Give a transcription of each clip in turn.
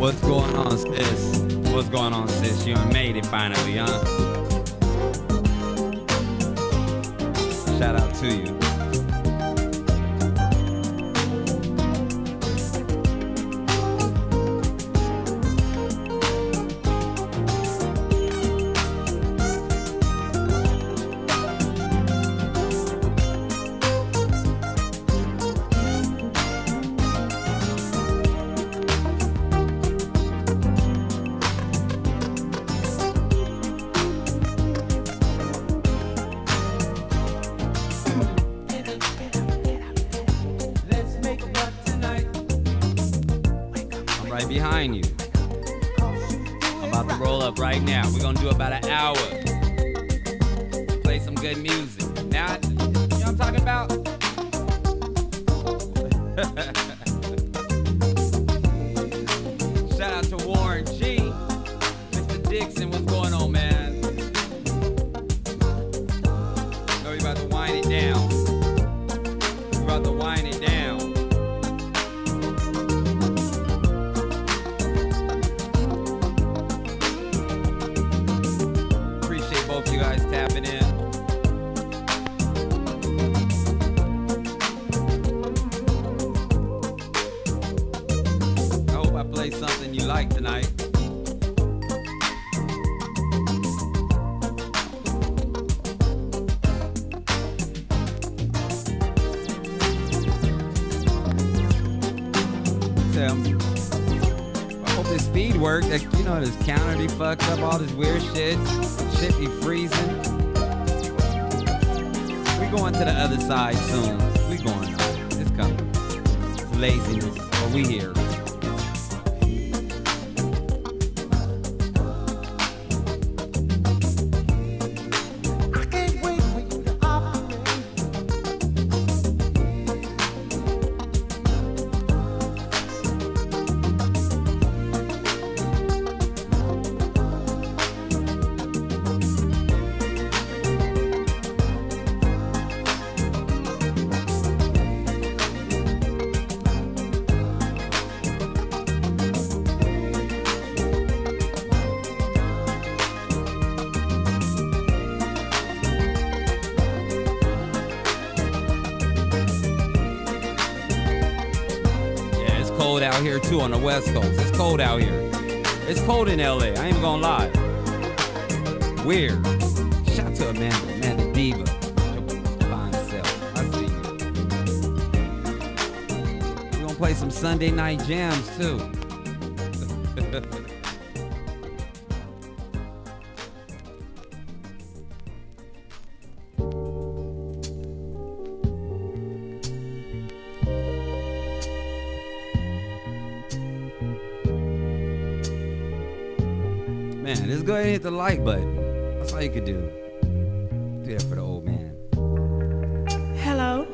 What's going on, sis? What's going on, sis? You done made it finally, huh? Shout out to you. Behind you. I'm about to roll up right now. We're gonna do about an hour. Play some good music. Now, you know what I'm talking about? Shout out to Warren G. Mr. Dixon, what's going on, man? So we about to wind it down. We're about to wind it down. You guys tapping in. I hope I play something you like tonight. I hope this speed works. You know, this counter be fucked up, all this weird shit. Shit be freezing. We going to the other side soon. We going on. It's coming. It's laziness. But we here. Out here too on the West Coast. It's cold out here. It's cold in LA. I ain't gonna lie. Weird. Shout to Amanda Diva. Fine self. I see you. We're gonna play some Sunday night jams too. Man, just go ahead and hit the like button. That's all you could do. Do that for the old man. Hello.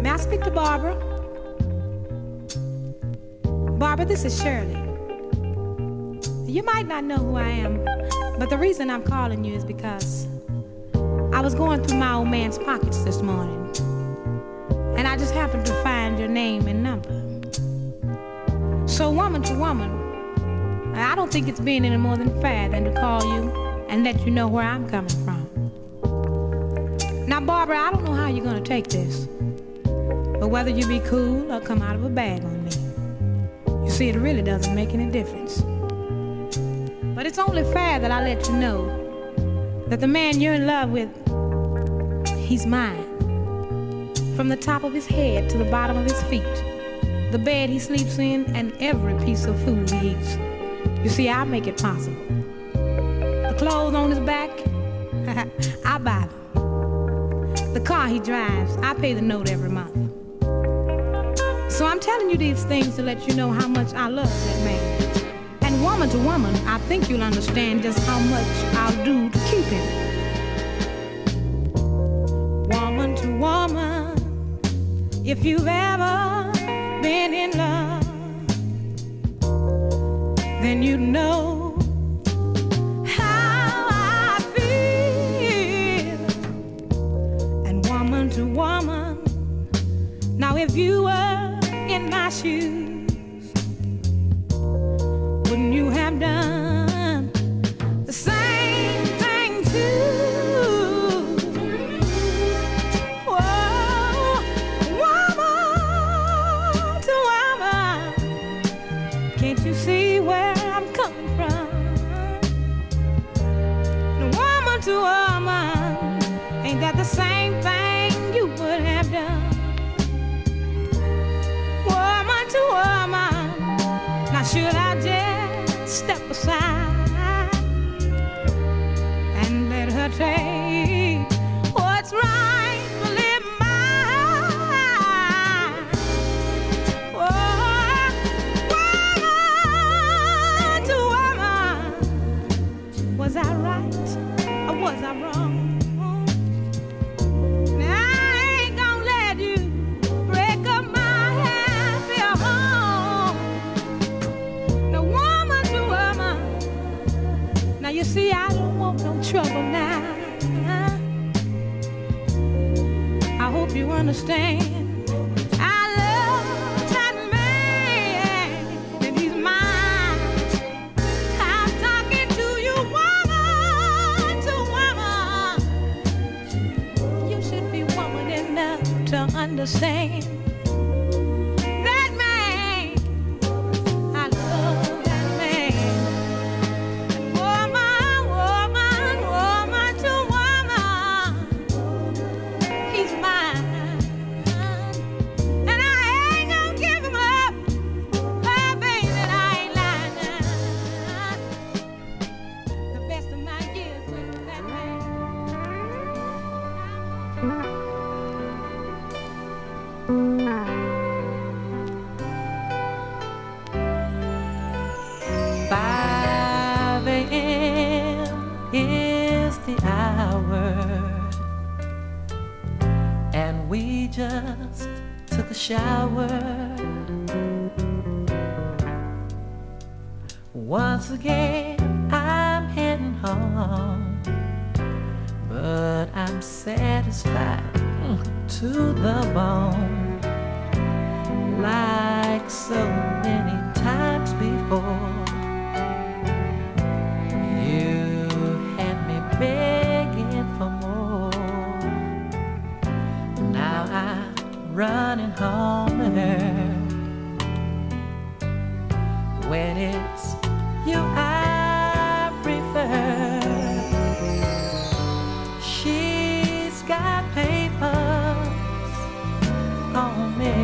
May I speak to Barbara? Barbara, this is Shirley. You might not know who I am, but the reason I'm calling you is because I was going through my old man's pockets this morning, and I just happened to find your name and number. So woman to woman, I don't think it's being any more than fair than to call you and let you know where I'm coming from. Now, Barbara, I don't know how you're going to take this, but whether you be cool or come out of a bag on me, you see, it really doesn't make any difference. But it's only fair that I let you know that the man you're in love with, he's mine. From the top of his head to the bottom of his feet, the bed he sleeps in, and every piece of food he eats. You see, I make it possible. The clothes on his back, I buy them. The car he drives, I pay the note every month. So I'm telling you these things to let you know how much I love that man. And woman to woman, I think you'll understand just how much I'll do to keep him. Woman to woman, if you've ever been in love, then you know how I feel. And woman to woman, now if you were in my shoes, understand. I love that man, and he's mine. I'm talking to you, woman to woman. You should be woman enough to understand. Just took a shower. Once again, I'm heading home, but I'm satisfied to the bone, like so many times before. You had me begging for more. Now I'm running home to her. When it's you I prefer. She's got papers on me.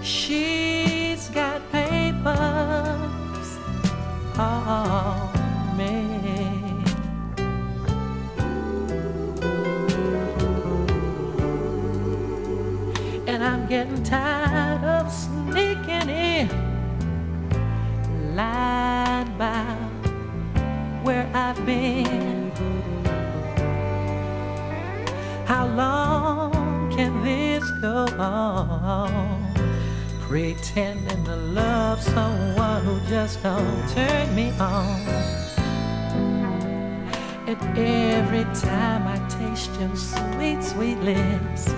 She's got papers on me. And I'm getting tired of sneaking in, lying about where I've been. How long can this go on? Pretending to love someone who just don't turn me on. And every time I taste your sweet, sweet lips,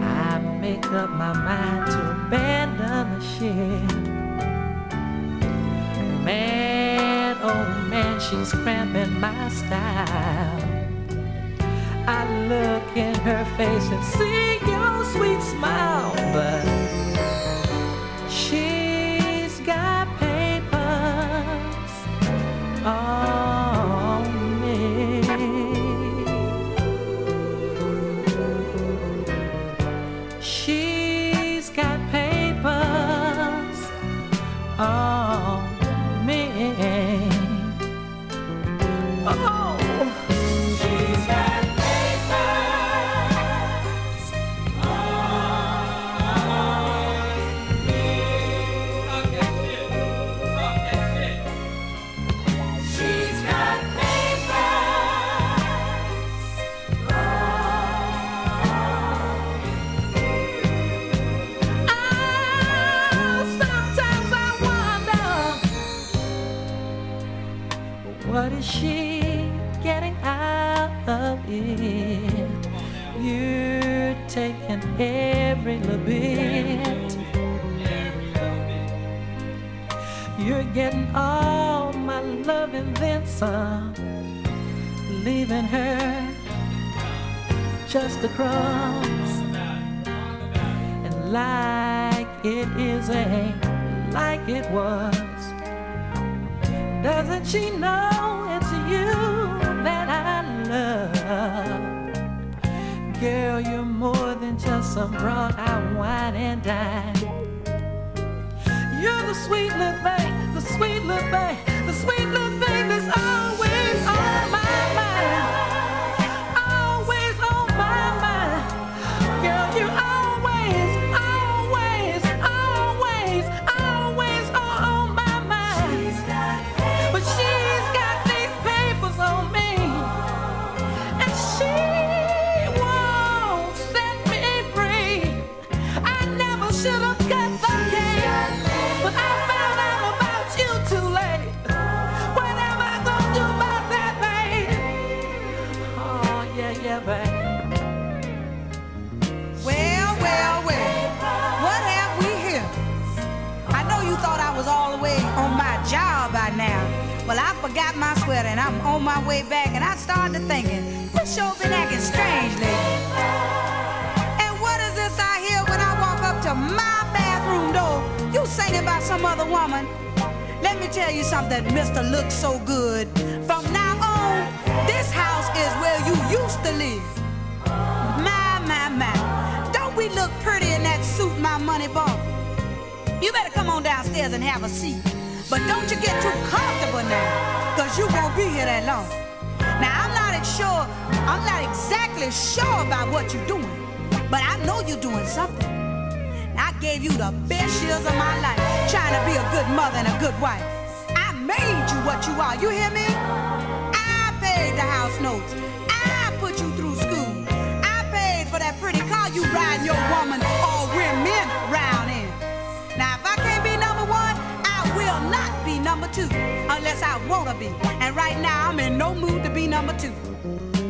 I make up my mind to abandon the ship. Man, oh man, she's cramping my style. I look in her face and see your sweet smile, but she's got papers on me. She's got papers on me. Oh, she's got papers on me. She's got papers on me. Sometimes I wonder, what is she getting out of it? You're taking every little bit. You're getting all my love and then some, leaving her just the crumbs. And like it isn't like it was, doesn't she know it's you that I love? Girl, you're more than just some brought-out wine and dine. You're the sweet little thing, the sweet little thing, the sweet little thing that's always on my mind. Always on my mind. Girl, you always, always, always, always are on my mind. But she's got these papers on me, and she won't set me free. I never should have cut the cake, but I found out about you too late. What am I gonna do about forgot my sweater and I'm on my way back and I started thinking, you sure been acting strange lately. And what is this I hear when I walk up to my bathroom door? You singing about some other woman. Let me tell you something, Mr. Looks So Good. From now on, this house is where you used to live. My. Don't we look pretty in that suit my money bought? You better come on downstairs and have a seat. But don't you get too comfortable now, because you won't be here that long. Now, I'm not exactly sure about what you're doing, but I know you're doing something. I gave you the best years of my life, trying to be a good mother and a good wife. I made you what you are, you hear me? I paid the house notes. I put you through school. I paid for that pretty car you ride your woman or women round in. Now, if I can't be number one, I will not be number two, unless I wanna be. And right now, I'm in no mood to be number two.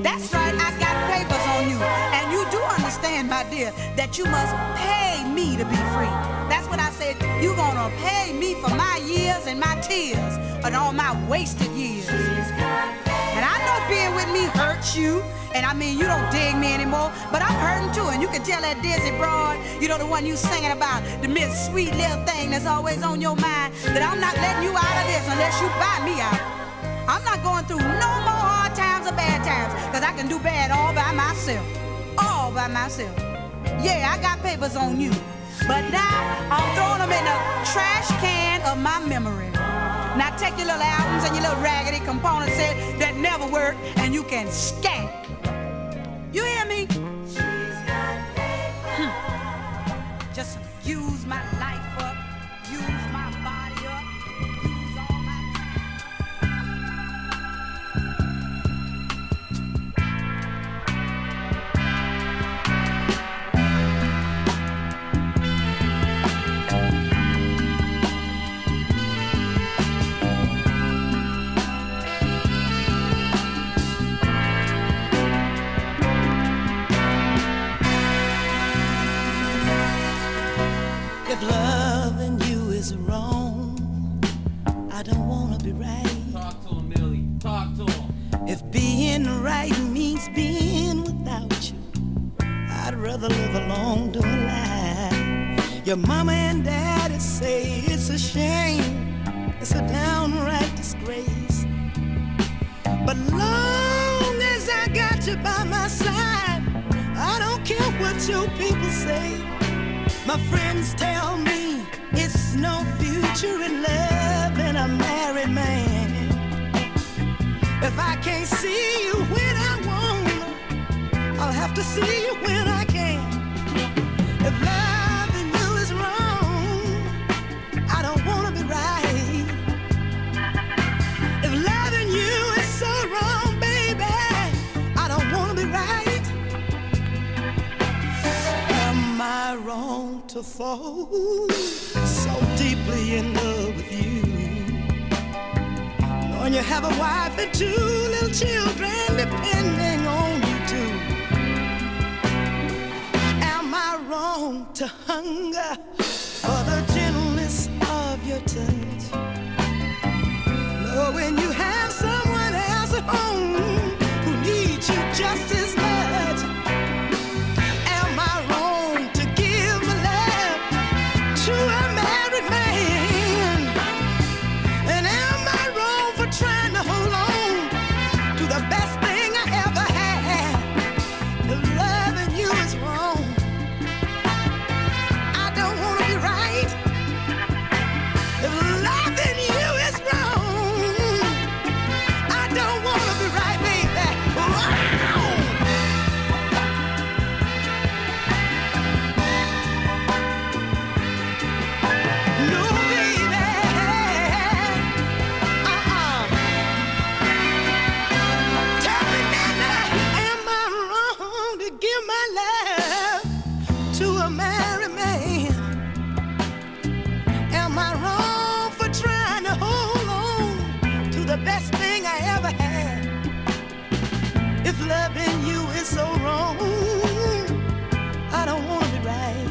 That's right, I got papers on you. And you do understand, my dear, that you must pay me to be free. That's what I said. You gonna pay me for my years and my tears, and all my wasted years. And I know being with me hurts you. And I mean, you don't dig me anymore, but I'm hurting too. And you can tell that dizzy broad, you know, the one you singing about, the miss sweet little thing that's always on your mind, that I'm not letting you out of this unless you buy me out. I'm not going through no more hard times or bad times, because I can do bad all by myself. All by myself. Yeah, I got papers on you, but now I'm throwing them in the trash can of my memory. Now take your little albums and your little raggedy component set that never work, and you can scat. You hear me? Just use my life up, use my body up, use all my If loving you is wrong, I don't wanna be right. Talk to him, Millie. Talk to him. If being right means being without you, I'd rather live alone to a lie. Your mama and daddy say it's a shame, it's a downright disgrace. But long as I got you by my side, I don't care what your people say. My friends tell me it's no future in loving a married man. If I can't see you when I want, I'll have to see you when I can. If loving you is wrong, I don't want to be right. If loving you is so wrong, baby, I don't want to be right. Am I wrong to fall so deeply in love with you, knowing you have a wife and 2 little children depending on you too? Am I wrong to hunger for the gentleness of your touch, knowing you have someone else at home who needs you just as much? Am I wrong to give my love to a married man? And am I wrong for trying to hold on to the best thing I ever had? If loving you is wrong, I don't want to be right. If loving you is wrong, I don't want to be right, baby. Wow. No, baby. Tell me, Nana, am I wrong to give my love to a married man? Am I wrong for trying to hold on to the best thing I ever had? If loving you is so wrong, I don't want to be right.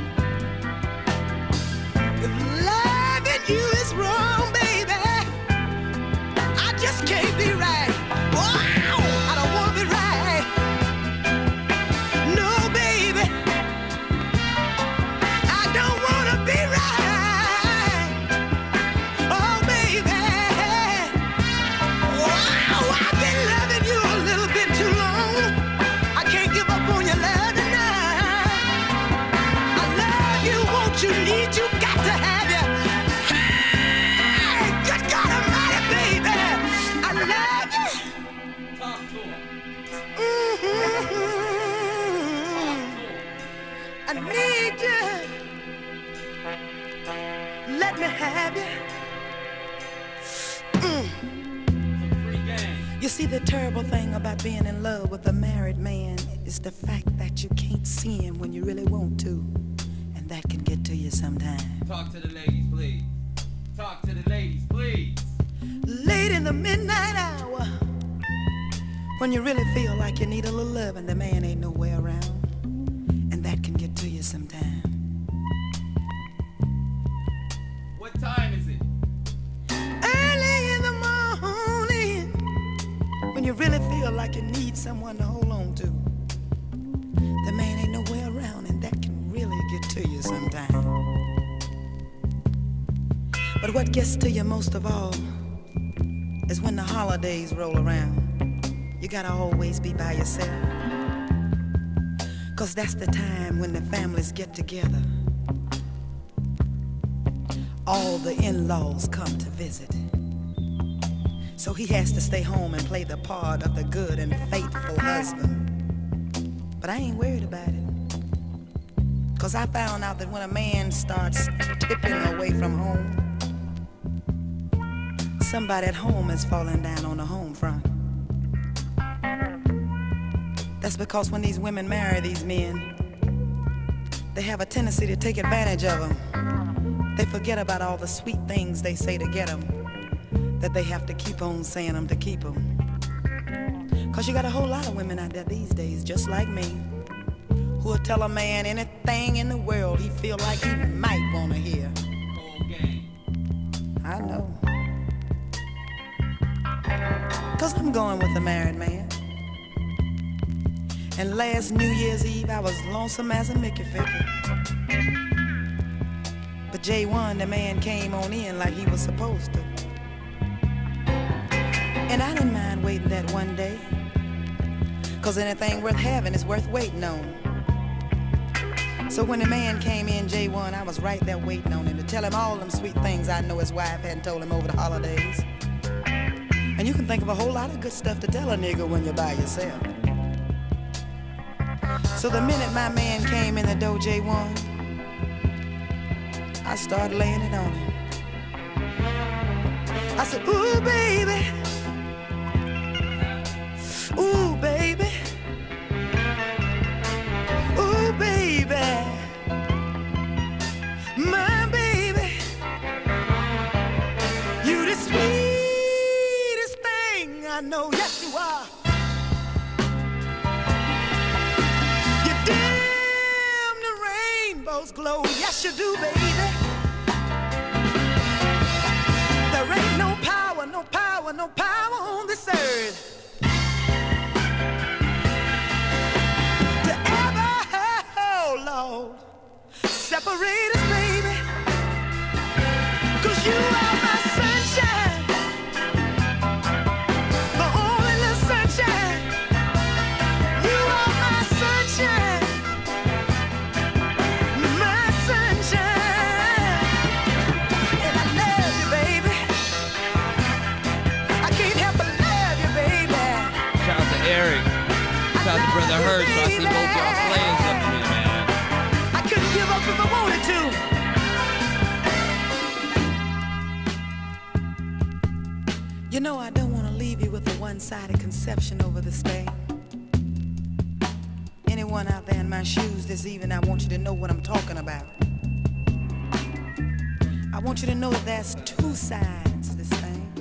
If loving you is wrong, baby, I just can't have you. You see, the terrible thing about being in love with a married man is the fact that you can't see him when you really want to. And that can get to you sometimes. Talk to the ladies, please. Talk to the ladies, please. Late in the midnight hour, when you really feel like you need a little love and the man ain't nowhere around. And that can get to you sometimes. What time is it? Early in the morning, when you really feel like you need someone to hold on to. The man ain't nowhere around, and that can really get to you sometimes. But what gets to you most of all is when the holidays roll around. You gotta always be by yourself, 'cause that's the time when the families get together. All the in-laws come to visit. So he has to stay home and play the part of the good and faithful husband. But I ain't worried about it, 'cause I found out that when a man starts tipping away from home, somebody at home is falling down on the home front. That's because when these women marry these men, they have a tendency to take advantage of them. They forget about all the sweet things they say to get them, that they have to keep on saying them to keep them. 'Cause you got a whole lot of women out there these days, just like me, who will tell a man anything in the world he feel like he might want to hear. I know. 'Cause I'm going with a married man. And last New Year's Eve, I was lonesome as a Mickey Ficky. But J1, the man, came on in like he was supposed to. And I didn't mind waiting that one day, 'cause anything worth having is worth waiting on. So when the man came in, J1, I was right there waiting on him to tell him all them sweet things I know his wife hadn't told him over the holidays. And you can think of a whole lot of good stuff to tell a nigga when you're by yourself. So the minute my man came in the door, J1, I started laying it on him. I said, ooh, baby. Ooh, baby. Ooh, baby. My baby. You the sweetest thing I know. Yes, you are. You dim the rainbow's glow. Yes, you do, baby. There ain't no power, no power, no power on this earth to ever, oh Lord, separate us, baby. 'Cause you are my sunshine, the only little sunshine. You are my sunshine, my sunshine. And I love you, baby. I can't help but love you, baby. Shout out to Eric. Shout out to Brother Hirsch. I see both y'all playing something here, man. I couldn't give up if I wanted to. You know, I don't want to leave you with a one-sided conception over this thing. Anyone out there in my shoes this evening, I want you to know what I'm talking about. I want you to know that there's two sides to this thing.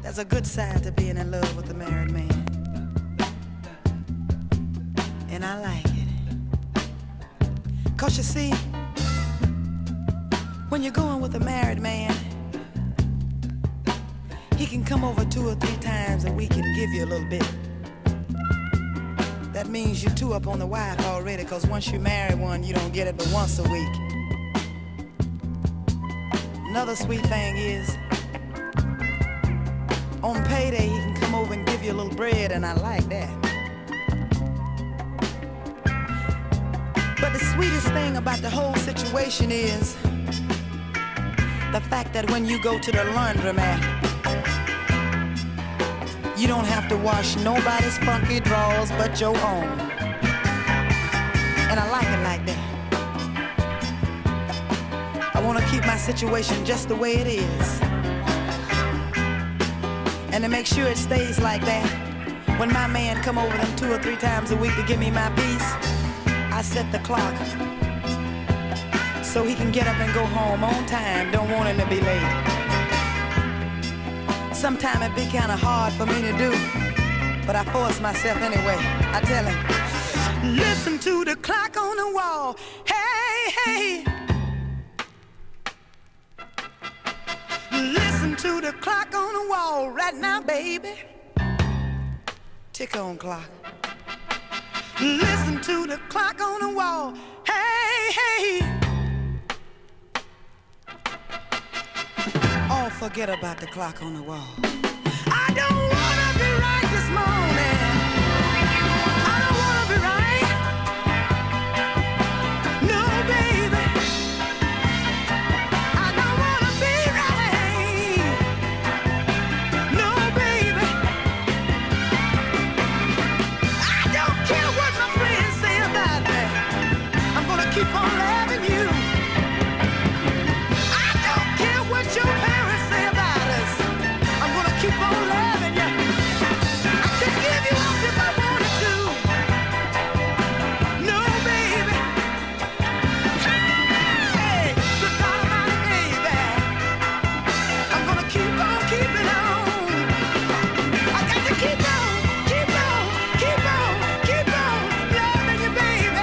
There's a good side to being in love with a married man, and I like it. 'Cause you see, when you're going with a married man, he can come over 2 or 3 times a week and give you a little bit. That means you're 2 up on the wife already, 'cause once you marry one, you don't get it but once a week. Another sweet thing is, on payday, he can come over and give you a little bread, and I like that. But the sweetest thing about the whole situation is the fact that when you go to the laundromat, you don't have to wash nobody's funky drawers but your own. And I like it like that. I want to keep my situation just the way it is. And to make sure it stays like that, when my man come over them 2 or 3 times a week to give me my piece, I set the clock so he can get up and go home on time. Don't want him to be late. Sometimes it be kind of hard for me to do, but I force myself anyway. I tell him, listen to the clock on the wall. Hey, hey. Listen to the clock on the wall right now, baby. Tick on clock. Listen to the clock on the wall. Hey, hey. Oh, forget about the clock on the wall. I don't wanna be right this morning. I don't wanna be right. No, baby. I don't wanna be right. No, baby. I don't care what my friends say about me. I'm gonna keep on loving you. I don't care what your parents say about us. I'm gonna keep on loving you. I could give you up if I wanted to. No, baby. Hey, good God Almighty, baby. I'm gonna keep on keeping on. I got to keep on, keep on, keep on, keep on loving you, baby.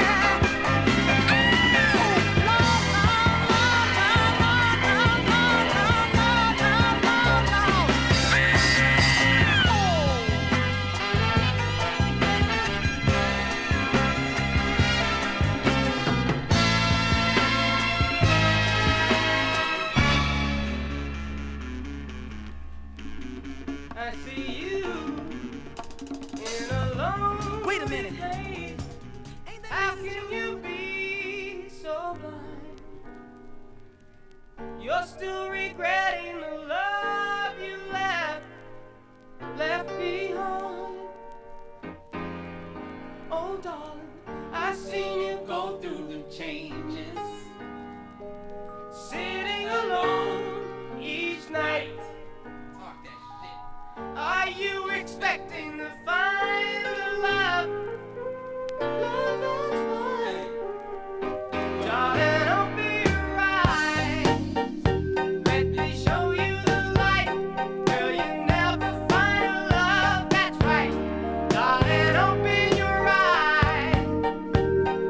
I see you in a lonely Wait a minute. place. Ain't that How can you be so blind? You're still regretting the love you left behind. Oh, darling, I've seen you go through the changes, sitting alone each night. Are you expecting to find the love that's mine? Darling, I'll be right. Let me show you the light. Girl, you never find a love that's right. Darling, open your eyes.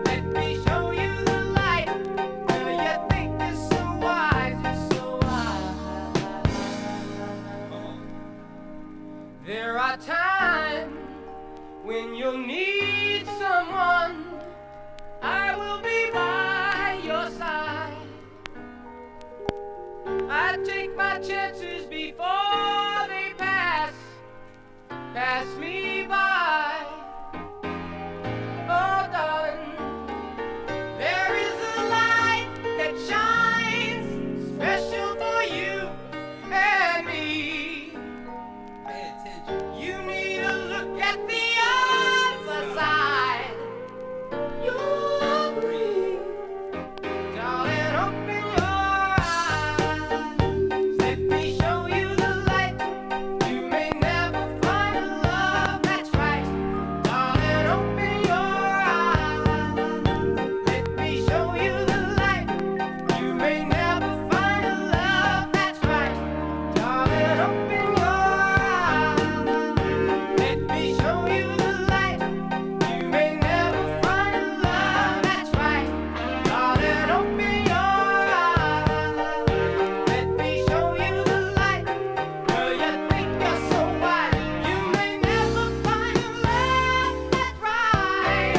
Let me show you the light. Girl, you think you're so wise, you're so wise. There are times when you'll need someone. I will be by your side. I take my chances before they pass me by. Oh, darling, there is a light that shines special for you and me. Pay attention. You need to look at the other side. You'll agree. Darling, open your eyes. Let me show you the light. You may never find a love that's right. Darling, open your eyes. Let me show you the light. You may never find a love that's right. Darling, open your eyes. Let me show you the light. You may never find a love that's right. Darling, open your eyes. Let me show you the light. Girl, you think you're so wise. You may never find a love that's right.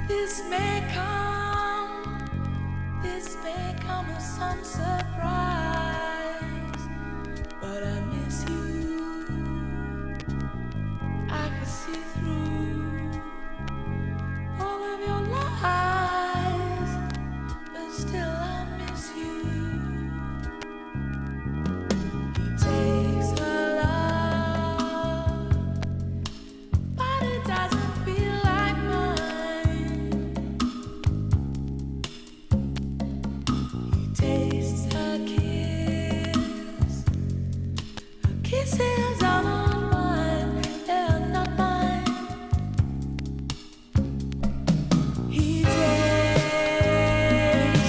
This may come as some surprise, but I miss you. I can see through all of your lies, but still I miss you. He takes her love, but it doesn't feel like mine. He tastes her kiss. Her kisses are not mine, they're not mine. He takes,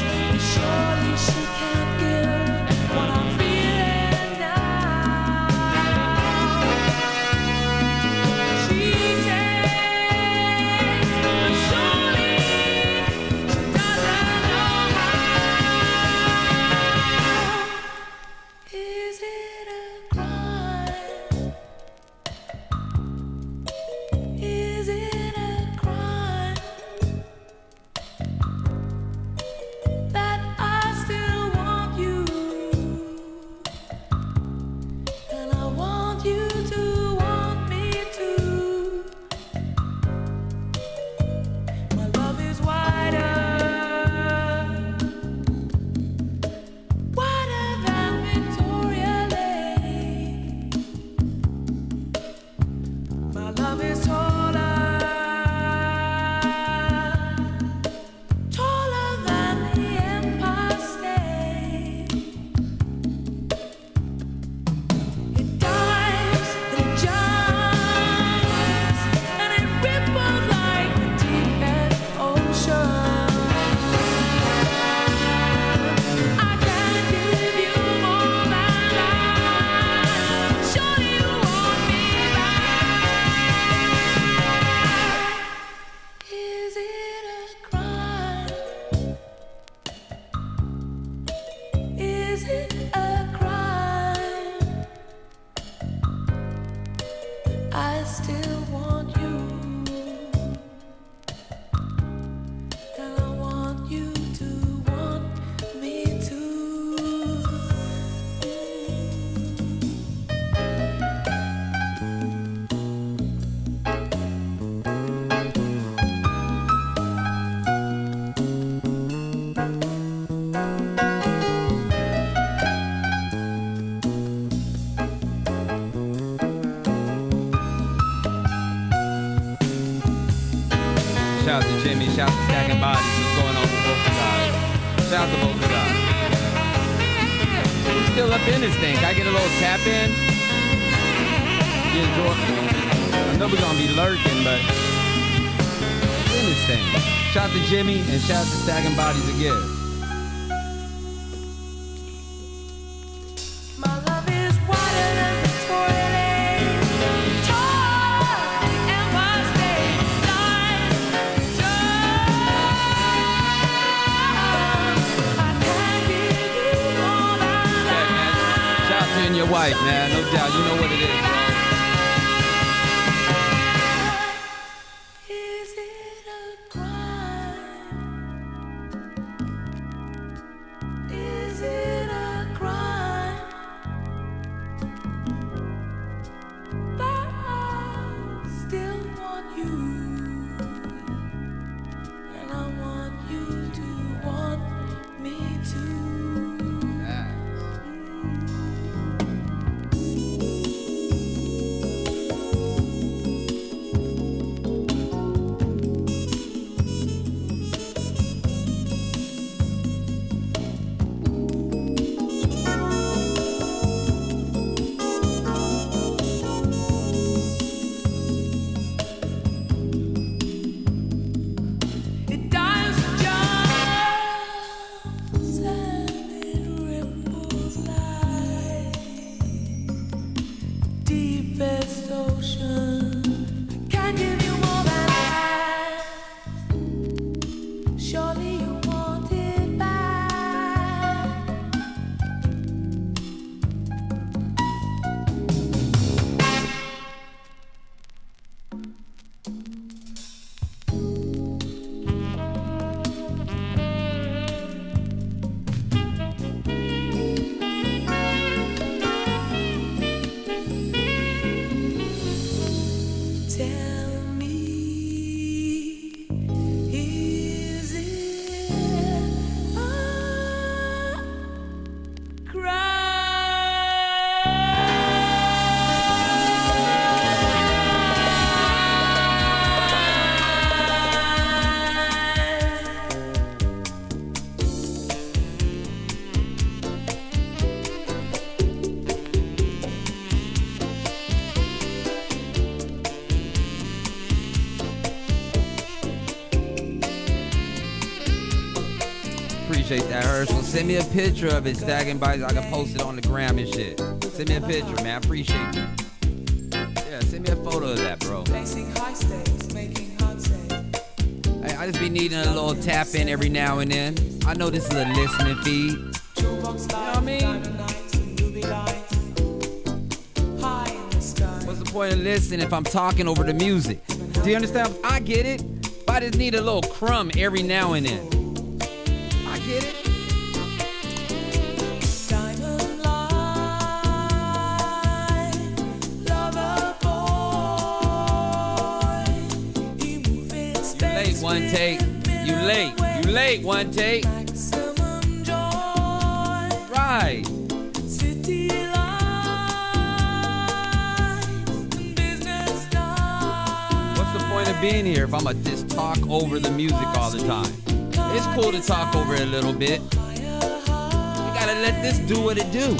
but surely she can't give what I'm feeling now. She takes, but surely she doesn't know how. Is it a crime? Is it a crime that I still want you, and I want you to want me too? My love is wider than Victoria Lake. My love is taller than the Empire State. It dives and it jumps and it ripples like the deepest ocean. I can't give you more than that. Surely you want me back. Is it a crime? Is it a crime? I still want you, and I want you to want me too. Shout out to Jimmy, shout out to Stacking Bodies. What's going on with Vocal Guys? Shout out to Vocal Guys. We're still up in this thing. Can I get a little tap in? Yeah, I know we're gonna be lurking, but we're in this thing. Shout out to Jimmy and shout out to Stacking Bodies again. My love is wider than Victoria Lake, taller than the Empire State. Life is I can't give you more than Yeah, man. Shout out to you and your wife, man. No doubt. You know what it is, bro. Is it a crime? Is it a crime that I still want you, and I want you to want me too? appreciate that, Herschel. Send me a picture of it, Stacking Bites. I can post it on the gram and shit. Send me a picture, man. I appreciate you. Yeah, send me a photo of that, bro. Hey, I just be needing a little tap in every now and then. I know this is a listening feed. You know what I mean? What's the point of listening if I'm talking over the music? Do you understand? I get it. But I just need a little crumb every now and then. I get it. One take, you late, one take. Right. What's the point of being here if I'm gonna just talk over the music all the time? It's cool to talk over it a little bit. You gotta let this do what it do.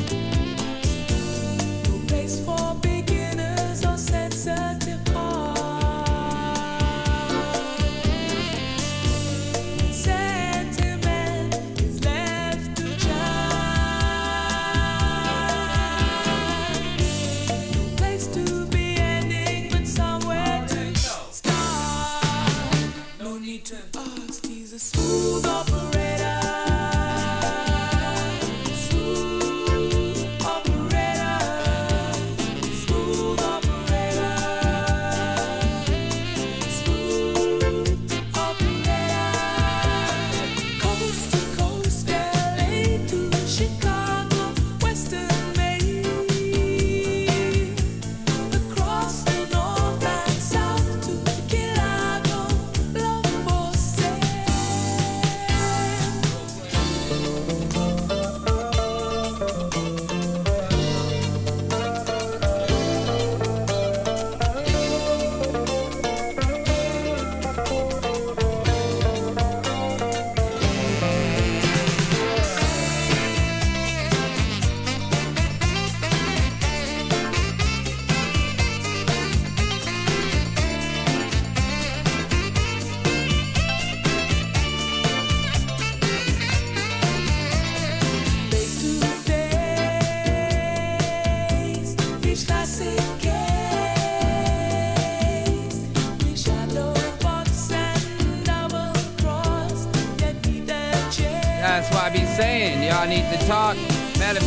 That's why I be saying, y'all need to talk. Madam,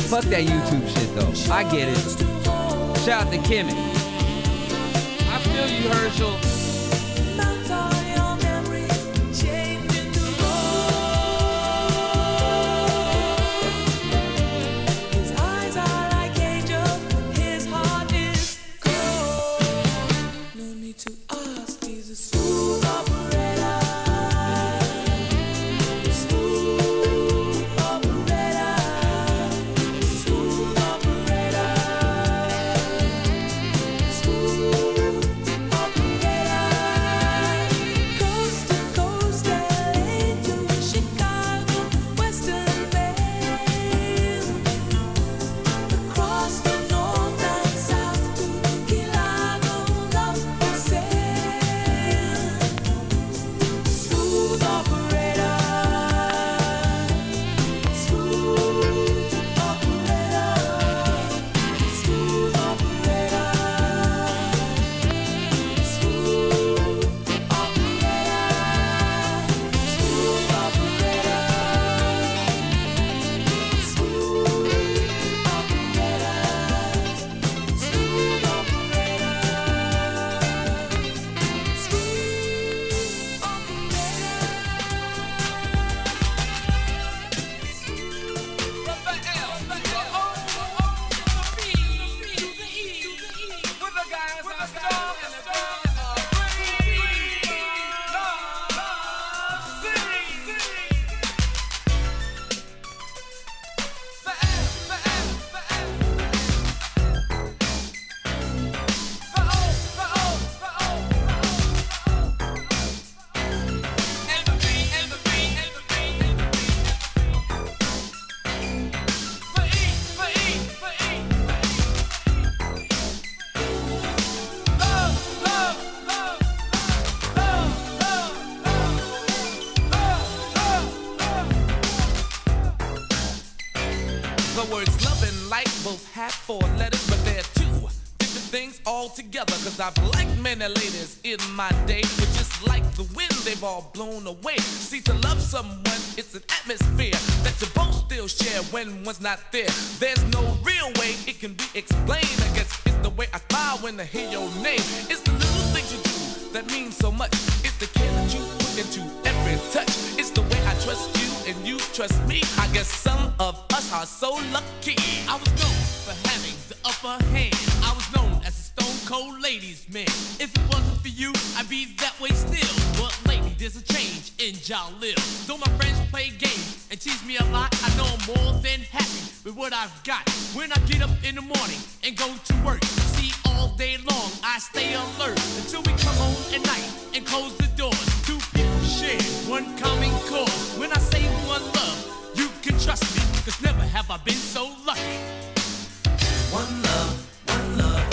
fuck that YouTube shit though. I get it. Shout out to Kimmy. I feel you, Herschel. all together, cause I've liked many ladies in my day, but just like the wind, they've all blown away. See, to love someone, it's an atmosphere that you both still share when one's not there. There's no real way it can be explained. I guess it's the way I smile when I hear your name. It's the little things you do that mean so much. It's the care that you put into every touch. It's the way I trust you and you trust me. I guess some of us are so lucky. I was known for having the upper hand. I was known as a stone cold ladies man. If it wasn't for you, I'd be that way still. But lately there's a change in Jalil. Though my friends play games and tease me a lot, I know I'm more than happy with what I've got. When I get up in the morning and go to work, see, all day long I stay alert until we come home at night and close the doors. Two people share one common cause. When I say one love, you can trust me, cause never have I been so lucky. One love, one love.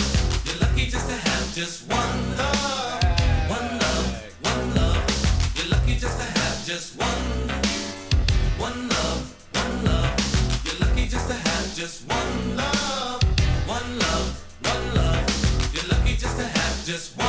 You're lucky just to have just one love. One love, one love. You're lucky just to have just one. One love, one love. You're lucky just to have just one love. One love, one love. You're lucky just to have just one.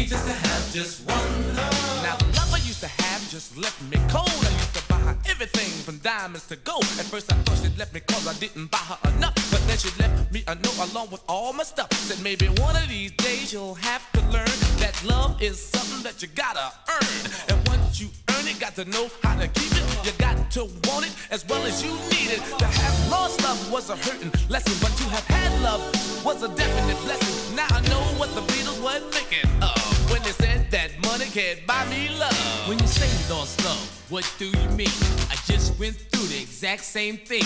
Just to have just one love. Now the love I used to have just left me cold. I used to buy her everything from diamonds to gold. At first I thought she'd left me cause I didn't buy her enough, but then she left me a note along with all my stuff. Said maybe one of these days you'll have to learn that love is something that you gotta earn. And once you earn it, got to know how to keep it. You got to want it as well as you need it. To have lost love was a hurting lesson, but to have had love was a definite blessing. Now I know what the Beatles were thinking of when they said that money can't buy me love. When you say lost love, what do you mean? I just went through the exact same thing.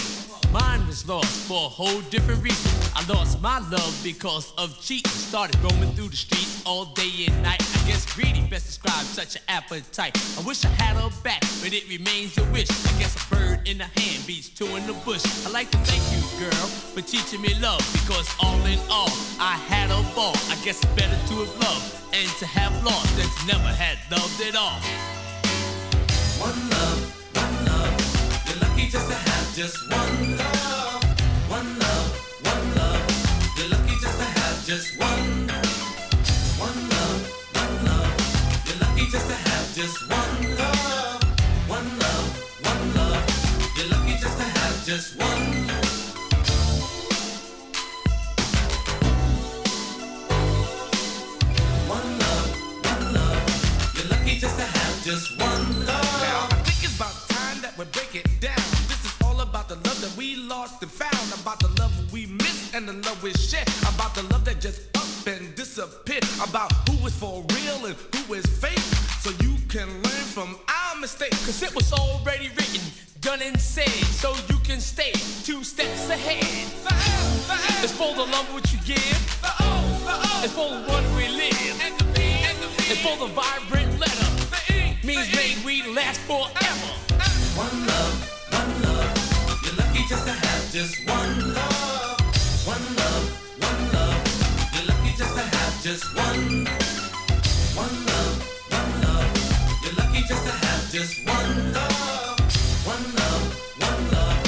Mine was lost for a whole different reason. I lost my love because of cheating. Started roaming through the streets all day and night. I guess greedy best describes such an appetite. I wish I had her back, but it remains a wish. I guess a bird in the hand beats two in the bush. I'd like to thank you, girl, for teaching me love, because all in all, I had a ball. I guess it's better to have loved and to have lost than to never had loved at all. One love, one love. You're lucky just to have just one love. One love, one love. You're lucky just to have just one. One love, one love. You're lucky just to have just one love. One love, one love. You're lucky just to have just one. One love, one love. You're lucky just to have just one love. Now I think it's about time that we break it down. This is all about the love that we lost and found, about the love we missed and the love we shared, about the love that just up and disappeared, about who is for real and who is fake, so you can learn from our mistakes. Cause it was already written, done and said, so you can stay 2 steps ahead. It's for the love which you give, it's for the one we live, it's for the vibrant letter, means may we last forever. One love, one love. You're lucky just to have just one love. One love, one love. You're lucky just to have just one. One love, one love. You're lucky just to have just one love. One love, one love.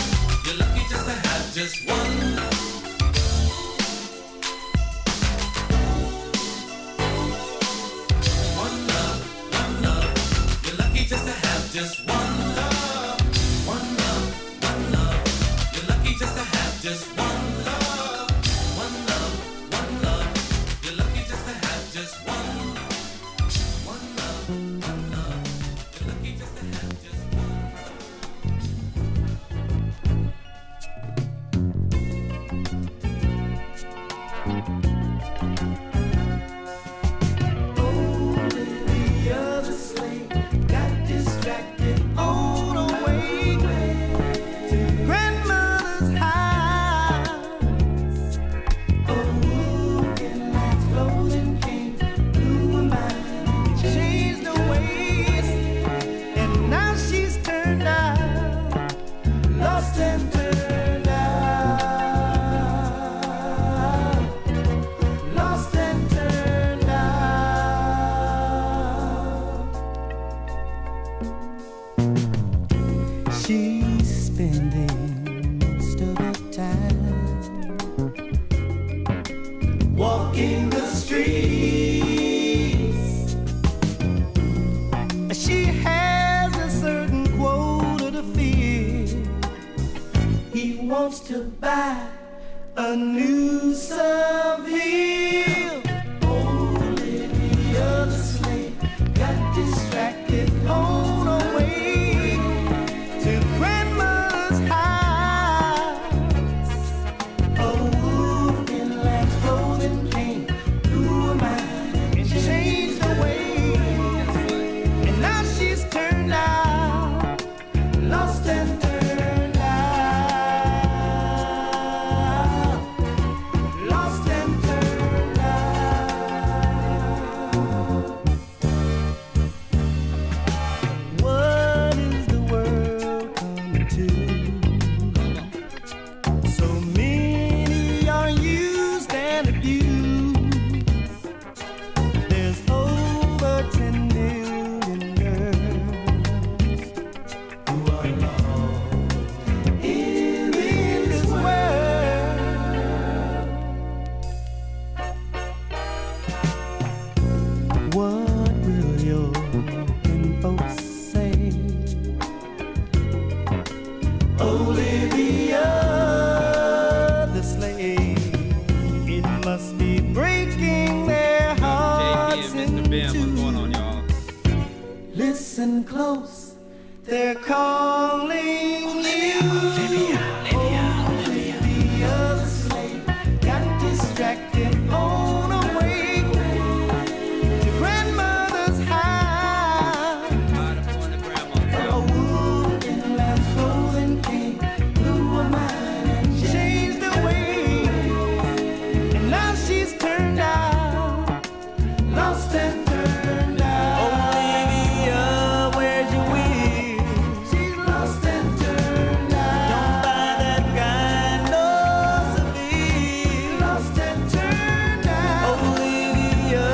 You're lucky just to have just one. One love, one love. You're lucky just to have just one love. One love, one love. You're lucky just to have just one love. One love, one love. You're lucky just to have wants to buy a new Seville. Olivia the slave got distracted on her way to grandma's house. A wolf in lamb's clothing came through her mind and changed her ways. And now she's turned out, lost and turned out, lost and turned out. What is the world coming to? So many are used and abused. There's over 10 million girls who are lost in this world. What will your folks say? Olivia the slave, it must be breaking their hearts JP and Mr. Ben, what's in going on, two. y'all? Listen close, they're calling you. Olivia the slave got distracted on her way to grandmother's house. A wolf in lamb's clothing came through her mind and changed her ways. And now she's turned out, lost and turned out. Olivia, where's your wig? She's lost and turned out. Don't buy that guy no Seville. Lost and turned out. Olivia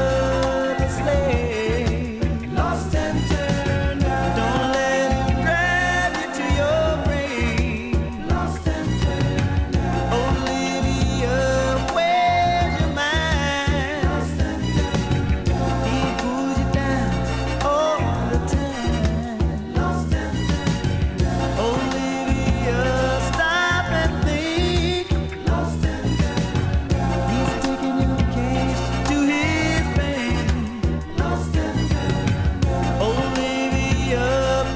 the slave, lost and turned out. Don't let him grab you to your grave. Lost and turned out. Olivia, where's your mind? Lost and turned out. He pulls you down all the time. Lost and turned out. Olivia, stop and think. Lost and turned out. He's taking your case to his bank. Lost and turned out. Olivia,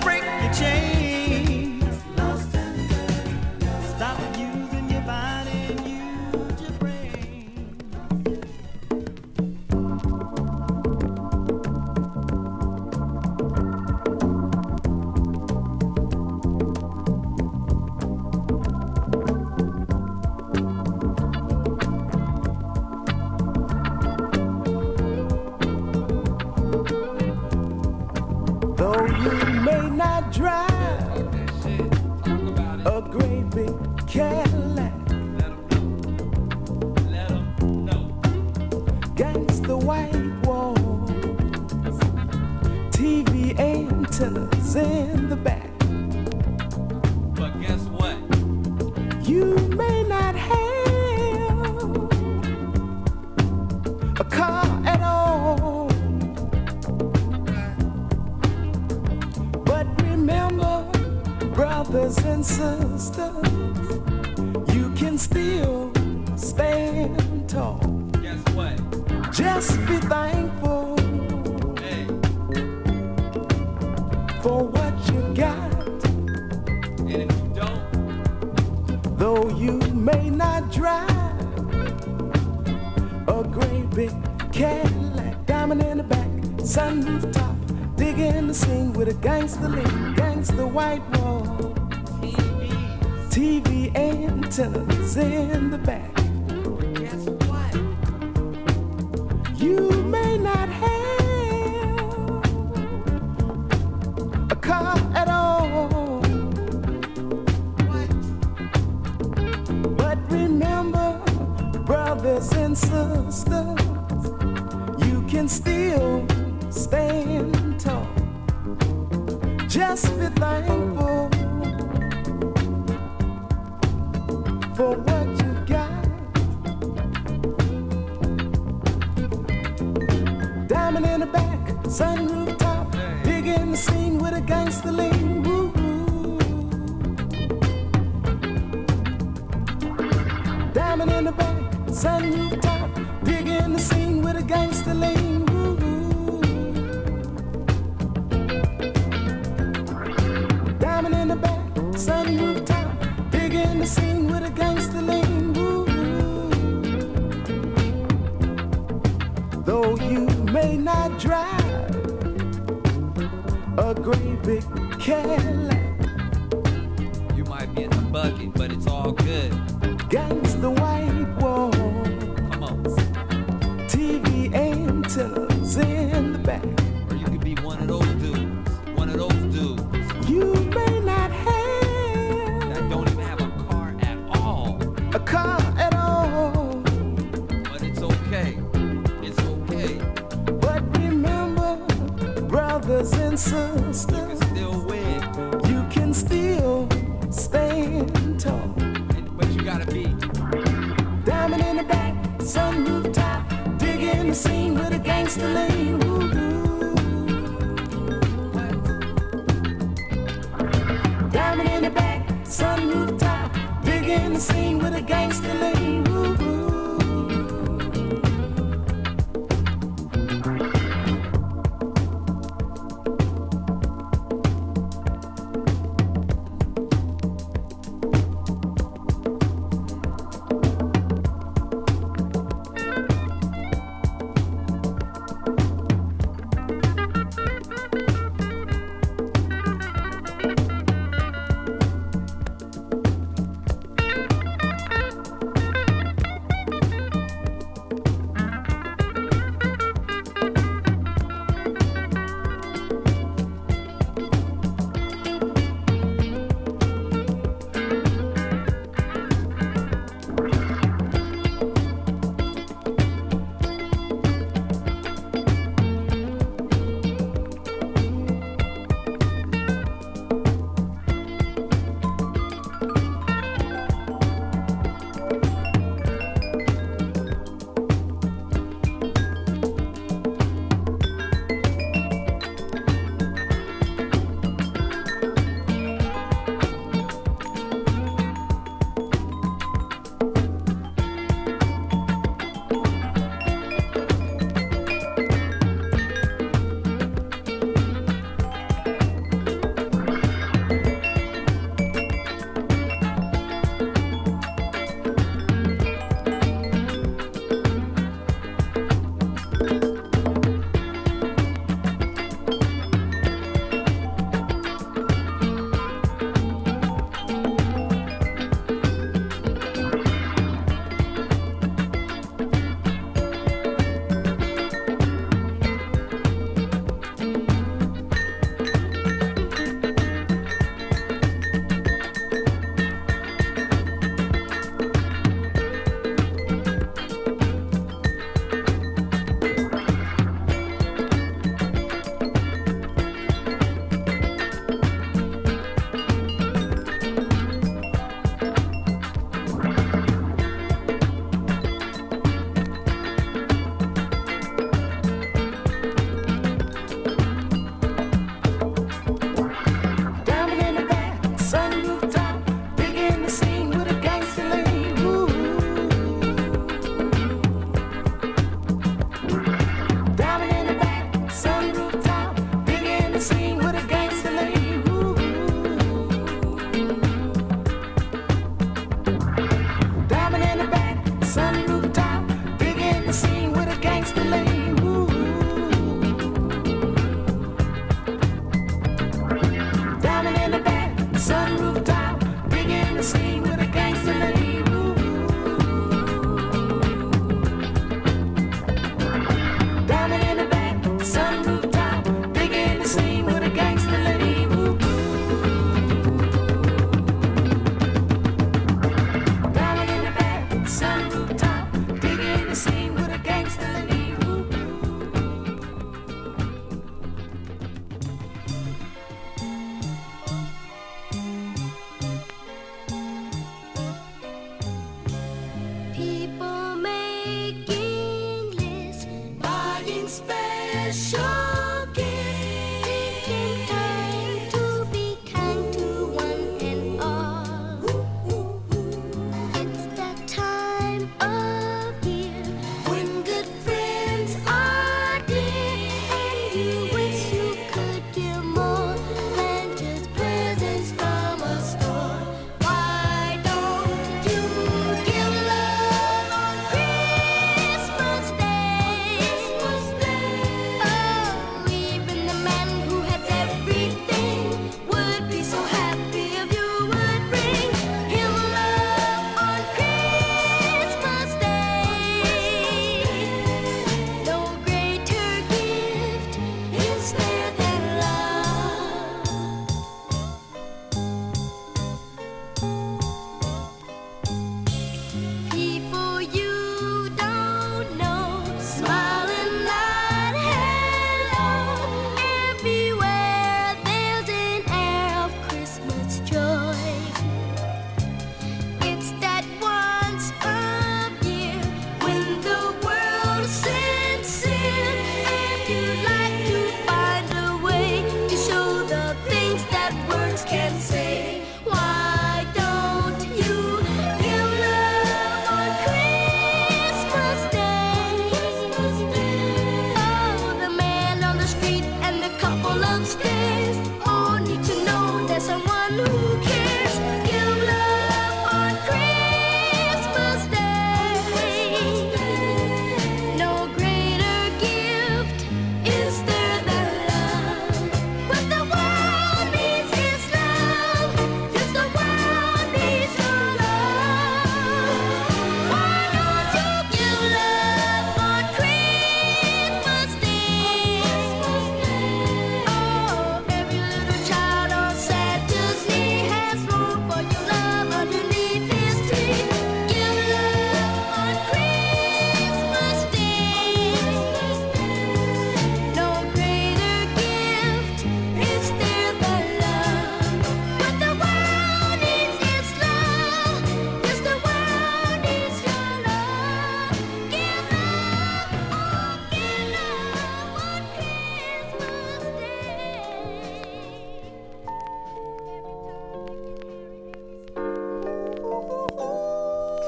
break your chains. Lost and turned out. Stop using your body and use your brain. Though you may not drive a great big Cadillac, gangsta white walls, TV antennas in the back. But guess what? You may not have a car at all, but remember, brothers and sisters, you can still stand tall. Guess what? Just be thankful Hey, for what you got. and if you don't, Though you may not drive a great big Cadillac, diamond in the back, sunroof top, digging the scene with a gangster lean, gangster white wall, TV antennas in the back. guess what? You may not have a car at all, but remember, brothers and sisters, you can still stand tall. Just be thankful for what you got. Diamond in the back, sunroof top, big in the scene with a gangster lean. Woo-hoo. Diamond in the back, sunroof top, digging the scene with a gangster lean. Diamond in the back, sunroof top, digging the scene with a gangster lean. Though you may not drive a great big Cadillac, You might be in the buggy, but it's all good. gangsta white wall, Come on. TV antennas in the back. Or you could be one of those dudes. One of those dudes You may not have that don't even have a car at all. a car at all, But it's okay. It's okay. but remember, brothers and You sisters, can still win. you can still stand tall. But you gotta be. Diamond in the back, sunroof top, digging the scene with a gangster lean. Diamond in the back, sunroof top, digging the scene with a gangster lean.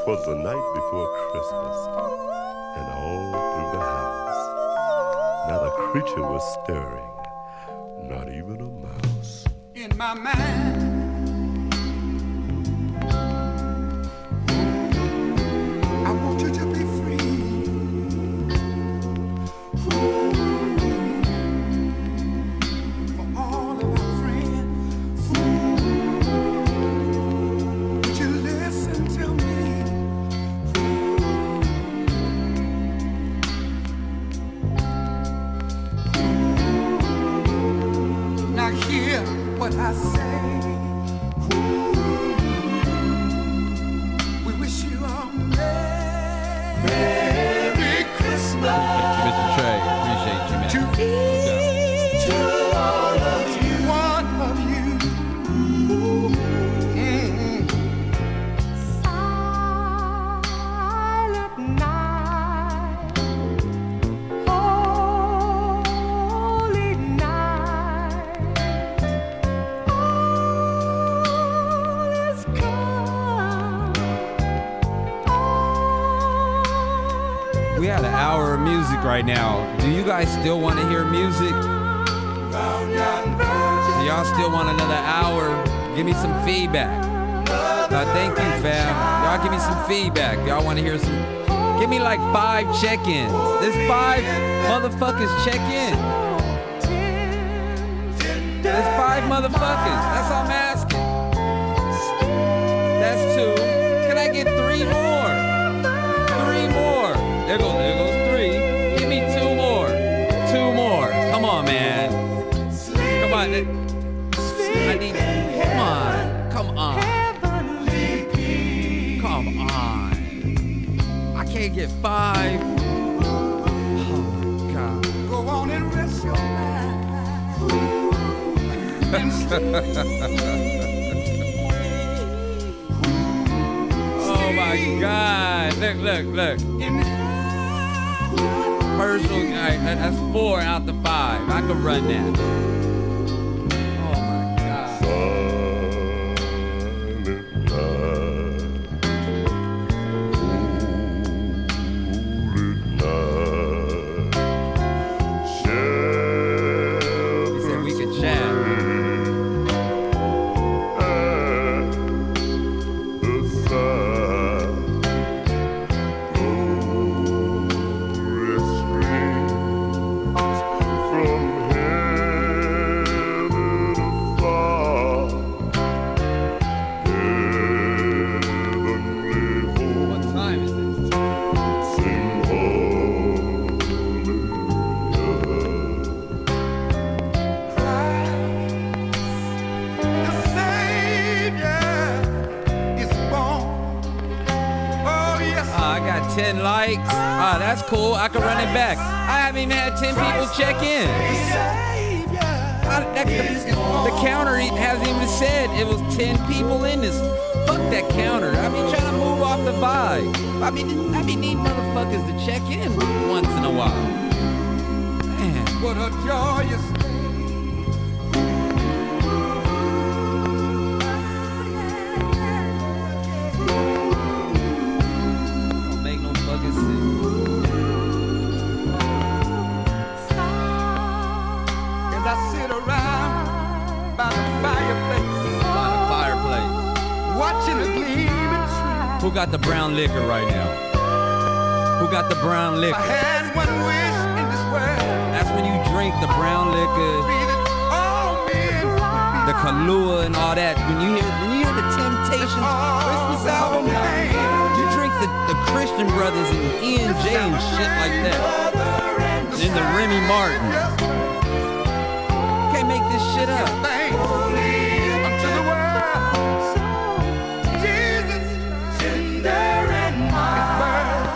'Twas the night before Christmas, and all through the house, not a creature was stirring, not even a mouse. In my mind, I want you to be free. For all of our friends, would you listen to me? Now hear what I say. We wish you a Merry Christmas. Mr. Trey, appreciate you, man. To each one of you. One of you. Silent night, holy night, all is come. We had an hour of music right now. Do you guys still want to hear music? Do y'all still want another hour? Give me some feedback. Thank you, fam. Y'all give me some feedback. Y'all want to hear some? Give me like 5 check-ins. There's 5 motherfuckers check-in. There's 5 motherfuckers. That's all I'm asking. That's 2. Can I get 3 more? 3 more. There goes 3. Give me 2 more. 2 more. Come on, man. Come on. I need. Come on. Come on. Come on. I can't get 5. Oh my God. Go on and rest your mind. Oh my God. Look. Personal, all right, that's 4 out the 5. I can run that. Oh my God. He said we could chat. What time is it? The Savior is born. Oh, yes. I got 10 likes. That's cool. I can run it back. I haven't even had 10 people check in. The counter hasn't even said it was 10 people in this. Fuck that counter. I be trying to move off the vibe. I be needing motherfuckers to check in once in a while. Man. What a joyous day. Don't make no fucking sense. As I sit around by the fireplace, watching the gleaming tree. Who got the brown liquor right now? Who got the brown If I liquor? had one wish in this world, That's when you drink the brown liquor, be that all men would be the Kahlua and all that. When you hear the Temptations Christmas album, you drink the Christian Brothers and E&J and shit like that. And the Remy Martin. Can't make this shit up. thanks unto the world. Jesus, tender and mild.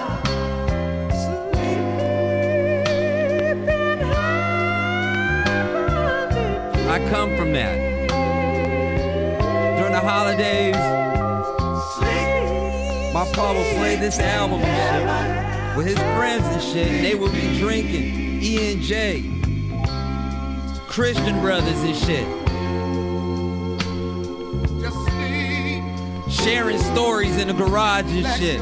I come from that. During the holidays, my pa will play this album and shit with his friends and shit, and they would be drinking E&J, Christian Brothers and shit. Just sleep. sharing stories in the garage and shit.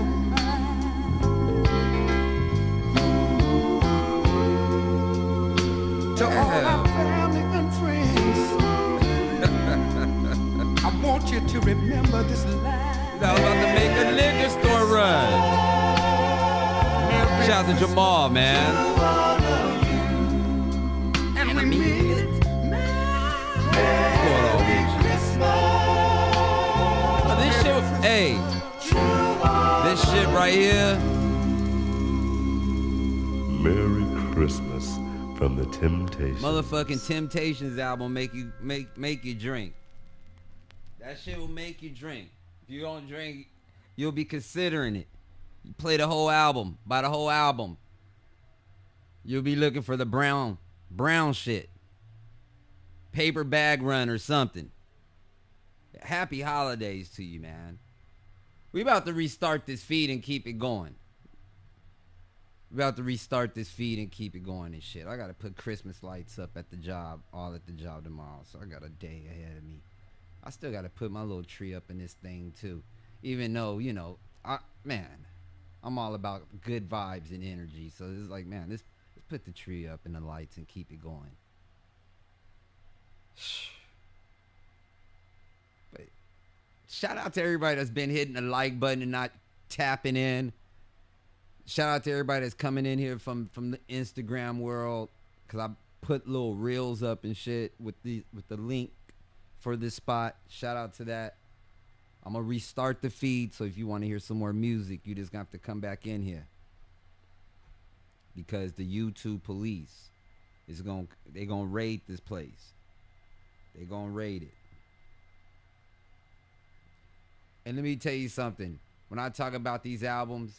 To all our family and friends, I want you to remember this line. I was about to make a liquor store run. Shout out to Jamal, man. And we mean it. What's going on with you? Oh, this shit, hey, this shit right here. Merry Christmas from the Temptations. Motherfucking Temptations album make you drink. That shit will make you drink. If you don't drink, you'll be considering it. You play the whole album, buy the whole album. You'll be looking for the brown shit. Paper bag run or something. Happy holidays to you, man. We about to restart this feed and keep it going. We about to restart this feed and keep it going and shit. I gotta put Christmas lights up at the job, all at the job tomorrow. So I got a day ahead of me. I still gotta put my little tree up in this thing too. Even though, you know, I'm all about good vibes and energy. So it's like, man, let's put the tree up and the lights and keep it going. But shout out to everybody that's been hitting the like button and not tapping in. Shout out to everybody that's coming in here from the Instagram world, because I put little reels up and shit with the link for this spot. Shout out to that. I'm going to restart the feed, so if you want to hear some more music, you just have to come back in here. Because the YouTube police they're going to raid this place. They're going to raid it. And let me tell you something. When I talk about these albums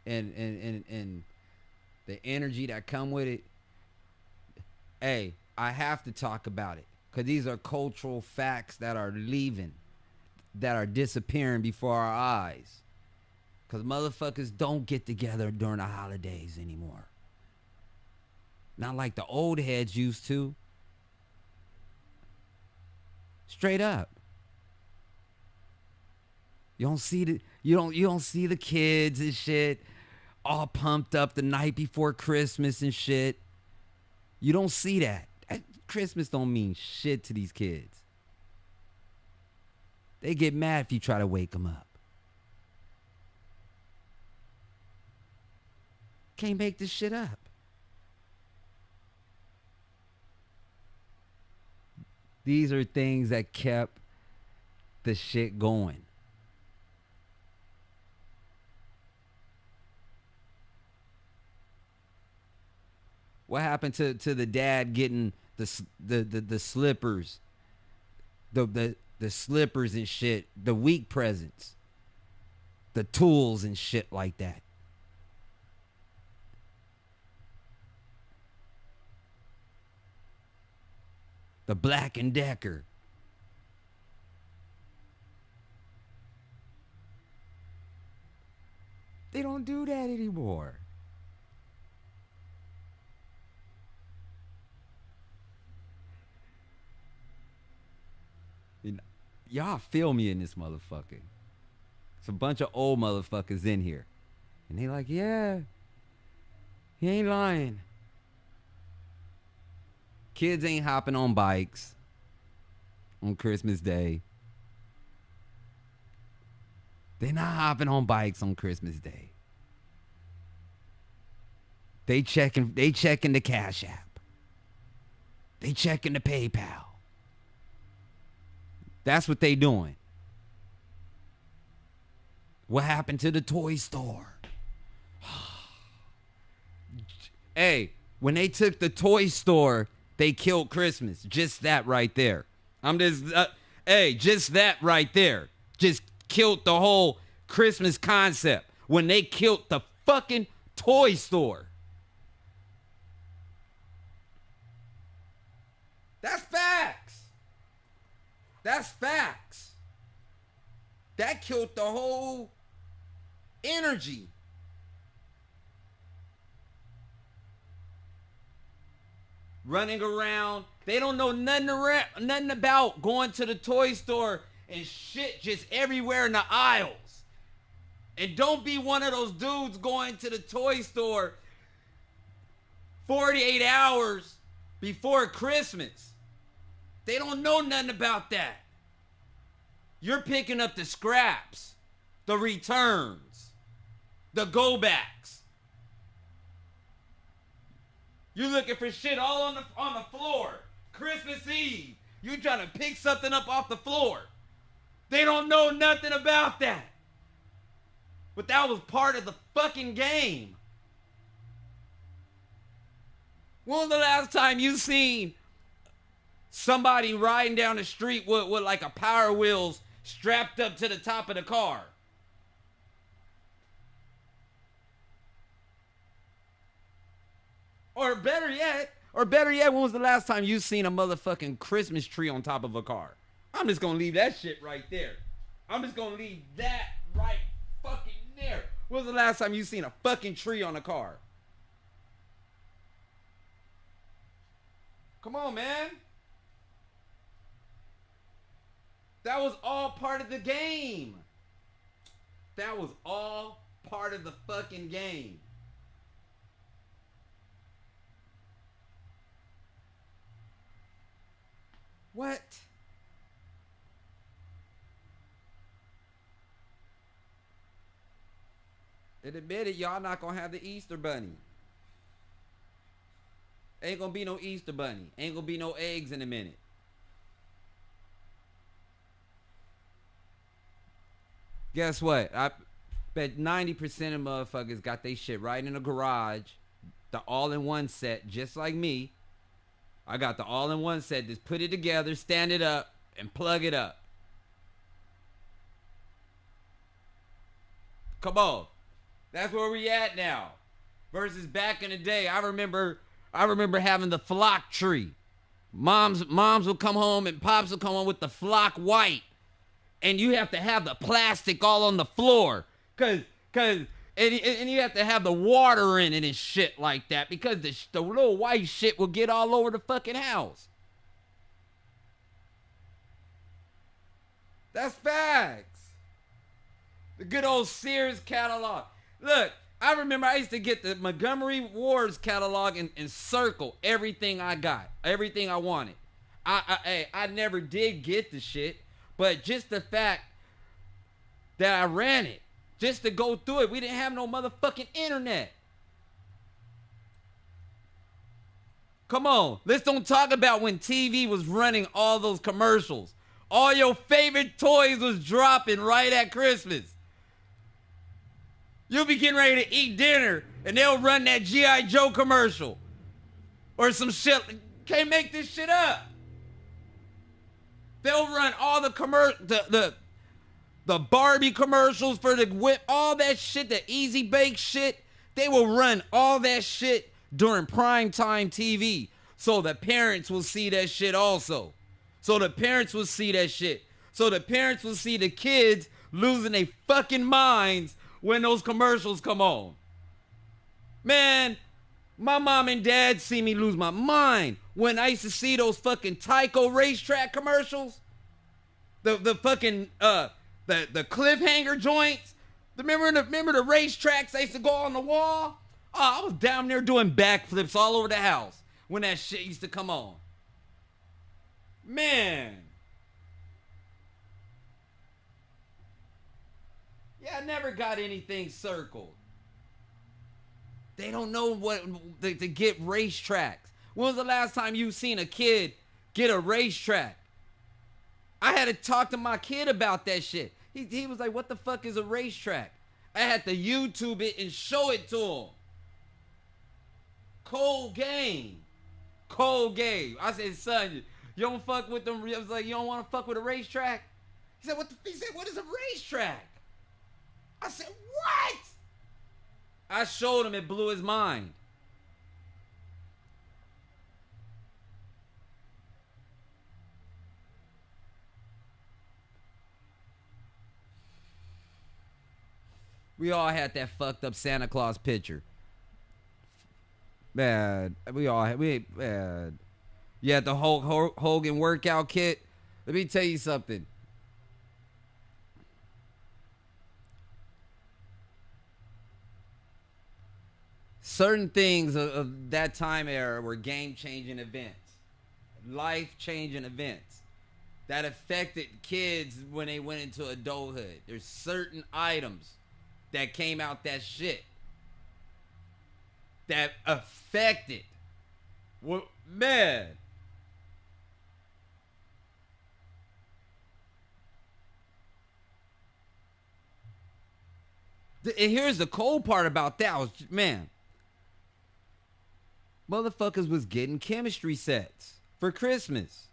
and the energy that come with it, hey, I have to talk about it. Because these are cultural facts that are leaving, that are disappearing before our eyes. Because motherfuckers don't get together during the holidays anymore. Not like the old heads used to. Straight up. You don't see the kids and shit all pumped up the night before Christmas and shit. You don't see that. Christmas don't mean shit to these kids. They get mad if you try to wake them up. Can't make this shit up. These are things that kept the shit going. What happened to the dad getting the slippers, the slippers and shit, the weak presents, the tools and shit like that? The Black & Decker. They don't do that anymore. Y'all feel me in this motherfucker. It's a bunch of old motherfuckers in here. And they like, yeah, he ain't lying. Kids ain't hopping on bikes on Christmas Day. They're not hopping on bikes on Christmas Day. They checking the Cash App. They checking the PayPal. That's what they doing. What happened to the toy store? Hey, when they took the toy store, they killed Christmas. Just that right there. Just that right there. Just killed the whole Christmas concept when they killed the fucking toy store. That's facts. That's facts. That killed the whole energy. Running around. They don't know nothing about going to the toy store and shit just everywhere in the aisles. And don't be one of those dudes going to the toy store 48 hours before Christmas. They don't know nothing about that. You're picking up the scraps, the returns, the go-backs. You're looking for shit all on the floor. Christmas Eve, you trying to pick something up off the floor. They don't know nothing about that. But that was part of the fucking game. When was the last time you seen somebody riding down the street with like a Power Wheels strapped up to the top of the car? Or better yet, when was the last time you seen a motherfucking Christmas tree on top of a car? I'm just gonna leave that shit right there. I'm just gonna leave that right fucking there. When was the last time you seen a fucking tree on a car? Come on, man. That was all part of the game. That was all part of the fucking game. What? And admit it, y'all not gonna have the Easter bunny. Ain't gonna be no Easter bunny. Ain't gonna be no eggs in a minute. Guess what? I bet 90% of motherfuckers got they shit right in the garage. The all-in-one set, just like me. I got the all-in-one set. Just put it together, stand it up, and plug it up. Come on. That's where we at now. Versus back in the day. I remember having the flock tree. Moms will come home and pops will come home with the flock white. And you have to have the plastic all on the floor. And you have to have the water in it and shit like that. Because the little white shit will get all over the fucking house. That's facts. The good old Sears catalog. Look, I remember I used to get the Montgomery Ward's catalog and circle everything I got. Everything I wanted. I never did get the shit. But just the fact that I ran it. Just to go through it. We didn't have no motherfucking internet. Come on. Let's don't talk about when TV was running all those commercials. All your favorite toys was dropping right at Christmas. You'll be getting ready to eat dinner and they'll run that G.I. Joe commercial. Or some shit. Can't make this shit up. They'll run all the the Barbie commercials for the whip, all that shit, the Easy Bake shit. They will run all that shit during primetime TV. So the parents will see that shit also. So the parents will see that shit. So the parents will see the kids losing their fucking minds when those commercials come on. Man, my mom and dad see me lose my mind when I used to see those fucking Tyco racetrack commercials. The fucking the cliffhanger joints. Remember the racetracks that used to go on the wall? Oh, I was down there doing backflips all over the house when that shit used to come on. Man. Yeah, I never got anything circled. They don't know what to get racetracks. When was the last time you seen a kid get a racetrack? I had to talk to my kid about that shit. He was like, what the fuck is a racetrack? I had to YouTube it and show it to him. Cold game. Cold game. I said, son, you don't fuck with them. I was like, you don't want to fuck with a racetrack? He said, what is a racetrack? I said, what? I showed him, it blew his mind. We all had that fucked up Santa Claus picture. Man, man. You had the Hulk Hogan workout kit. Let me tell you something. certain things of that time era were game-changing events, life-changing events that affected kids when they went into adulthood. There's certain items that came out that shit that affected. Well, man. And here's the cold part about that was, man, motherfuckers was getting chemistry sets for Christmas.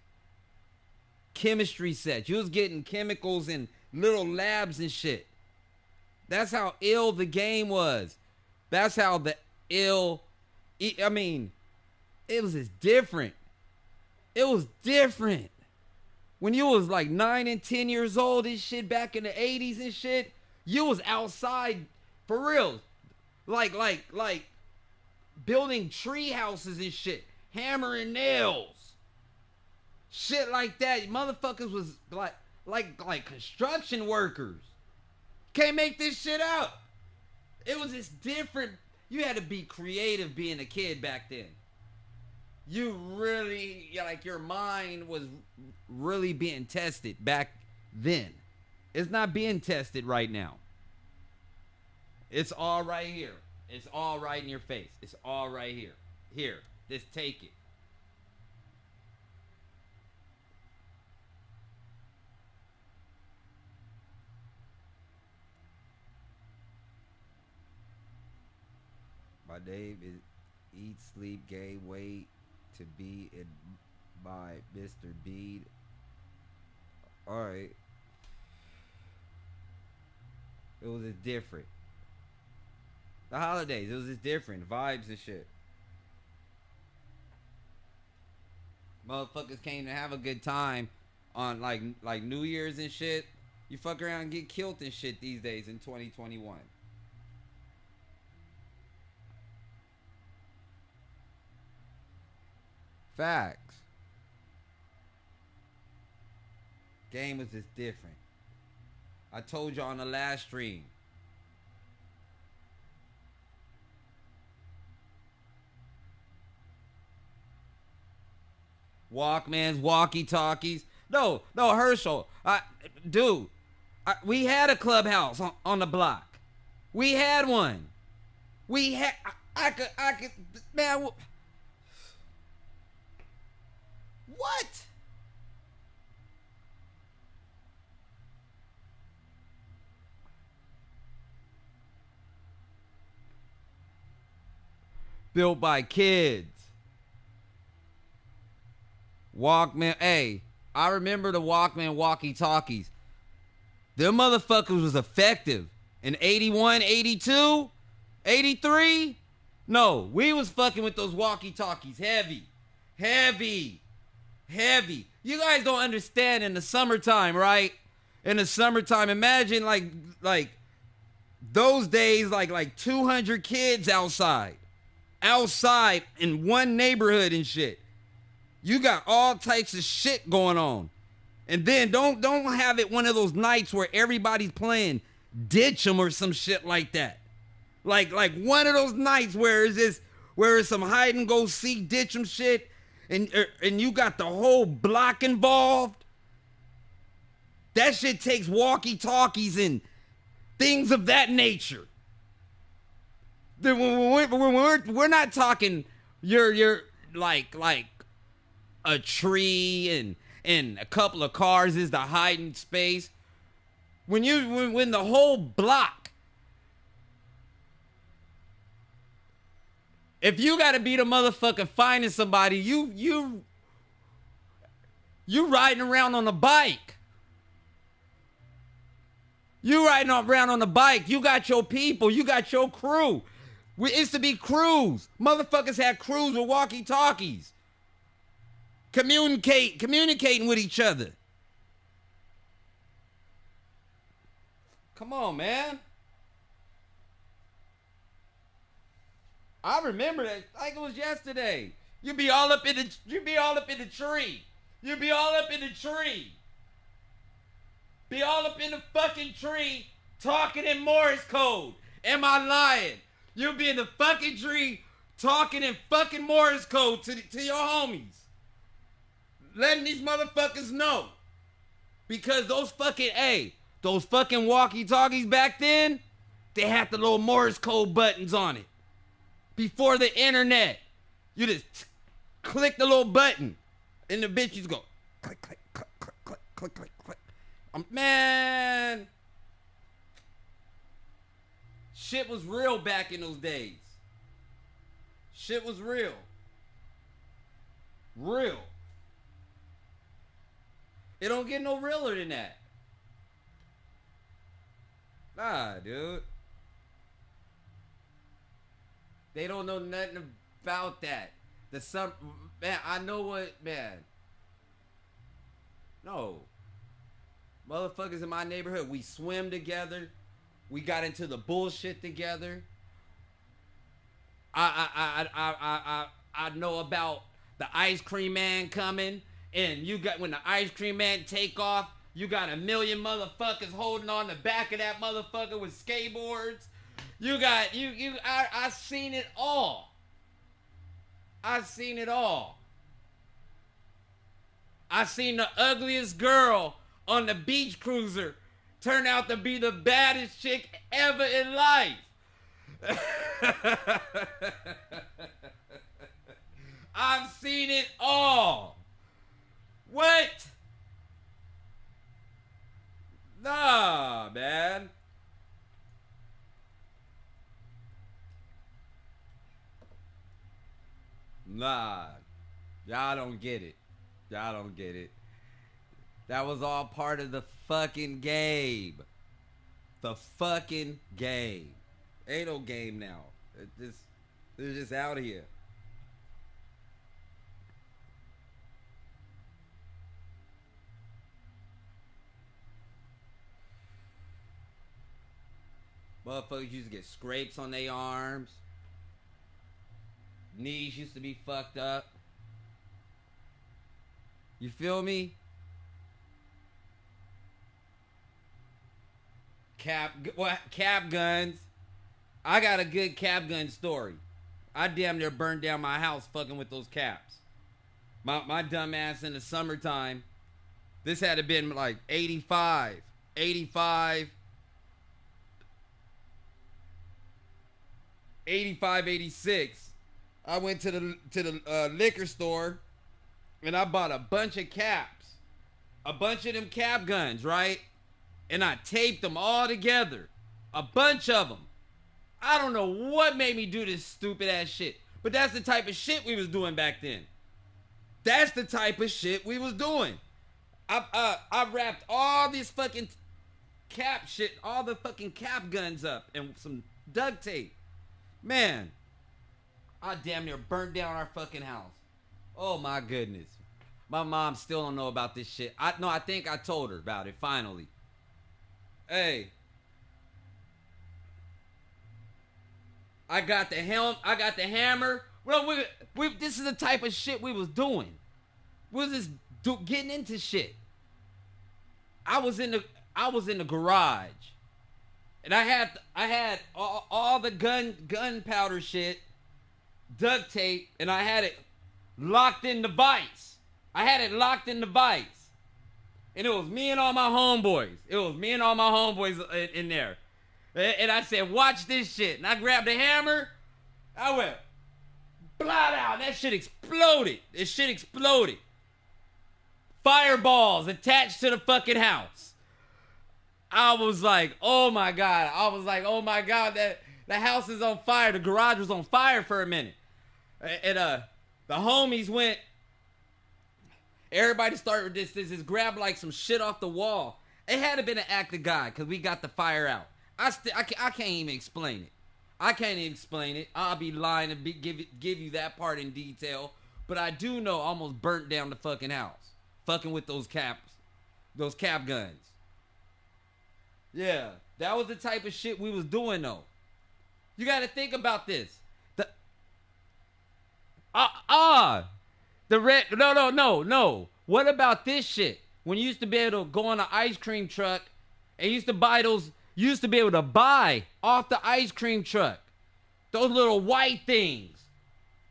Chemistry sets. You was getting chemicals in little labs and shit. That's how ill the game was. That's how I mean, it was just different. It was different. When you was like 9 and 10 years old and shit back in the 80s and shit, you was outside for real. Like building tree houses and shit. Hammering nails. Shit like that. Motherfuckers was like construction workers. Can't make this shit up. It was just different. You had to be creative being a kid back then. You really, like, your mind was really being tested back then. It's not being tested right now. It's all right here. It's all right in your face. It's all right here. Here, just take it. My name is Eat, Sleep, Gain Weight to be in by Mr. Bean. Alright. It was just different. The holidays, it was just different. Vibes and shit. Motherfuckers came to have a good time on like New Year's and shit. You fuck around and get killed and shit these days in 2021. Facts. Game was just different. I told you on the last stream. Walkmans, walkie-talkies. No, Herschel. Dude, we had a clubhouse on the block. We had one. We had. I could. Man. What? Built by kids. Walkman. Hey, I remember the Walkman walkie-talkies. Them motherfuckers was effective in 81, 82, 83. No, we was fucking with those walkie-talkies. Heavy. You guys don't understand in the summertime, right? In the summertime, imagine like those days, like 200 kids outside in one neighborhood and shit. You got all types of shit going on. And then don't have it one of those nights where everybody's playing Ditch 'em or some shit like that. Like one of those nights where it's some hide and go seek Ditch 'em shit. And you got the whole block involved. That shit takes walkie-talkies and things of that nature. We're not talking you're like a tree and a couple of cars is the hiding space. When the whole block. If you gotta be the motherfucker finding somebody, you riding around on a bike. You riding around on a bike. You got your people. You got your crew. It used to be crews. Motherfuckers had crews with walkie-talkies. Communicating with each other. Come on, man. I remember that like it was yesterday. You'd be all up in the tree. You'd be all up in the tree. Be all up in the fucking tree talking in Morse code. Am I lying? You'll be in the fucking tree talking in fucking Morse code to your homies. Letting these motherfuckers know. Because those fucking walkie-talkies back then, they had the little Morse code buttons on it. Before the internet. You just click the little button. And the bitch used to go click, click, click, click, click, click, click, click. Man. Shit was real back in those days. Shit was real. Real. It don't get no realer than that. Nah, dude. They don't know nothing about that. Man, I know what, man. No. Motherfuckers in my neighborhood, we swim together. We got into the bullshit together. I know about the ice cream man coming, and you got when the ice cream man take off, you got a million motherfuckers holding on the back of that motherfucker with skateboards. I seen it all. I've seen it all. I seen the ugliest girl on the beach cruiser turn out to be the baddest chick ever in life. I've seen it all. What? Nah, man. Nah. Y'all don't get it. Y'all don't get it. That was all part of the fucking game. The fucking game. Ain't no game now. They're just out here. Motherfuckers used to get scrapes on their arms. Knees used to be fucked up. You feel me? Cap guns. I got a good cap gun story. I damn near burned down my house fucking with those caps. My dumb ass in the summertime. This had to been like 85, 86. I went to the liquor store and I bought a bunch of caps. A bunch of them cap guns, right? And I taped them all together. A bunch of them. I don't know what made me do this stupid ass shit. But that's the type of shit we was doing back then. That's the type of shit we was doing. I wrapped all this fucking cap shit, all the fucking cap guns up and some duct tape. Man, I damn near burnt down our fucking house. Oh my goodness. My mom still don't know about this shit. I think I told her about it finally. Hey. I got the hammer. Well, this is the type of shit we was doing. We was just getting into shit. I was in the garage. And I had all the gunpowder shit, duct tape, and I had it locked in the vise. And it was me and all my homeboys. In there. And I said, watch this shit. And I grabbed the hammer. I went, blot out. That shit exploded. Fireballs attached to the fucking house. I was like, oh my God. That the house is on fire. The garage was on fire for a minute. And the homies went. Everybody started with this grab like some shit off the wall. It had to been an act of God because we got the fire out. I can't even explain it. I'll be lying to give you that part in detail. But I do know I almost burnt down the fucking house. Fucking with those cap guns. Yeah, that was the type of shit we was doing though. You got to think about this. No. What about this shit? When you used to be able to go on an ice cream truck and used to be able to buy off the ice cream truck. Those little white things.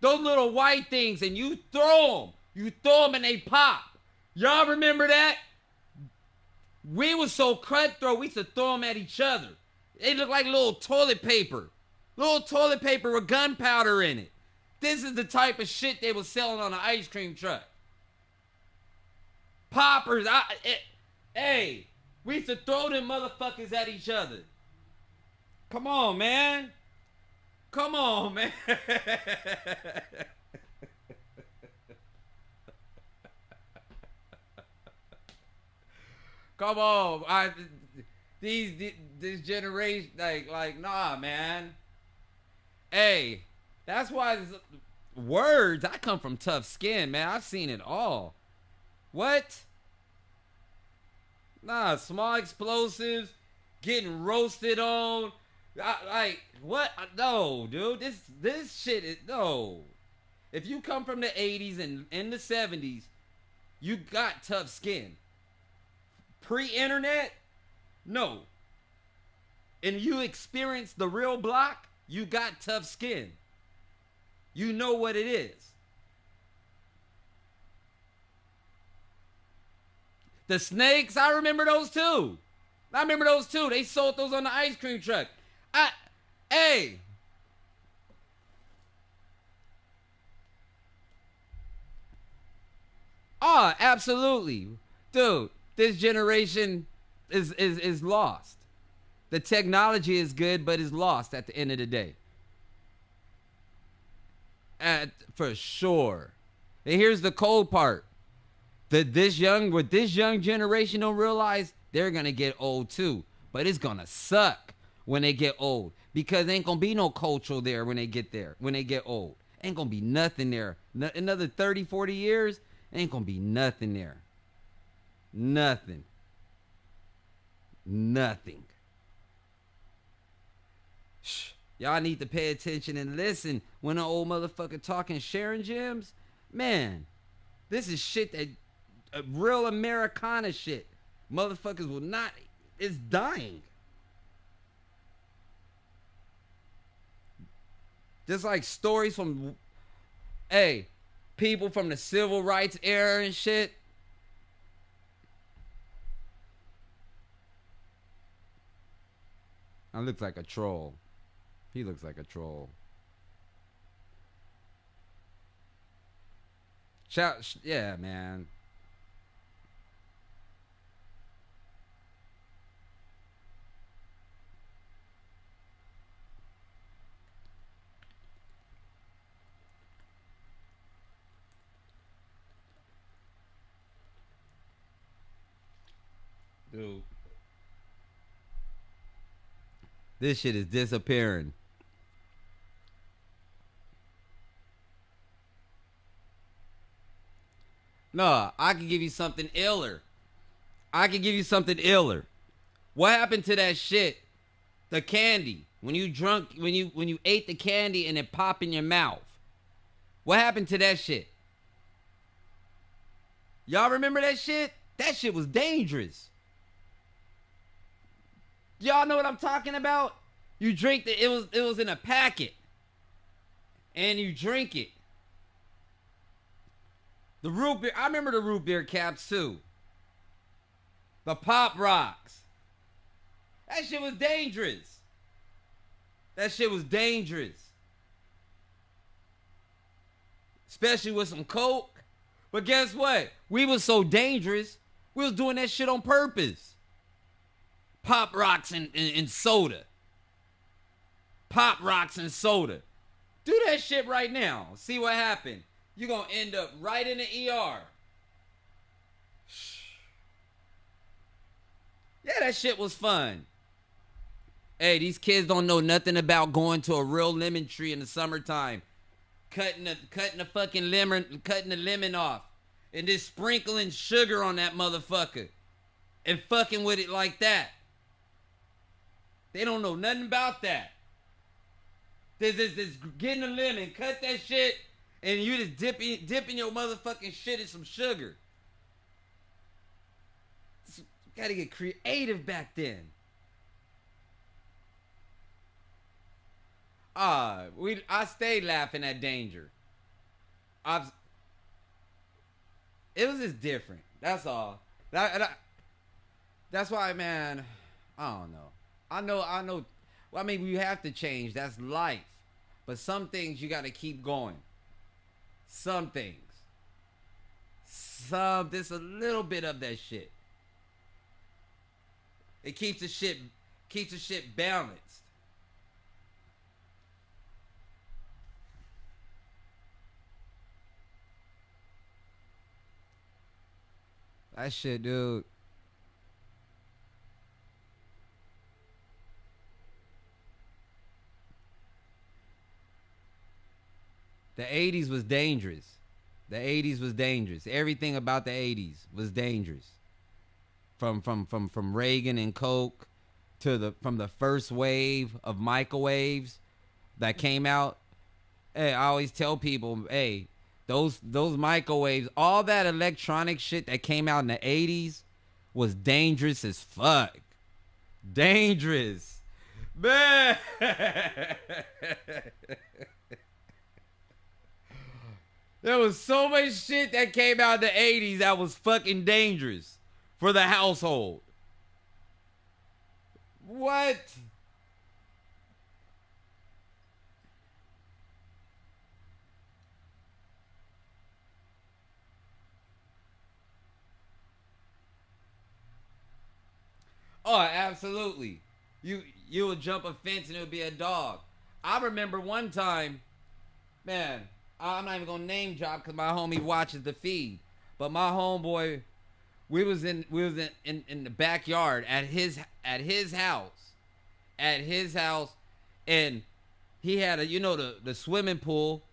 Those little white things, and you throw them. You throw them and they pop. Y'all remember that? We was so cutthroat, we used to throw them at each other. They look like little toilet paper. Little toilet paper with gunpowder in it. This is the type of shit they was selling on an ice cream truck. Poppers. Hey, we used to throw them motherfuckers at each other. Come on, man. Come on, man. Come on. This generation, like, nah, man. Hey, that's why words, I come from tough skin, man. I've seen it all. What? Nah, small explosives, getting roasted on. Like, what? No, dude. This shit is, no. If you come from the 80s and in the 70s, you got tough skin. Pre-internet, no. And you experienced the real block, you got tough skin. You know what it is. The snakes, I remember those too. They sold those on the ice cream truck. Hey. Oh, absolutely. Dude, this generation is lost. The technology is good, but is lost at the end of the day. For sure. And here's the cold part. That this young generation don't realize they're gonna get old too. But it's gonna suck when they get old. Because ain't gonna be no culture there when they get old. Ain't gonna be nothing there. Another 30, 40 years, ain't gonna be nothing there. Nothing. Shh. Y'all need to pay attention and listen when an old motherfucker talking sharing gems. Man, this is shit that real Americana shit. Motherfuckers will not. It's dying. Just like stories from, people from the civil rights era and shit. I look like a troll. He looks like a troll. Yeah, man. Dude. This shit is disappearing. No, I can give you something iller. What happened to that shit? The candy. When you ate the candy and it popped in your mouth. What happened to that shit? Y'all remember that shit? That shit was dangerous. Y'all know what I'm talking about? You drink it was in a packet. And you drink it. The root beer, I remember the root beer caps too. The Pop Rocks. That shit was dangerous. Especially with some Coke. But guess what? We was so dangerous, we was doing that shit on purpose. Pop Rocks and soda. Pop Rocks and soda. Do that shit right now. See what happened. You're going to end up right in the ER. Yeah, that shit was fun. Hey, these kids don't know nothing about going to a real lemon tree in the summertime. Cutting the fucking lemon, cutting the lemon off. And just sprinkling sugar on that motherfucker. And fucking with it like that. They don't know nothing about that. This getting a lemon, cut that shit, and you just dipping your motherfucking shit in some sugar. You gotta get creative back then. I stayed laughing at Danger. I It was just different. That's all. That's why, man. I don't know. I know. Well, I mean, we have to change. That's life. But some things you got to keep going. Some things. There's a little bit of that shit. It keeps the shit balanced. That shit, dude. The 80s was dangerous. The 80s was dangerous. Everything about the 80s was dangerous. From Reagan and Coke to from the first wave of microwaves that came out. Hey, I always tell people, hey, those microwaves, all that electronic shit that came out in the 80s was dangerous as fuck. Dangerous. Man. There was so much shit that came out in the 80s that was fucking dangerous for the household. What? Oh, absolutely. You would jump a fence and it would be a dog. I remember one time, man, I'm not even gonna name drop because my homie watches the feed. But my homeboy, we was in the backyard at his house, and he had the swimming pool.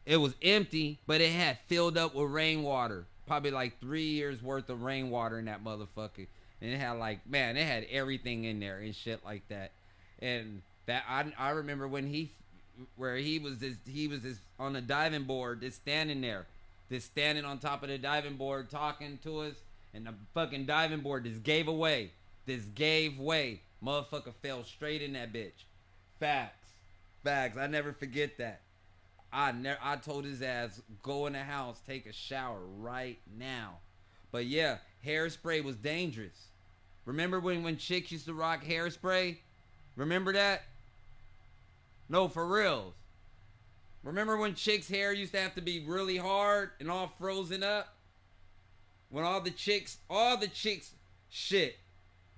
It was empty, but it had filled up with rainwater. Probably like 3 years worth of rainwater in that motherfucker. And it had it had everything in there and shit like that. And that I remember when he was on the diving board, just standing on top of the diving board talking to us, and the fucking diving board just gave way. Motherfucker fell straight in that bitch. Facts. I never forget that. I told his ass, go in the house, take a shower right now. But yeah, hairspray was dangerous. Remember when chicks used to rock hairspray? Remember that? No, for reals. Remember when chicks' hair used to have to be really hard and all frozen up? When all the chicks, shit,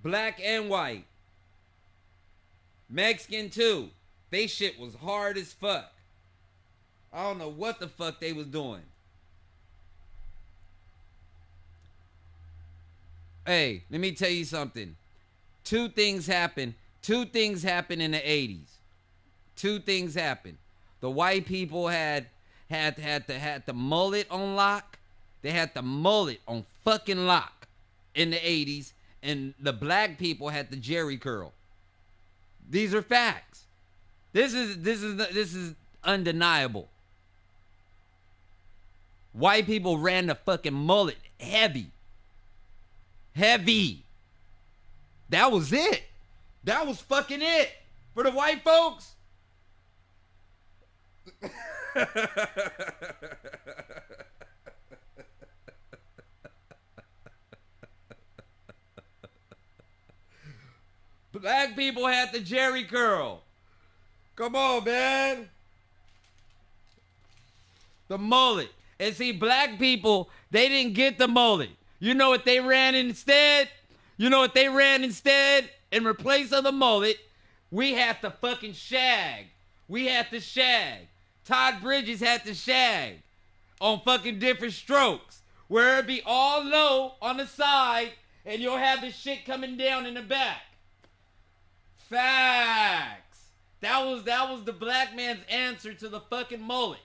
black and white, Mexican too, they shit was hard as fuck. I don't know what the fuck they was doing. Hey, let me tell you something. Two things happened in the 80s. Two things happened. The white people had the mullet on lock. They had the mullet on fucking lock in the 80s, and the black people had the jerry curl. These are facts. This is undeniable. White people ran the fucking mullet heavy. That was it. That was fucking it for the white folks. Black people had the jerry curl. Come on, man. The mullet. And see, black people, they didn't get the mullet. You know what they ran instead? In replace of the mullet, we had the fucking shag. Todd Bridges had the shag on fucking different strokes, where it be all low on the side and you'll have the shit coming down in the back. Facts. That was the black man's answer to the fucking mullet.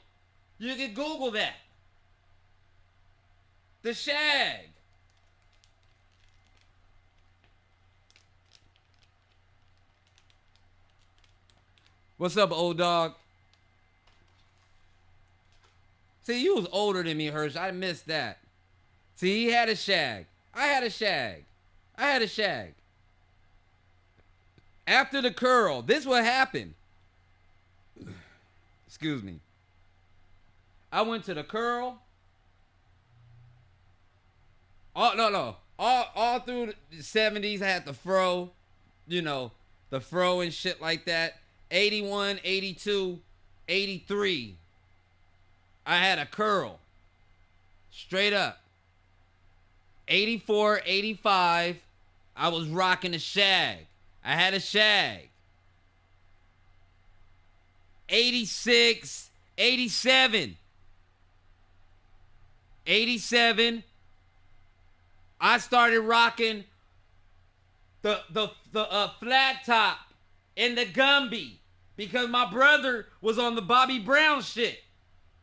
You can Google that. The shag. What's up, old dog? See, you was older than me, Hirsch. I missed that. See, he had a shag. I had a shag. After the curl, this what happened. Excuse me. I went to the curl. All through the 70s, I had the fro, the fro and shit like that. 81, 82, 83, I had a curl. Straight up. 84, 85, I was rocking a shag. I had a shag. 86, 87. 87, I started rocking the flat top and the Gumby because my brother was on the Bobby Brown shit.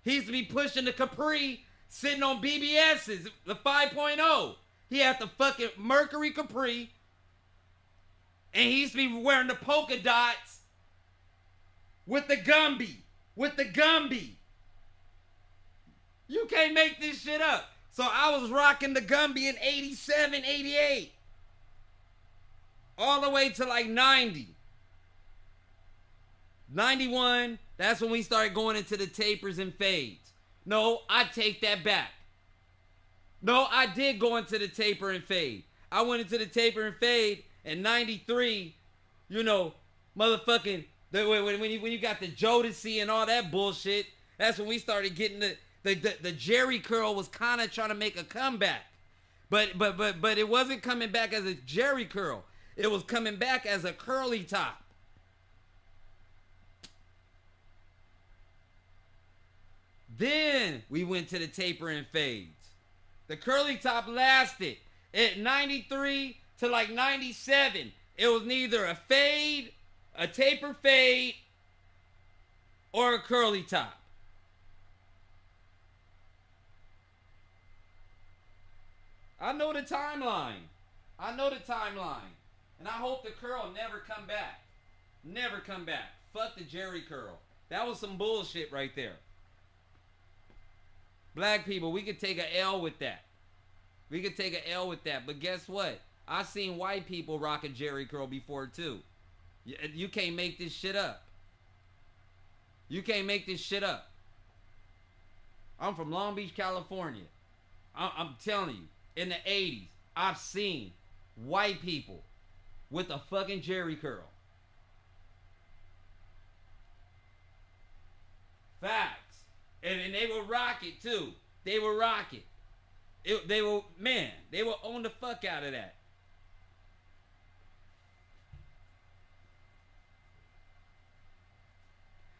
He used to be pushing the Capri, sitting on BBS's, the 5.0. He had the fucking Mercury Capri, and he used to be wearing the polka dots with the Gumby. You can't make this shit up. So I was rocking the Gumby in 87, 88. All the way to like 90. 91, that's when we started going into the tapers and fades. No, I take that back. No, I did go into the taper and fade. I went into the taper and fade in 93, motherfucking, when you got the Jodeci and all that bullshit, that's when we started getting the Jerry curl was kind of trying to make a comeback. But it wasn't coming back as a Jerry curl. It was coming back as a curly top. Then we went to the taper and fades. The curly top lasted at 93 to like 97. It was neither a fade, a taper fade, or a curly top. I know the timeline. And I hope the curl never come back. Never come back. Fuck the Jerry curl. That was some bullshit right there. Black people, we could take an L with that. But guess what? I seen white people rock a Jerry curl before too. You can't make this shit up. I'm from Long Beach, California. I'm telling you, in the 80s, I've seen white people with a fucking Jerry curl. Facts. And they will rock it too. They will own the fuck out of that.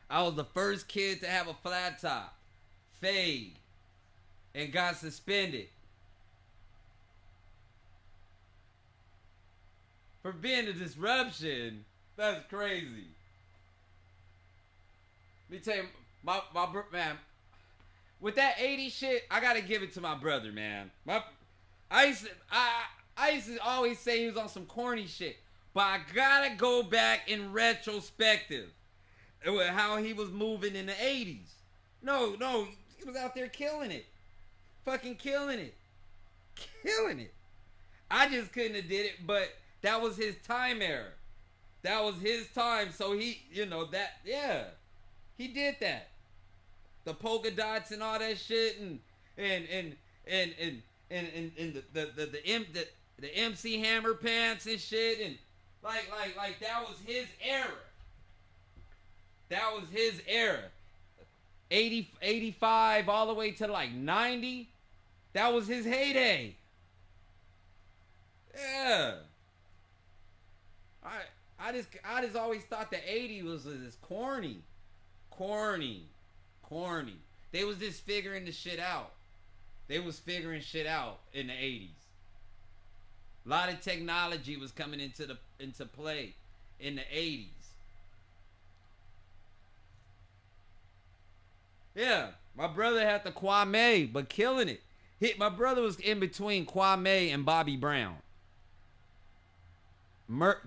I was the first kid to have a flat top, fade, and got suspended for being a disruption. That's crazy. Let me tell you, my man, with that 80 shit, I gotta give it to my brother, man. I used to always say he was on some corny shit, but I gotta go back in retrospective with how he was moving in the 80s. No, he was out there killing it. Fucking killing it. I just couldn't have did it, but that was his time era. That was his time, so he, he did that. The polka dots and all that shit, and the MC Hammer pants and shit, and like that was his era. 80, 85 all the way to like 90. That was his heyday. Yeah. I just always thought the 80s was this corny. They was just figuring the shit out. They was figuring shit out in the 80s. A lot of technology was coming into play in the 80s. Yeah, my brother had the Kwame, but killing it. My brother was in between Kwame and Bobby Brown.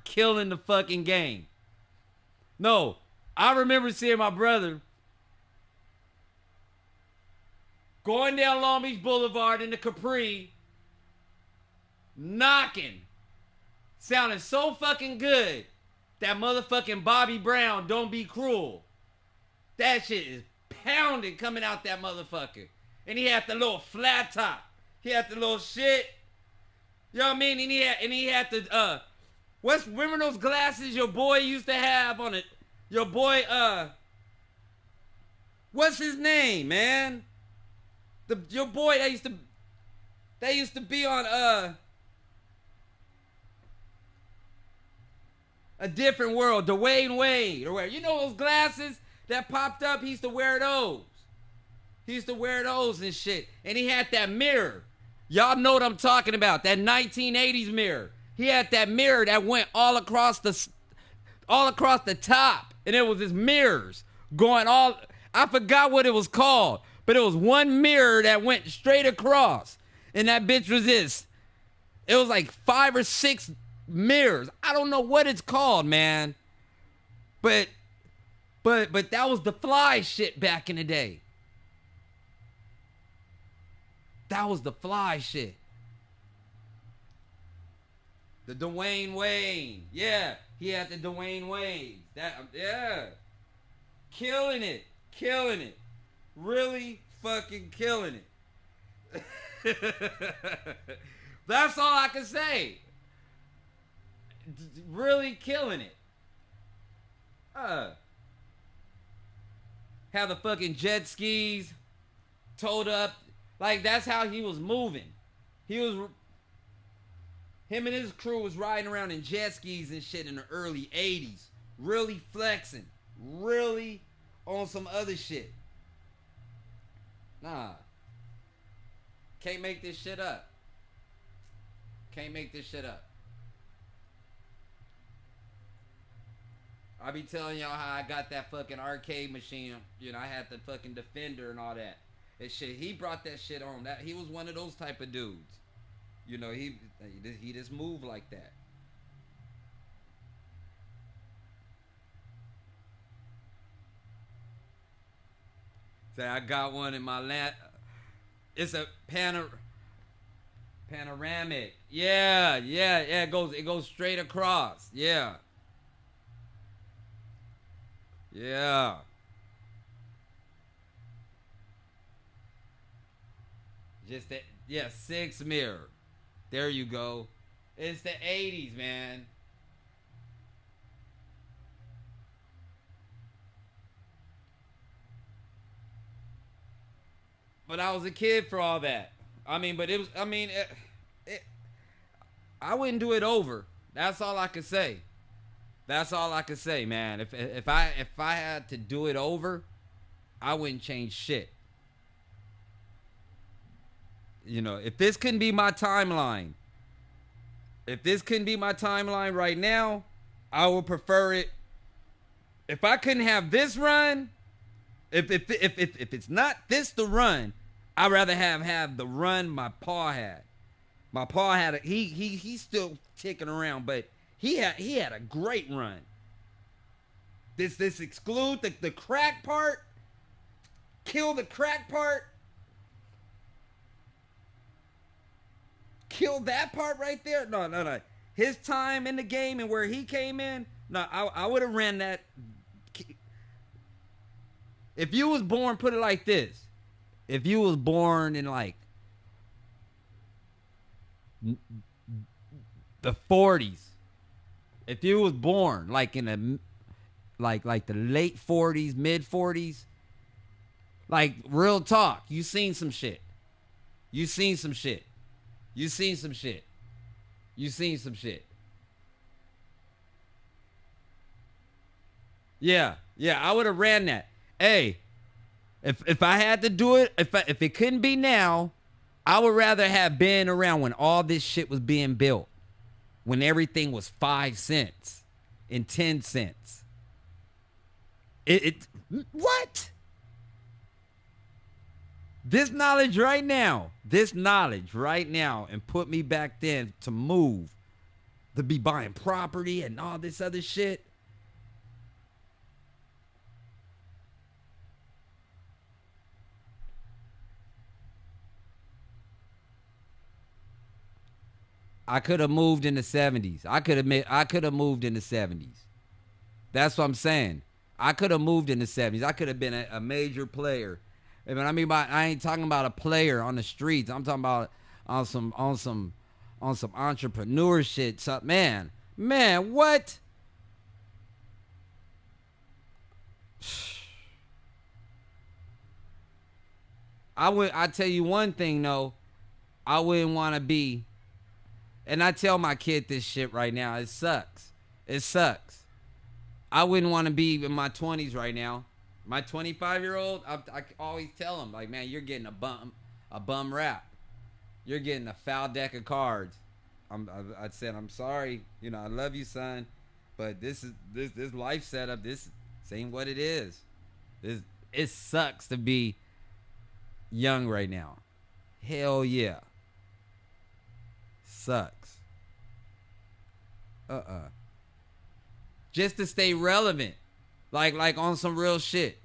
Killing the fucking game. No, I remember seeing my brother going down Long Beach Boulevard in the Capri, knocking, sounding so fucking good, that motherfucking Bobby Brown, Don't Be Cruel. That shit is pounding coming out that motherfucker. And he had the little flat top. He had the little shit. You know what I mean? And he had the remember those glasses your boy used to have on it? Your boy what's his name, man? Your boy that used to be on A Different World, Dwayne Wade or where. You know those glasses that popped up? He used to wear those. He used to wear those and shit. And he had that mirror. Y'all know what I'm talking about. That 1980s mirror. He had that mirror that went all across the top. And it was his mirrors going all... I forgot what it was called. But it was one mirror that went straight across. And that bitch was this. It was like 5 or 6 mirrors. I don't know what it's called, man. But that was the fly shit back in the day. That was the fly shit. The Dwayne Wade. Yeah, he had the Dwayne Wade. Yeah. Killing it. Really fucking killing it. That's all I can say. Really killing it. Have the fucking jet skis towed up. Like, that's how he was moving. Him and his crew was riding around in jet skis and shit in the early 80s. Really flexing. Really on some other shit. Nah. Can't make this shit up. I be telling y'all how I got that fucking arcade machine. You know, I had the fucking Defender and all that. And shit, he brought that shit on. He was one of those type of dudes. You know, he just moved like that. Say, I got one in my lap. It's a panoramic. Yeah. It goes straight across. Yeah. Just that, 6 mirror. There you go. It's the 80s, man. But I was a kid for all that. I wouldn't do it over. That's all I could say. Man. If I had to do it over, I wouldn't change shit. You know, if this couldn't be my timeline right now, I would prefer it. If I couldn't have this run, if it's not this the run, I'd rather have the run my pa had. My pa had he's still ticking around, but he had a great run. This exclude the crack part, kill the crack part. Kill that part right there. No. His time in the game and where he came in. No, I would have ran that. If you was born, put it like this. If you was born in like the 40s, if you was born like in the like the late 40s, mid 40s, like real talk, you seen some shit. Yeah, I would have ran that. Hey, if I had to do it, if it couldn't be now, I would rather have been around when all this shit was being built, when everything was 5 cents and 10 cents. What? This knowledge right now, and put me back then to move, to be buying property and all this other shit. I could have moved in the 70s. I could have moved in the 70s. That's what I'm saying. I could have moved in the 70s. I could have been a major player. And when I mean by, I ain't talking about a player on the streets. I'm talking about on some entrepreneur shit. So, man, what? I tell you one thing though, I wouldn't want to be, and I tell my kid this shit right now. It sucks. It sucks. I wouldn't want to be in my 20s right now. My 25-year-old, I always tell him like, man, you're getting a bum rap. You're getting a foul deck of cards. I said, I'm sorry. You know, I love you, son, but this life setup. This ain't what it is. It sucks to be young right now. Hell yeah. Sucks. Just to stay relevant. Like on some real shit.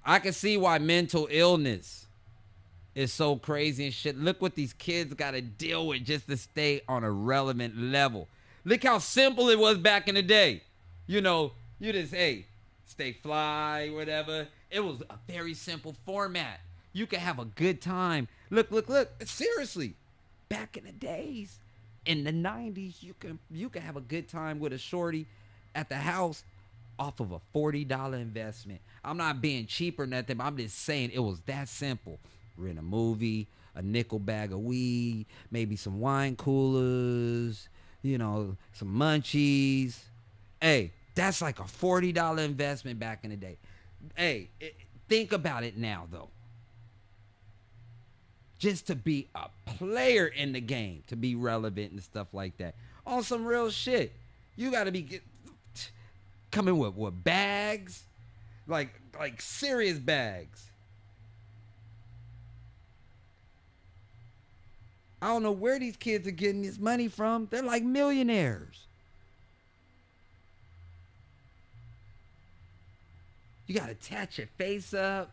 I can see why mental illness is so crazy and shit. Look what these kids got to deal with just to stay on a relevant level. Look how simple it was back in the day. You know, you just, hey, stay fly, whatever. It was a very simple format. You could have a good time. Look. Seriously, back in the days, in the 90s, you can have a good time with a shorty at the house off of a $40 investment. I'm not being cheap or nothing, but I'm just saying it was that simple. Rent a movie, a nickel bag of weed, maybe some wine coolers, you know, some munchies. Hey, that's like a $40 investment back in the day. Hey, think about it now, though. Just to be a player in the game, to be relevant and stuff like that. On some real shit. You got to be coming with bags, like serious bags. I don't know where these kids are getting this money from. They're like millionaires. You got to attach your face up.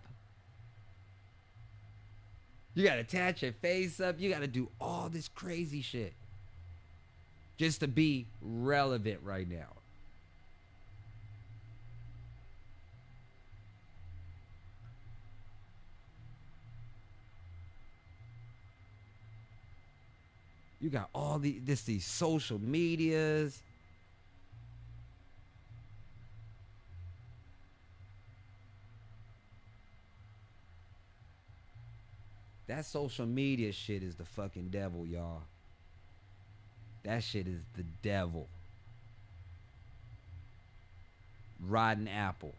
You got to attach your face up. You got to do all this crazy shit just to be relevant right now. You got all these social medias. That social media shit is the fucking devil, y'all. That shit is the devil. Rotten apple.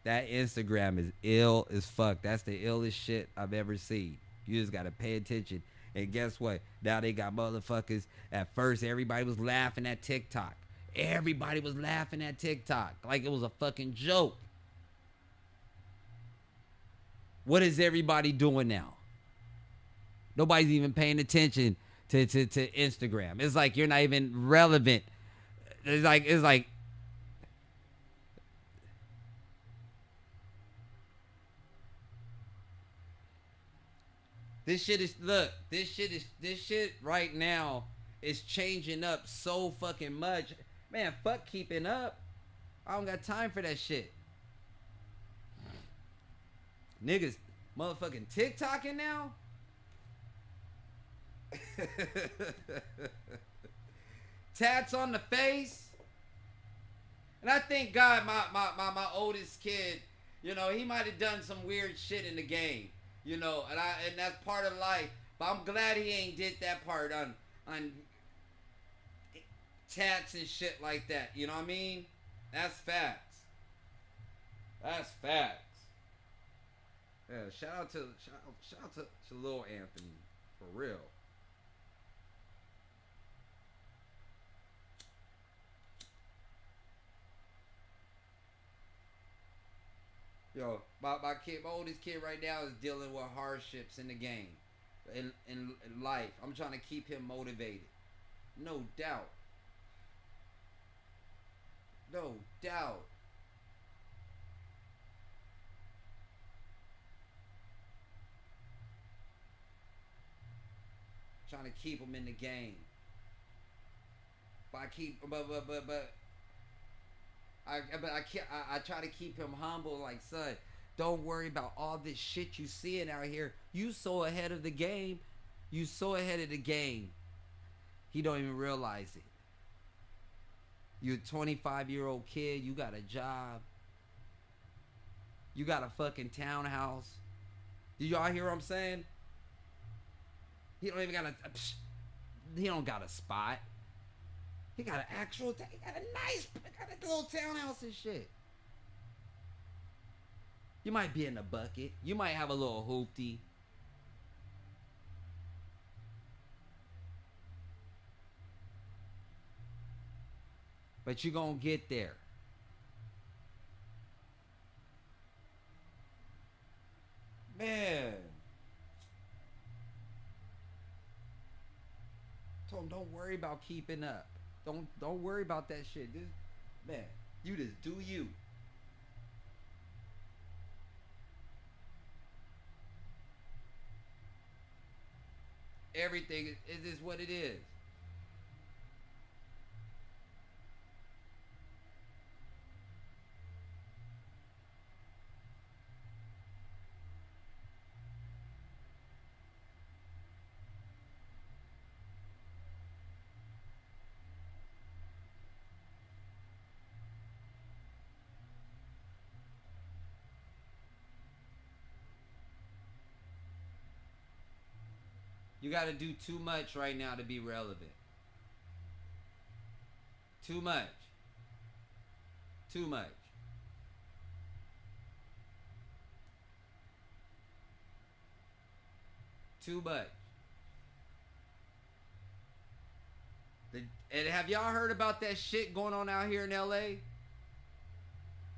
That Instagram is ill as fuck. That's the illest shit I've ever seen. You just gotta pay attention. And guess what? Now they got motherfuckers. At first, everybody was laughing at TikTok. Everybody was laughing at TikTok like it was a fucking joke. What is everybody doing now? Nobody's even paying attention to Instagram. It's like you're not even relevant. It's like this shit right now is changing up so fucking much. Man, fuck keeping up. I don't got time for that shit. Niggas motherfucking TikToking now? Tats on the face. And I thank God my oldest kid, you know, he might have done some weird shit in the game. You know, and that's part of life. But I'm glad he ain't did that part on tats and shit like that. You know what I mean? That's facts. That's facts. Yeah, shout out to Lil Anthony, for real. Yo, my oldest kid right now is dealing with hardships in the game, in life. I'm trying to keep him motivated. No doubt. No doubt. Trying to keep him in the game. But But I can't. I try to keep him humble. Like, son, don't worry about all this shit you seeing out here. You so ahead of the game. You so ahead of the game. He don't even realize it. You're a 25-year-old kid. You got a job. You got a fucking townhouse. Do y'all hear what I'm saying? He don't even got a. He don't got a spot. He got an actual. He got a little townhouse and shit. You might be in a bucket. You might have a little hoopty. But you gonna get there. Man. Told him, don't worry about keeping up. Don't worry about that shit. Just, man, you just do you. Everything is what it is. You got to do too much right now to be relevant. Too much. Too much. Too much. And have y'all heard about that shit going on out here in LA?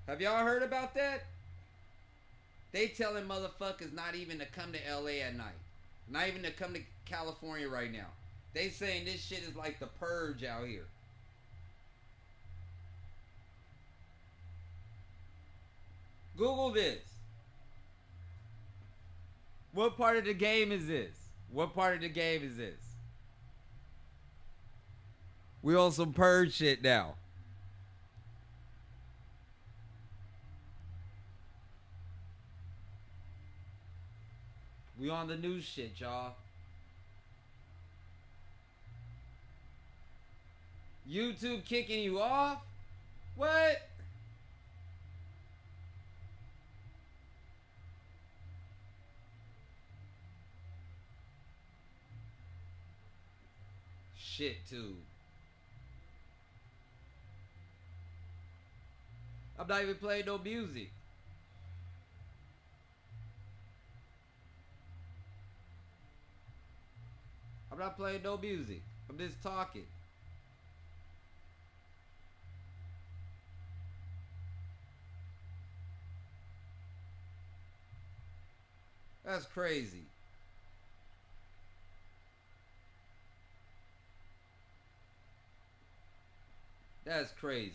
Have y'all heard about that? They telling motherfuckers not even to come to LA at night. Not even to come to California right now. They saying this shit is like the purge out here. Google this. What part of the game is this? What part of the game is this? We on some purge shit now. We on the new shit, y'all. YouTube kicking you off? What? Shit, too. I'm not even playing no music. I'm not playing no music. I'm just talking. That's crazy. That's crazy.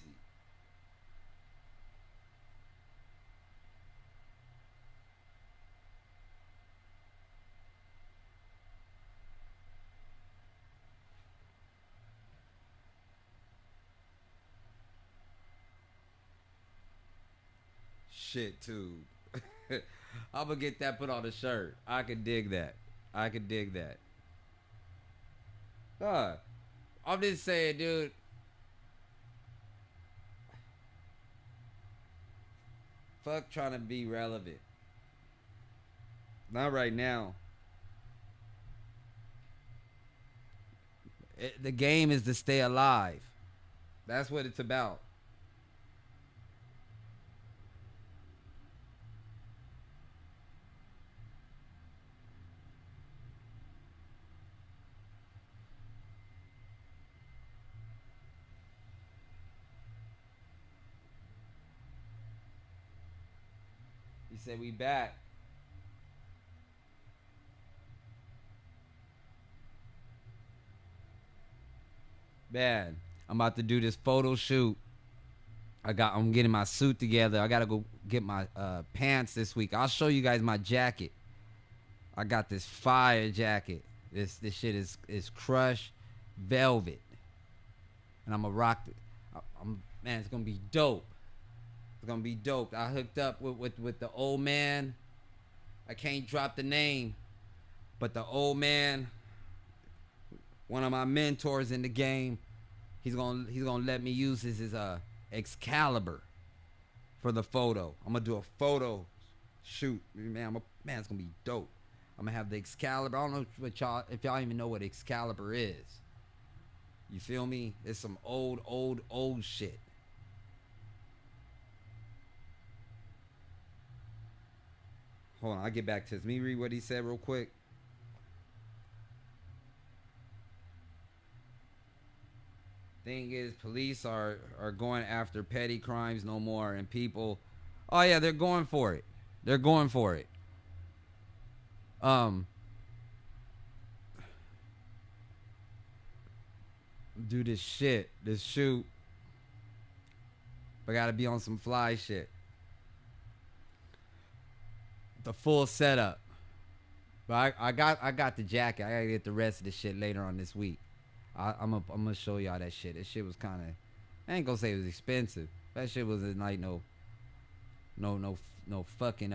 Shit, too. I'm gonna get that put on a shirt. I can dig that. I can dig that. I'm just saying, dude. Fuck trying to be relevant. Not right now. The game is to stay alive. That's what it's about. He said we back. Man, I'm about to do this photo shoot. I'm getting my suit together. I gotta go get my pants this week. I'll show you guys my jacket. I got this fire jacket. This shit is crushed velvet, and I'm gonna rock it. Man, it's gonna be dope. It's gonna be dope. I hooked up with the old man. I can't drop the name, but the old man, one of my mentors in the game, he's gonna let me use his Excalibur for the photo. I'm gonna do a photo shoot, man. It's gonna be dope. I'm gonna have the Excalibur. I don't know if y'all even know what Excalibur is. You feel me? It's some old shit. Hold on, I'll get back to this. Let me read what he said real quick. Thing is, police are going after petty crimes no more, and people, oh yeah, they're going for it. They're going for it. Do this shit, this shoot, but gotta be on some fly shit. The full setup. But I got the jacket. I gotta get the rest of the shit later on this week. I'm gonna show y'all that shit. That shit was kind of, I ain't gonna say it was expensive. That shit wasn't like no fucking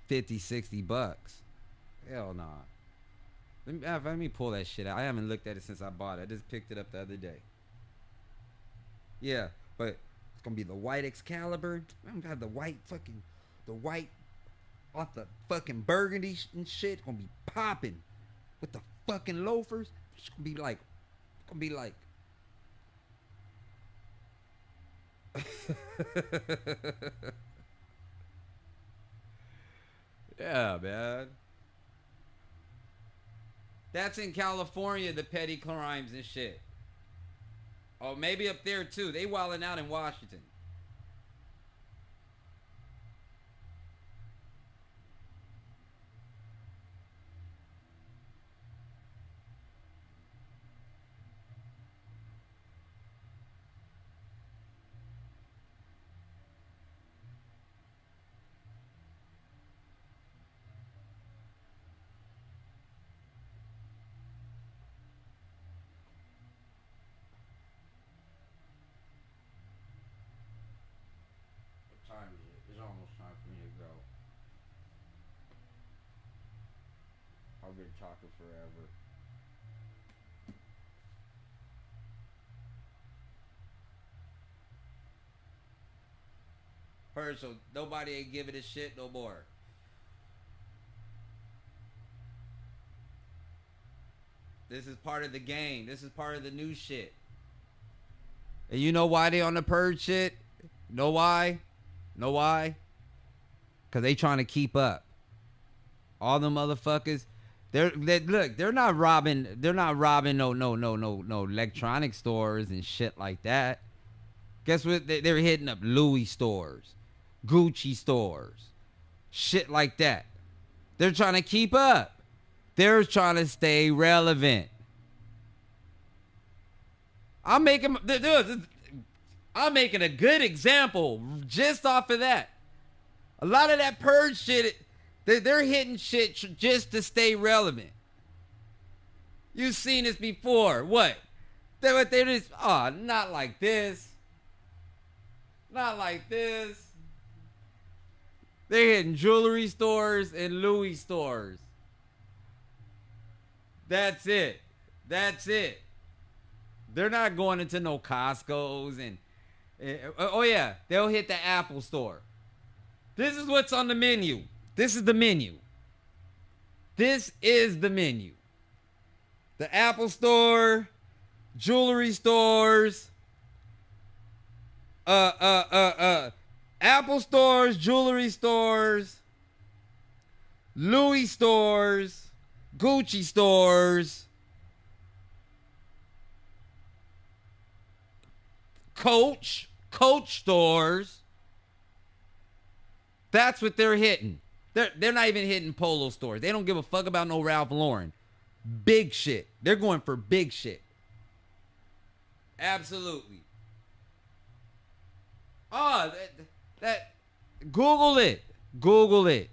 50-60 bucks. Hell nah. Let me pull that shit out. I haven't looked at it since I bought it. I just picked it up the other day. Yeah, but it's gonna be the white Excalibur. I'm gonna have the white off the fucking burgundy and shit. It's gonna be popping with the fucking loafers. It's gonna be like yeah, man. That's in California, the petty crimes and shit. Oh, maybe up there too. They wilding out in Washington. Time is it? It's almost time for me to go. I've been talking forever. Heard, so nobody ain't giving a shit no more. This is part of the game. This is part of the new shit. And you know why they on the purge shit? Know why? Know why? Cause they trying to keep up. All the motherfuckers, they're not robbing no electronic stores and shit like that. Guess what? They're hitting up Louis stores, Gucci stores, shit like that. They're trying to keep up. They're trying to stay relevant. I'm making a good example just off of that. A lot of that purge shit, they're hitting shit just to stay relevant. You've seen this before. What? They're just, oh, not like this. Not like this. They're hitting jewelry stores and Louis stores. That's it. That's it. They're not going into no Costco's and oh yeah, they'll hit the Apple store. This is what's on the menu. This is the menu. This is the menu. The Apple store, jewelry stores, Apple stores, jewelry stores, Louis stores, Gucci stores, Coach stores. That's what they're hitting. They're not even hitting Polo stores. They don't give a fuck about no Ralph Lauren. Big shit. They're going for big shit. Absolutely. Oh, that Google it. Google it.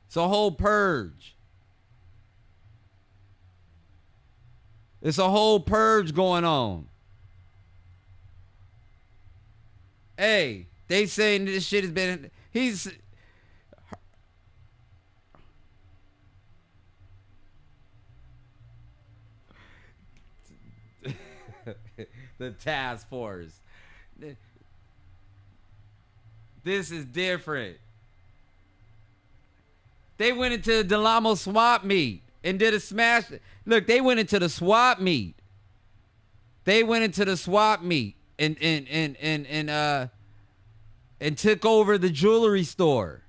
It's a whole purge. It's a whole purge going on. Hey, they saying this shit has been. He's. The task force. This is different. They went into the Delamo swap meet and did a smash. Look, they went into the swap meet. They went into the swap meet and took over the jewelry store.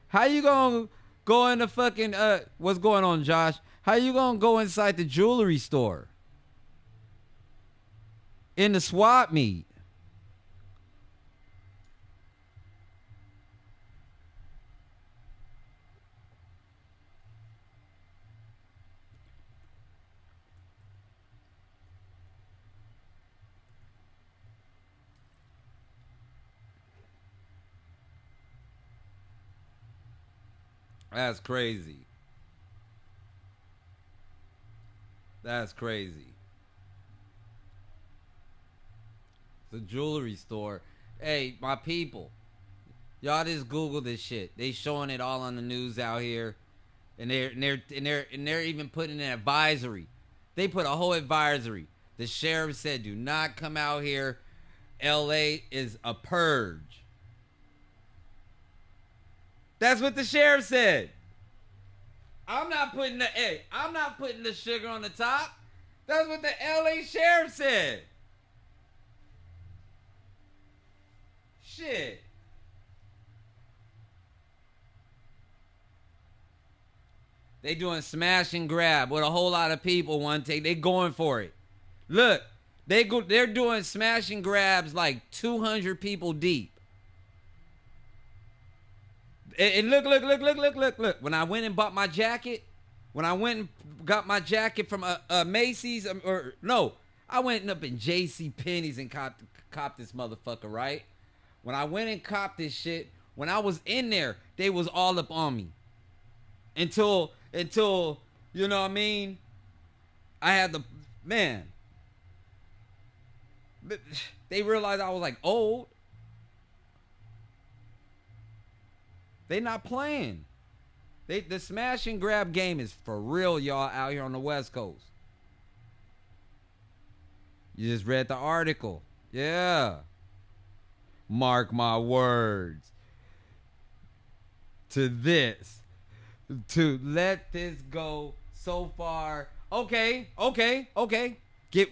How you gonna go in the fucking what's going on, Josh? How you gonna go inside the jewelry store? In the swap meet. That's crazy. That's crazy. The jewelry store. Hey, my people. Y'all just Google this shit. They showing it all on the news out here. And they're even putting an advisory. They put a whole advisory. The sheriff said, do not come out here. LA is a purge. That's what the sheriff said. I'm not putting the sugar on the top. That's what the LA sheriff said. Shit. They doing smash and grab with a whole lot of people one take. They going for it. Look, they're doing smash and grabs like 200 people deep. And look. When I went and bought my jacket, when I went and got my jacket from Macy's, I went up in J.C. Penney's and copped this motherfucker, right? When I went and copped this shit, when I was in there, they was all up on me. Until, you know what I mean? I had the, man. They realized I was like old. They not playing. The smash and grab game is for real, y'all, out here on the West Coast. You just read the article. Yeah. Mark my words. To let this go so far. Okay.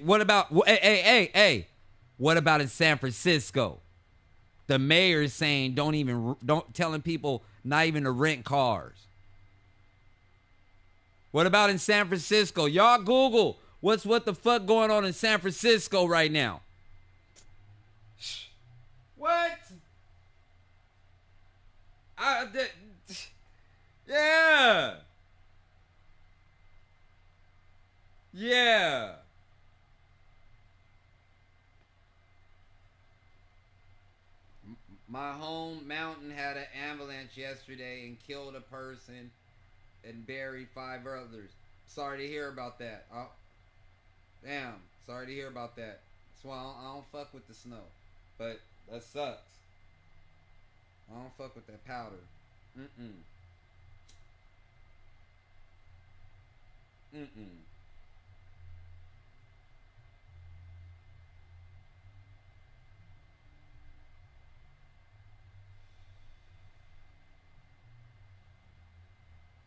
What about, hey. What about in San Francisco? The mayor is saying don't telling people not even to rent cars. What about in San Francisco? Y'all Google what the fuck going on in San Francisco right now. What? Yeah. Yeah. My home mountain had an avalanche yesterday and killed a person and buried 5 others. Sorry to hear about that. Damn. Sorry to hear about that. That's why I don't fuck with the snow. But that sucks. I don't fuck with that powder. Mm-mm.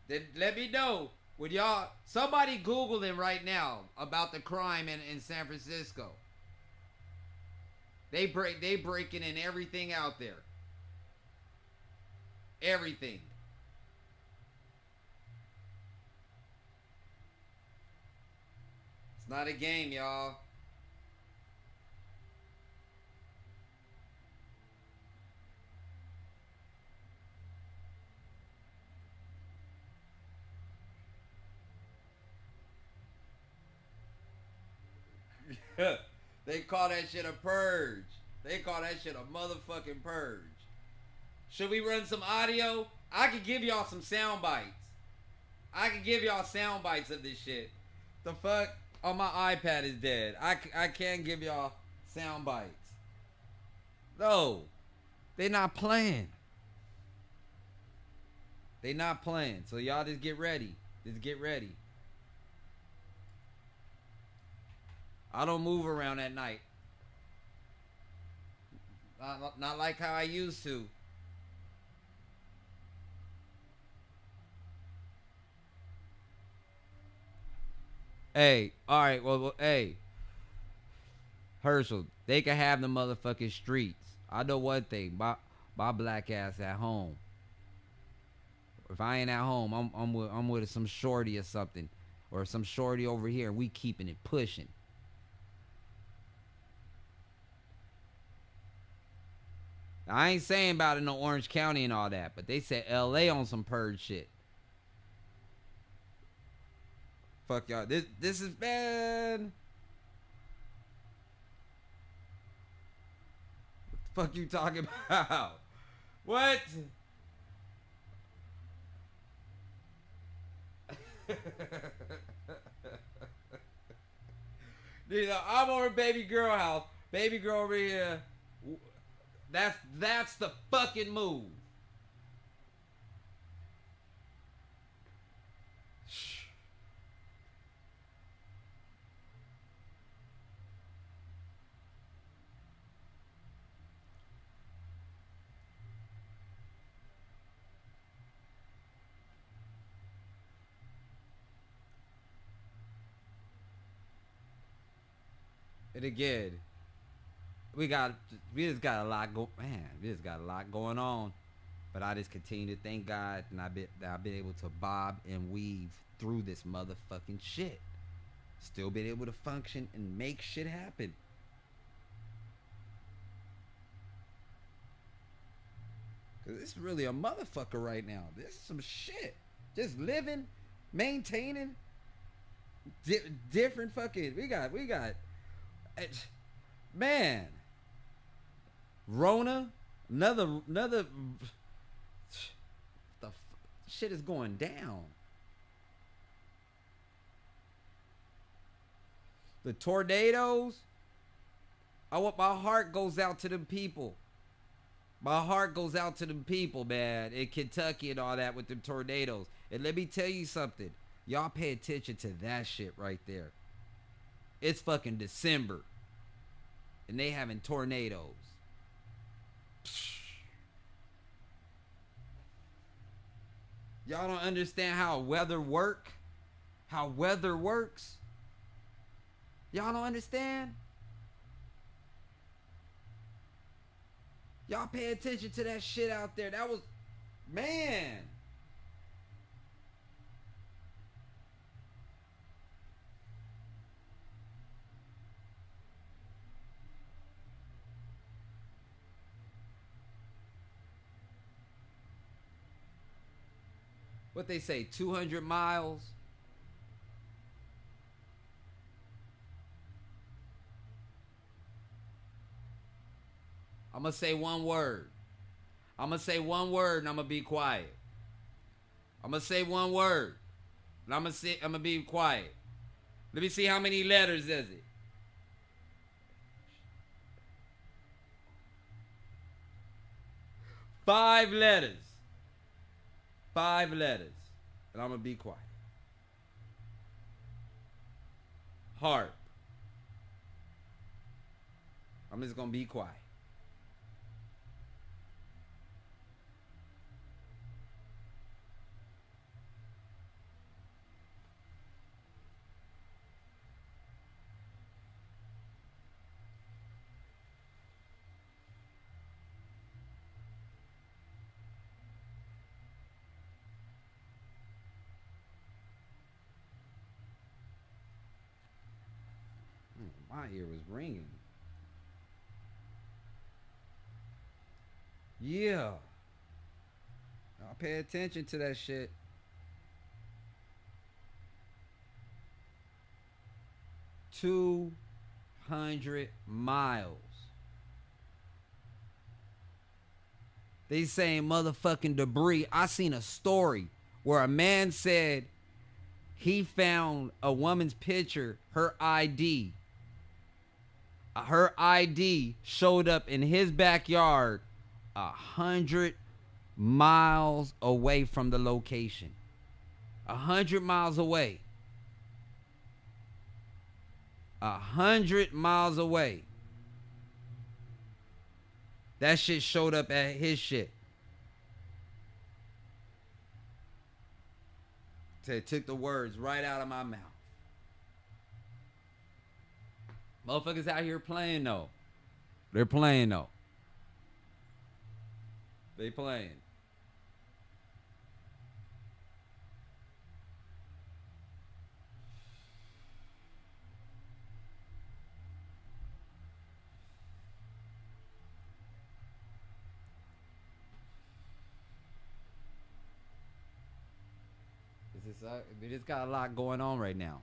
Then let me know. Would y'all, somebody Googling right now about the crime in San Francisco. They breaking in everything out there. Everything. It's not a game, y'all. They call that shit a purge. They call that shit a motherfucking purge. Should we run some audio? I could give y'all some sound bites. I could give y'all sound bites of this shit. The fuck? Oh, my iPad is dead. I can't give y'all sound bites. No, they not playing. They not playing. So y'all just get ready. Just get ready. I don't move around at night. Not like how I used to. Hey, all right, well, hey, Herschel, they can have the motherfucking streets. I know one thing, my black ass at home. If I ain't at home, I'm with some shorty or something, or some shorty over here, and we keeping it pushing. I ain't saying about it in Orange County and all that, but they said L.A. on some purge shit. Fuck y'all. This is bad. What the fuck you talking about? What? You know, I'm over baby girl house. Baby girl over here. That's the fucking move. And again, we just got a lot going on. But I just continue to thank God, and I've been able to bob and weave through this motherfucking shit. Still been able to function and make shit happen. Cause it's really a motherfucker right now. This is some shit. Just living, maintaining, different fucking. We got, man. Rona, another. The shit is going down. The tornadoes. My heart goes out to them people. My heart goes out to them people, man, in Kentucky and all that with them tornadoes. And let me tell you something. Y'all pay attention to that shit right there. It's fucking December. And they having tornadoes. Y'all don't understand how weather works? Y'all don't understand? Y'all pay attention to that shit out there. That was, man. What they say, 200 miles? I'm going to say one word. I'm going to say one word and I'm going to be quiet. I'm going to say one word and I'm going to be quiet. Let me see how many letters is it. Five letters. And I'm going to be quiet. Harp. I'm just going to be quiet. My ear was ringing. Yeah. I'll pay attention to that shit. $200 miles. They saying motherfucking debris. I seen a story where a man said he found a woman's picture, her ID, Her ID showed up in his backyard 100 miles away from the location. 100 miles away. 100 miles away. That shit showed up at his shit. So it took the words right out of my mouth. Motherfuckers out here playing though. They're playing though. They playing. We just got a lot going on right now.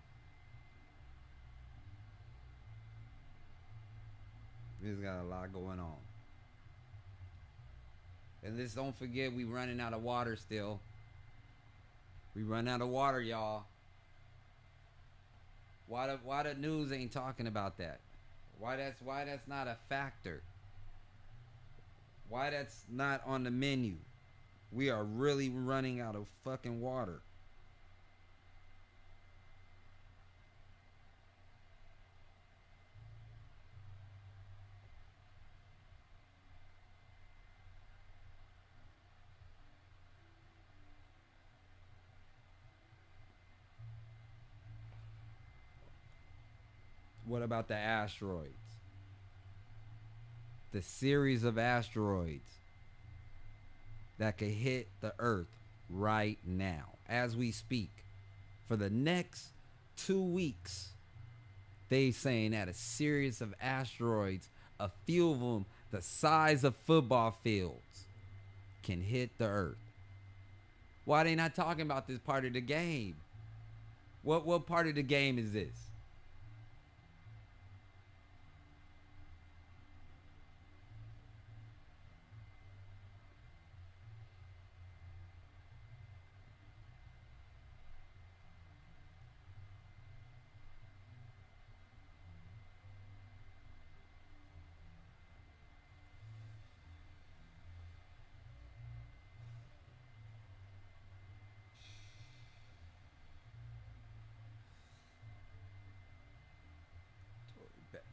We just got a lot going on. And let's don't forget we running out of water still. We run out of water, y'all. Why the news ain't talking about that? Why that's not a factor? Why that's not on the menu? We are really running out of fucking water. What about the asteroids? The series of asteroids that could hit the Earth right now, as we speak. For the next 2 weeks, they saying that a series of asteroids, a few of them the size of football fields, can hit the Earth. Why they not talking about this part of the game? What part of the game is this?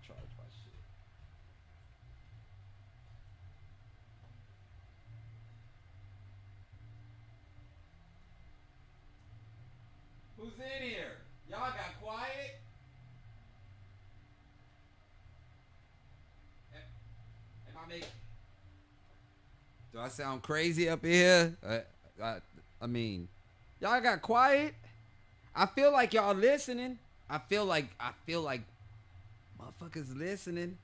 Charge my shit. Who's in here? Y'all got quiet? Am I making? Do I sound crazy up here? I mean, y'all got quiet? I feel like y'all listening. I feel like motherfuckers listening.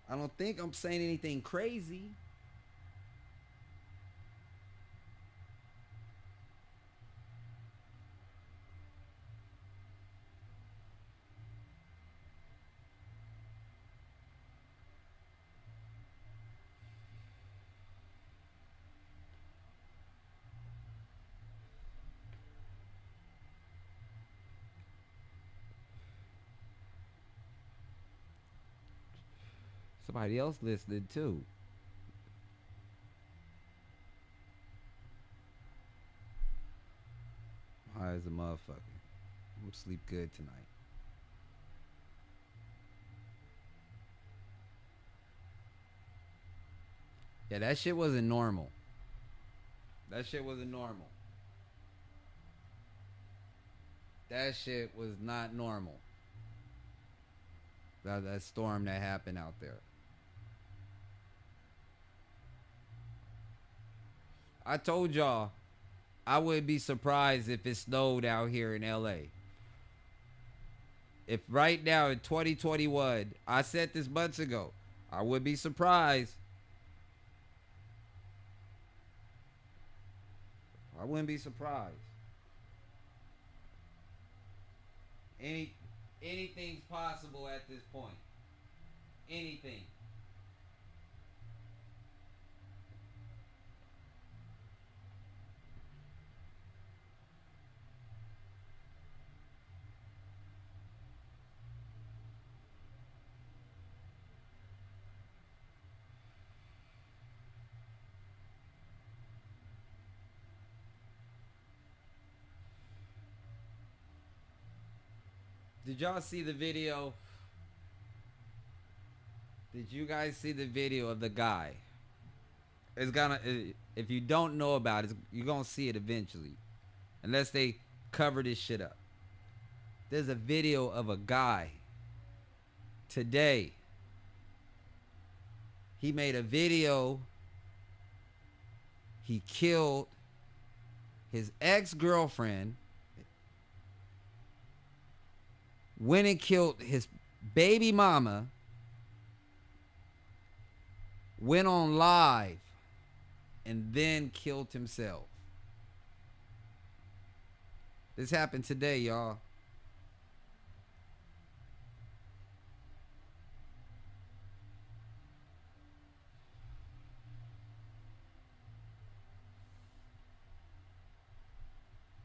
I don't think I'm saying anything crazy. Somebody else listening too. High as a motherfucker. I'm gonna sleep good tonight. Yeah, that shit wasn't normal. That shit wasn't normal. That shit was not normal. That storm that happened out there. I told y'all I wouldn't be surprised if it snowed out here in LA. If right now in 2021, I said this months ago, I would be surprised. I wouldn't be surprised. Anything's possible at this point. Anything. Did y'all see the video? Did you guys see the video of the guy? It's gonna. If you don't know about it, you're gonna see it eventually, unless they cover this shit up. There's a video of a guy today. He made a video. He killed his ex-girlfriend. Went and killed his baby mama. Went on live. And then killed himself. This happened today, y'all.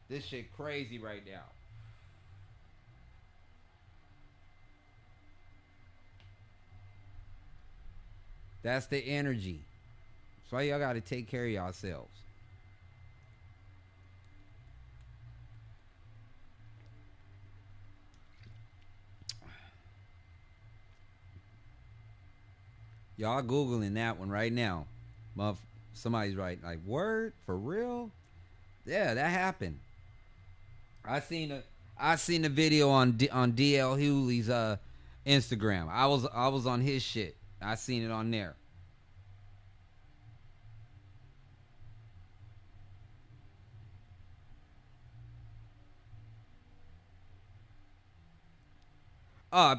This shit crazy right now. That's the energy. That's why y'all gotta take care of yourselves. Y'all Googling that one right now. Somebody's right. Like, word? For real? Yeah, that happened. I seen the video on DL Hewley's Instagram. I was on his shit. I seen it on there.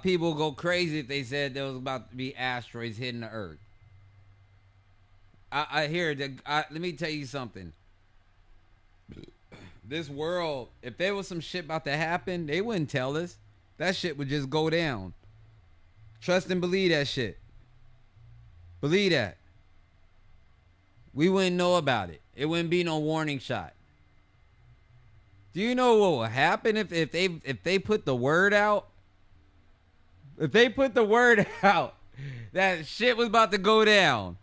People go crazy if they said there was about to be asteroids hitting the Earth. I hear that. Let me tell you something. This world, if there was some shit about to happen, they wouldn't tell us. That shit would just go down. Trust and believe that shit. Believe that. We wouldn't know about it. It wouldn't be no warning shot. Do you know what will happen if they put the word out? If they put the word out that shit was about to go down,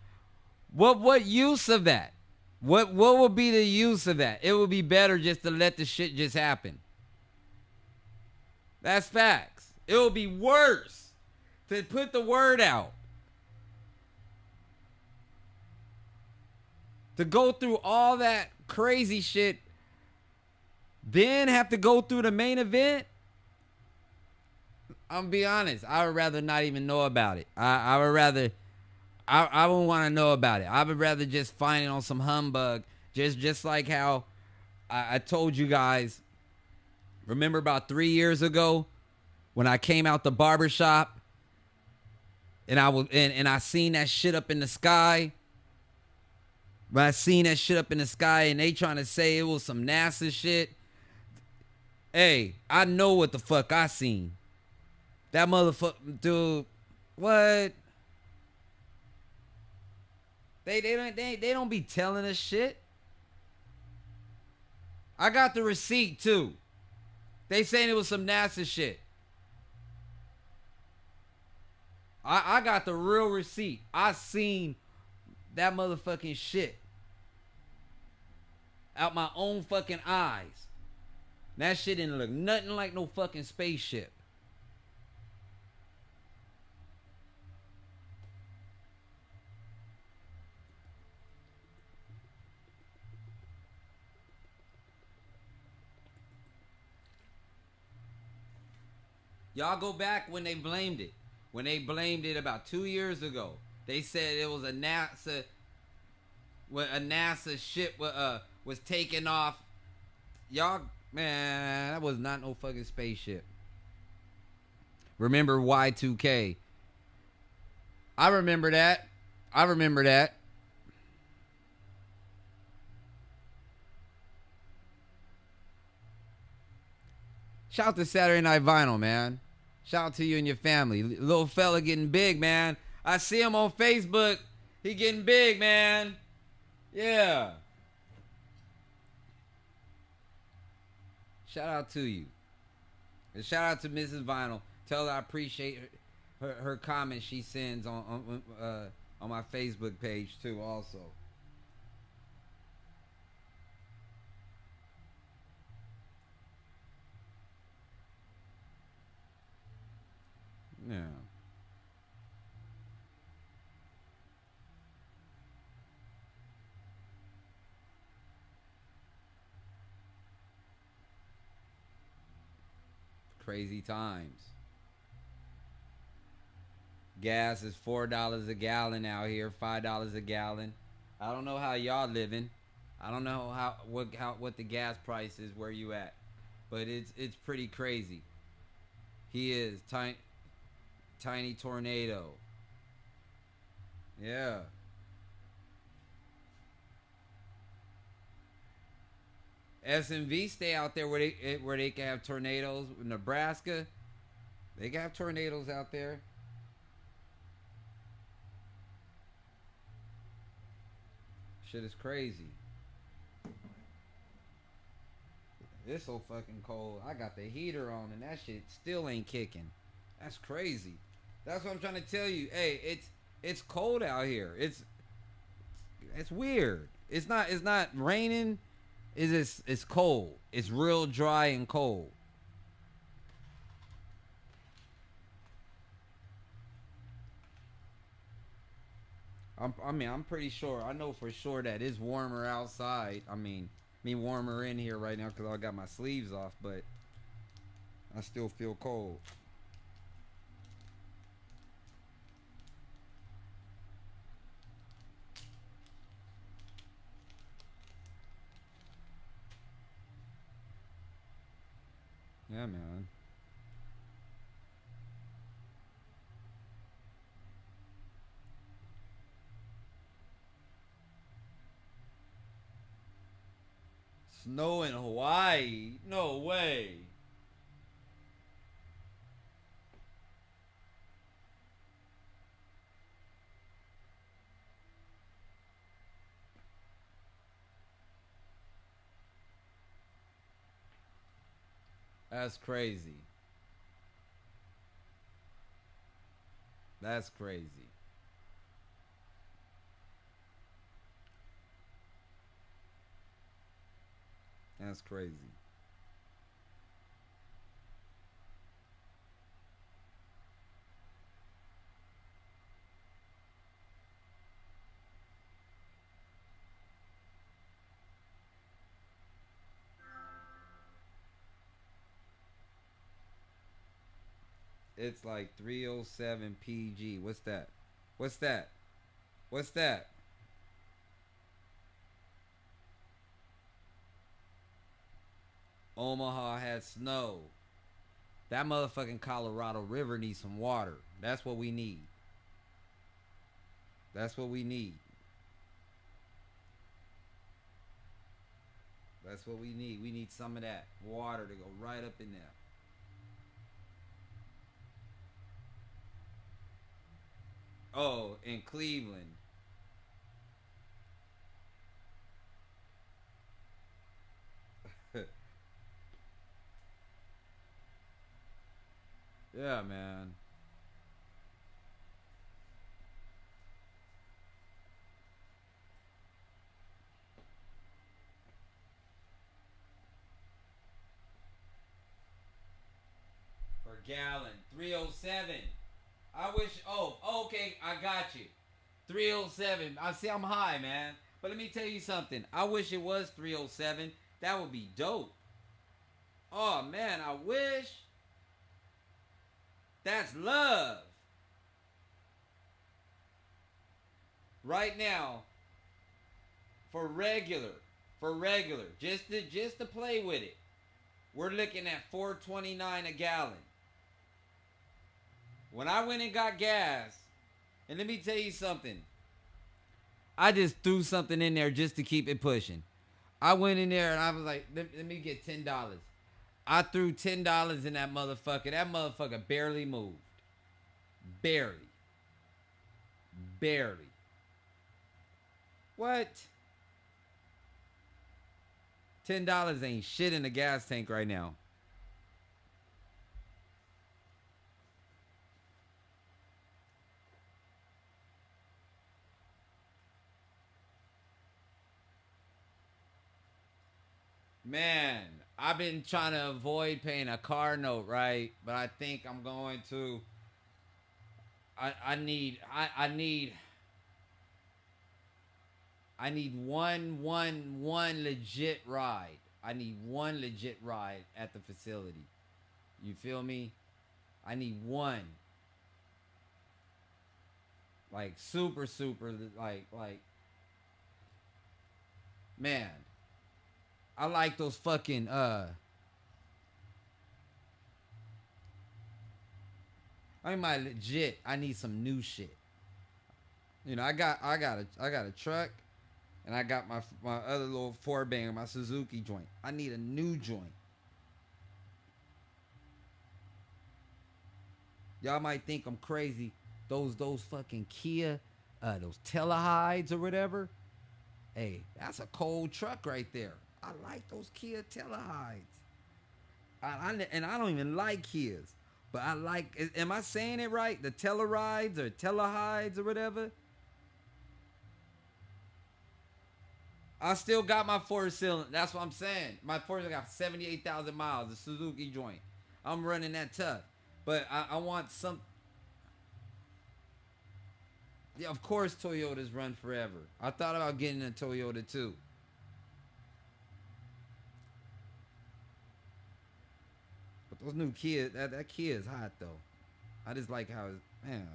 what use of that? What would be the use of that? It would be better just to let the shit just happen. That's facts. It would be worse to put the word out. To go through all that crazy shit, then have to go through the main event. I'm gonna be honest. I would rather not even know about it. I would rather. I wouldn't want to know about it. I would rather just find it on some humbug. Just like how I told you guys. Remember about 3 years ago when I came out the barbershop and I seen that shit up in the sky. When I seen that shit up in the sky and they trying to say it was some NASA shit. Hey, I know what the fuck I seen. That motherfucker, dude, what? They don't be telling us shit. I got the receipt too. They saying it was some NASA shit. I got the real receipt. I seen that motherfucking shit out my own fucking eyes. That shit didn't look nothing like no fucking spaceship. Y'all go back when they blamed it. When they blamed it about 2 years ago. They said it was a NASA ship was taking off. Y'all, man, that was not no fucking spaceship. Remember Y2K. I remember that. Shout out to Saturday Night Vinyl, man. Shout out to you and your family. Little fella getting big, man. I see him on Facebook. He getting big, man. Yeah. Shout out to you. And shout out to Mrs. Vinyl. Tell her I appreciate her comments she sends on my Facebook page too also. Crazy times. Gas is $4 a gallon out here, $5 a gallon. I don't know how y'all living. I don't know what the gas price is where you at, but it's pretty crazy. He is tiny tornado. Yeah. SMV stay out there where they can have tornadoes. Nebraska, they can have tornadoes out there. Shit is crazy. It's so fucking cold. I got the heater on and that shit still ain't kicking. That's crazy. That's what I'm trying to tell you. Hey, it's cold out here. It's weird. It's not raining. It's cold. It's real dry and cold. I'm pretty sure. I know for sure that it's warmer outside. I mean warmer in here right now because I got my sleeves off, but I still feel cold. Yeah, man. Snow in Hawaii? No way. That's crazy. That's crazy. That's crazy. It's like 307 PG. What's that? What's that? What's that? Omaha had snow. That motherfucking Colorado River needs some water. That's what we need. That's what we need. That's what we need. We need some of that water to go right up in there. Oh, in Cleveland. Yeah, man. Per gallon. 307. I wish. Oh, okay. I got you. 307. I see I'm high, man. But let me tell you something. I wish it was 307. That would be dope. Oh, man. I wish. That's love. Right now, for regular, just to play with it, we're looking at $4.29 a gallon. When I went and got gas, and let me tell you something, I just threw something in there just to keep it pushing. I went in there and I was like, let me get $10. I threw $10 in that motherfucker. That motherfucker barely moved. Barely. Barely. What? $10 ain't shit in the gas tank right now. Man, I've been trying to avoid paying a car note, right? But I think I'm going to. I need one legit ride. I need one legit ride at the facility. You feel me? I need one. Like super, like, man. I like those fucking, I mean, legit, I need some new shit. You know, I got a truck, and I got my other little four banger, my Suzuki joint. I need a new joint. Y'all might think I'm crazy. Those fucking Kia, those Telehides or whatever. Hey, that's a cold truck right there. I like those Kia Telehides. And I don't even like Kias, but I like. Am I saying it right? The Tellurides or Telehides or whatever. I still got my four cylinder. That's what I'm saying. My four cylinder got 78,000 miles. The Suzuki joint. I'm running that tough, but I want some. Yeah, of course Toyotas run forever. I thought about getting a Toyota too. But those new Kia, that Kia is hot though. I just like how it's, man,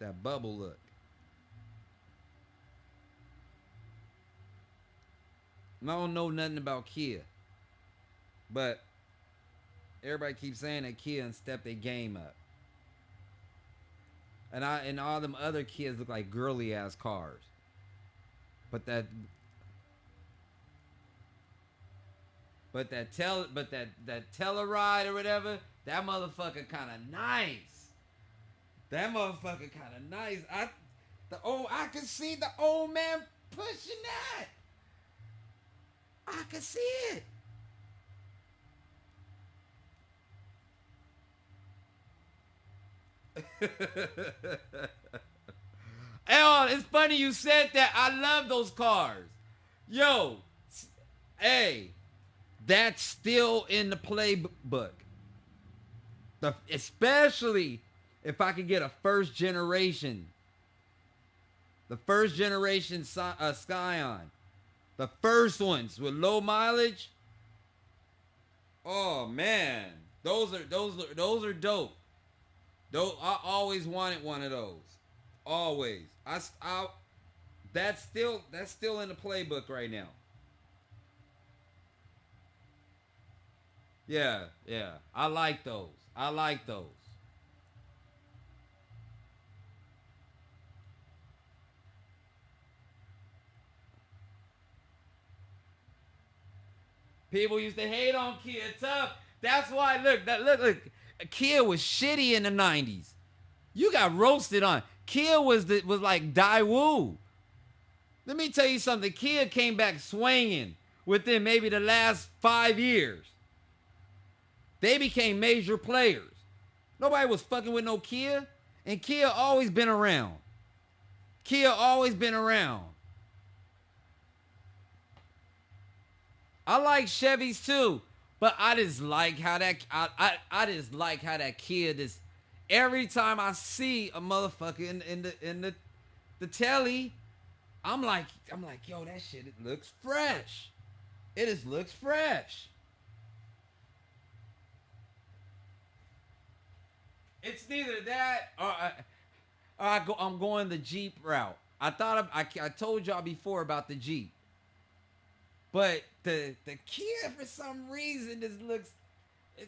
that bubble look. I don't know nothing about Kia, but everybody keeps saying that Kia and step their game up. And all them other Kias look like girly ass cars. But that Telluride or whatever, that motherfucker kind of nice. That motherfucker kind of nice. I can see the old man pushing that. I can see it. Oh, it's funny you said that. I love those cars. Yo, hey, that's still in the playbook. Especially if I could get a first generation. The first generation Scion. The first ones with low mileage. Oh man, those are dope. I always wanted one of those. Always. That's still in the playbook right now. Yeah. I like those. People used to hate on Kia tough. That's why look. Kia was shitty in the 90s. You got roasted on. Kia was like Daewoo. Let me tell you something. Kia came back swinging within maybe the last 5 years. They became major players. Nobody was fucking with no Kia. And Kia always been around. I like Chevys too, but I just like how that I just like how that Kia just every time I see a motherfucker in the telly, I'm like, yo, that shit, it looks fresh. It just looks fresh. It's neither that or I'm going the Jeep route. I told y'all before about the Jeep. But the Kia, for some reason, just looks,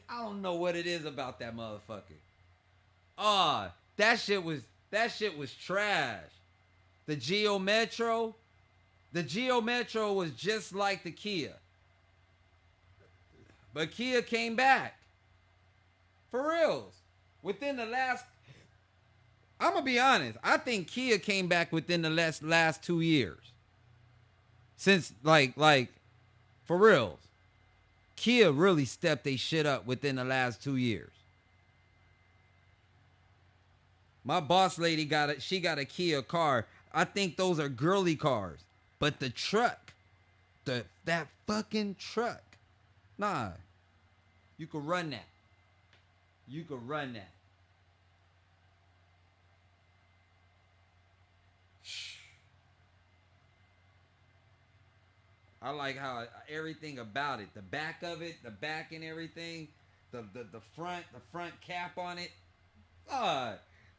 I don't know what it is about that motherfucker. That shit was trash. The Geo Metro was just like the Kia. But Kia came back. For reals. Within the last, I'm going to be honest, I think Kia came back within the last 2 years. Since, like, for reals, Kia really stepped they shit up within the last 2 years. My boss lady got a Kia car. I think those are girly cars. But the truck, that fucking truck, nah, you could run that. I like how everything about it, the back and everything, front cap on it.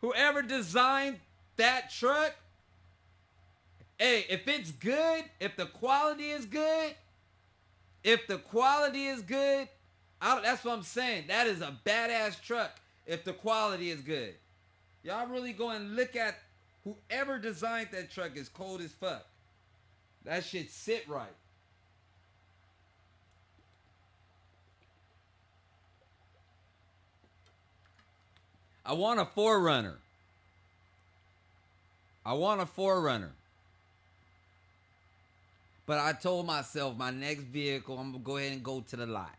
Whoever designed that truck, hey, if it's good, if the quality is good, that's what I'm saying. That is a badass truck if the quality is good. Y'all really go and look at whoever designed that truck is cold as fuck. That shit sit right. I want a 4Runner. But I told myself my next vehicle, I'm gonna go ahead and go to the lot.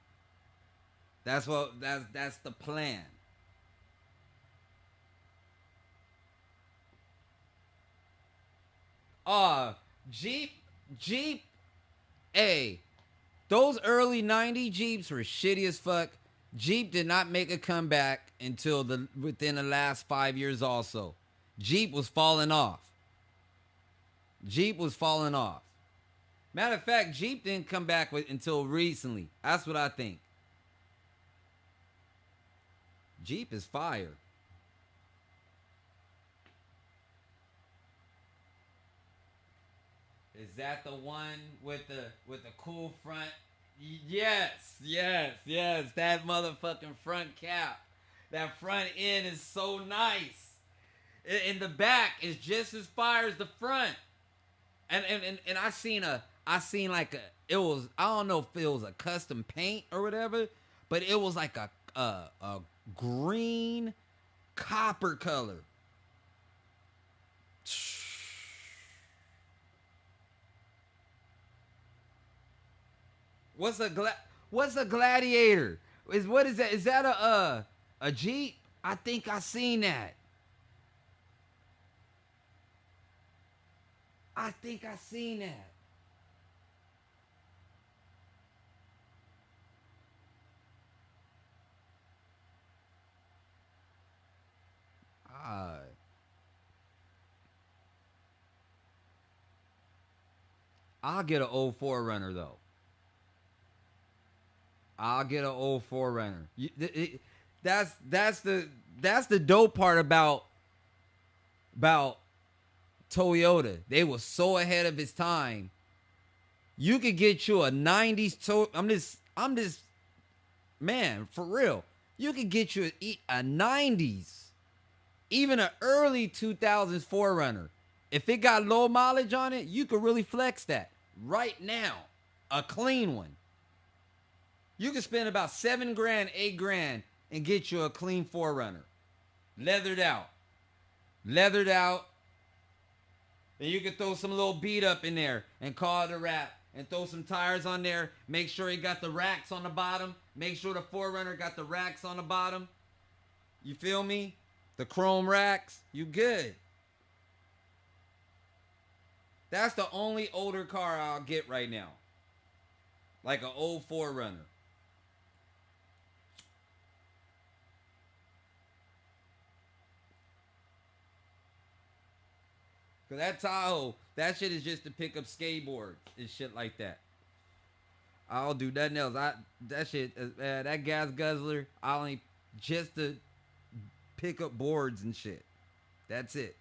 That's the plan. Jeep, hey, those early 90 Jeeps were shitty as fuck. Jeep did not make a comeback until within the last 5 years also. Jeep was falling off. Matter of fact, Jeep didn't come back until recently. That's what I think. Jeep is fire. Is that the one with the cool front? Yes. That motherfucking front cap. That front end is so nice. In the back is just as fire as the front. And I seen like it was, I don't know if it was a custom paint or whatever, but it was like a green copper color. What's a Gladiator? What is that? Is that a Jeep? I think I seen that. I'll get an old 4Runner though. That's the dope part about Toyota. They were so ahead of its time. You could get you a 90s I'm just man, for real. You could get you a 90s, even an early 2000s 4Runner. If it got low mileage on it, you could really flex that right now. A clean one. You can spend about $7,000, $8,000 and get you a clean 4Runner. Leathered out. And you can throw some little beat up in there and call it a wrap. And throw some tires on there. Make sure you got the racks on the bottom. Make sure the 4Runner got the racks on the bottom. You feel me? The chrome racks. You good. That's the only older car I'll get right now. Like an old 4Runner. Cause that Tahoe, that shit is just to pick up skateboards and shit like that. I'll do nothing else. That gas guzzler, I only just to pick up boards and shit. That's it.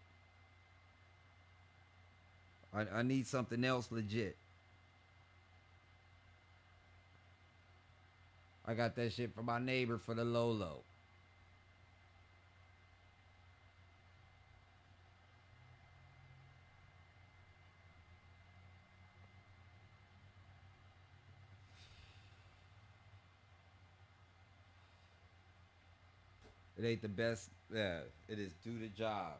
I need something else legit. I got that shit from my neighbor for the Lolo. It ain't the best. Yeah, it is do the job.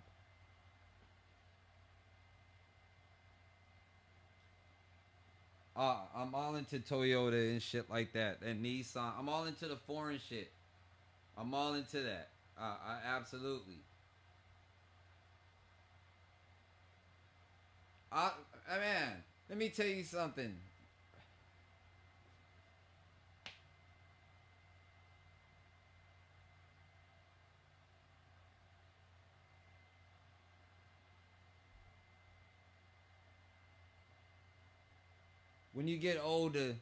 I'm all into Toyota and shit like that, and Nissan. I'm all into the foreign shit. I'm all into that. I absolutely. Man, let me tell you something. When you get older,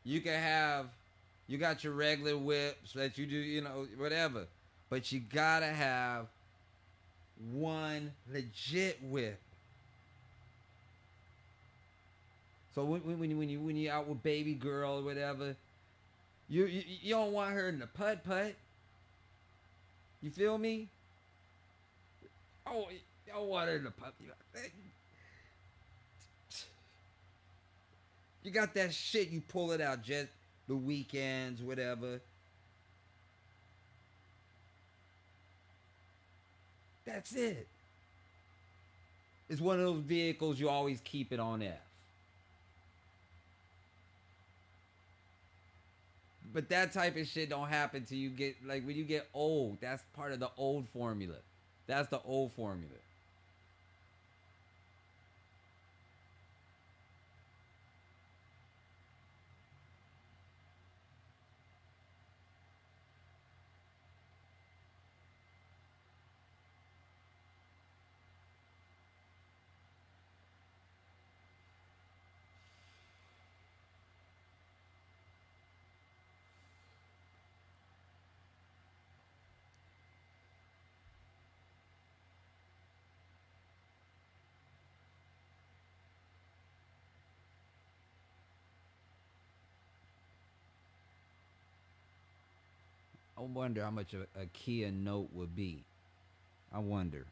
you can have You got your regular whips that you do, you know, whatever. But you gotta have one legit whip. So when you out with baby girl or whatever, you don't want her in the putt putt. You feel me? Oh, you don't want her in the putt. You got that shit. You pull it out just the weekends, whatever. That's it. It's one of those vehicles you always keep it on F. But that type of shit don't happen till you get, like, when you get old. That's part of the old formula. That's the old formula. I wonder how much a Kia Note would be. I wonder.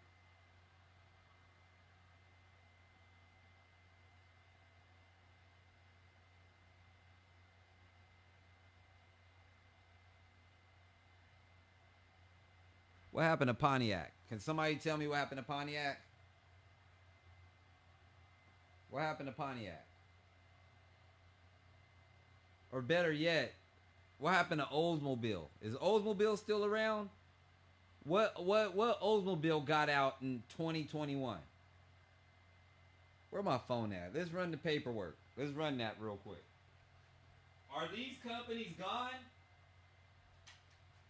What happened to Pontiac? Can somebody tell me what happened to Pontiac? What happened to Pontiac? Or better yet, what happened to Oldsmobile? Is Oldsmobile still around? What Oldsmobile got out in 2021? Where my phone at? Let's run the paperwork. Let's run that real quick. Are these companies gone?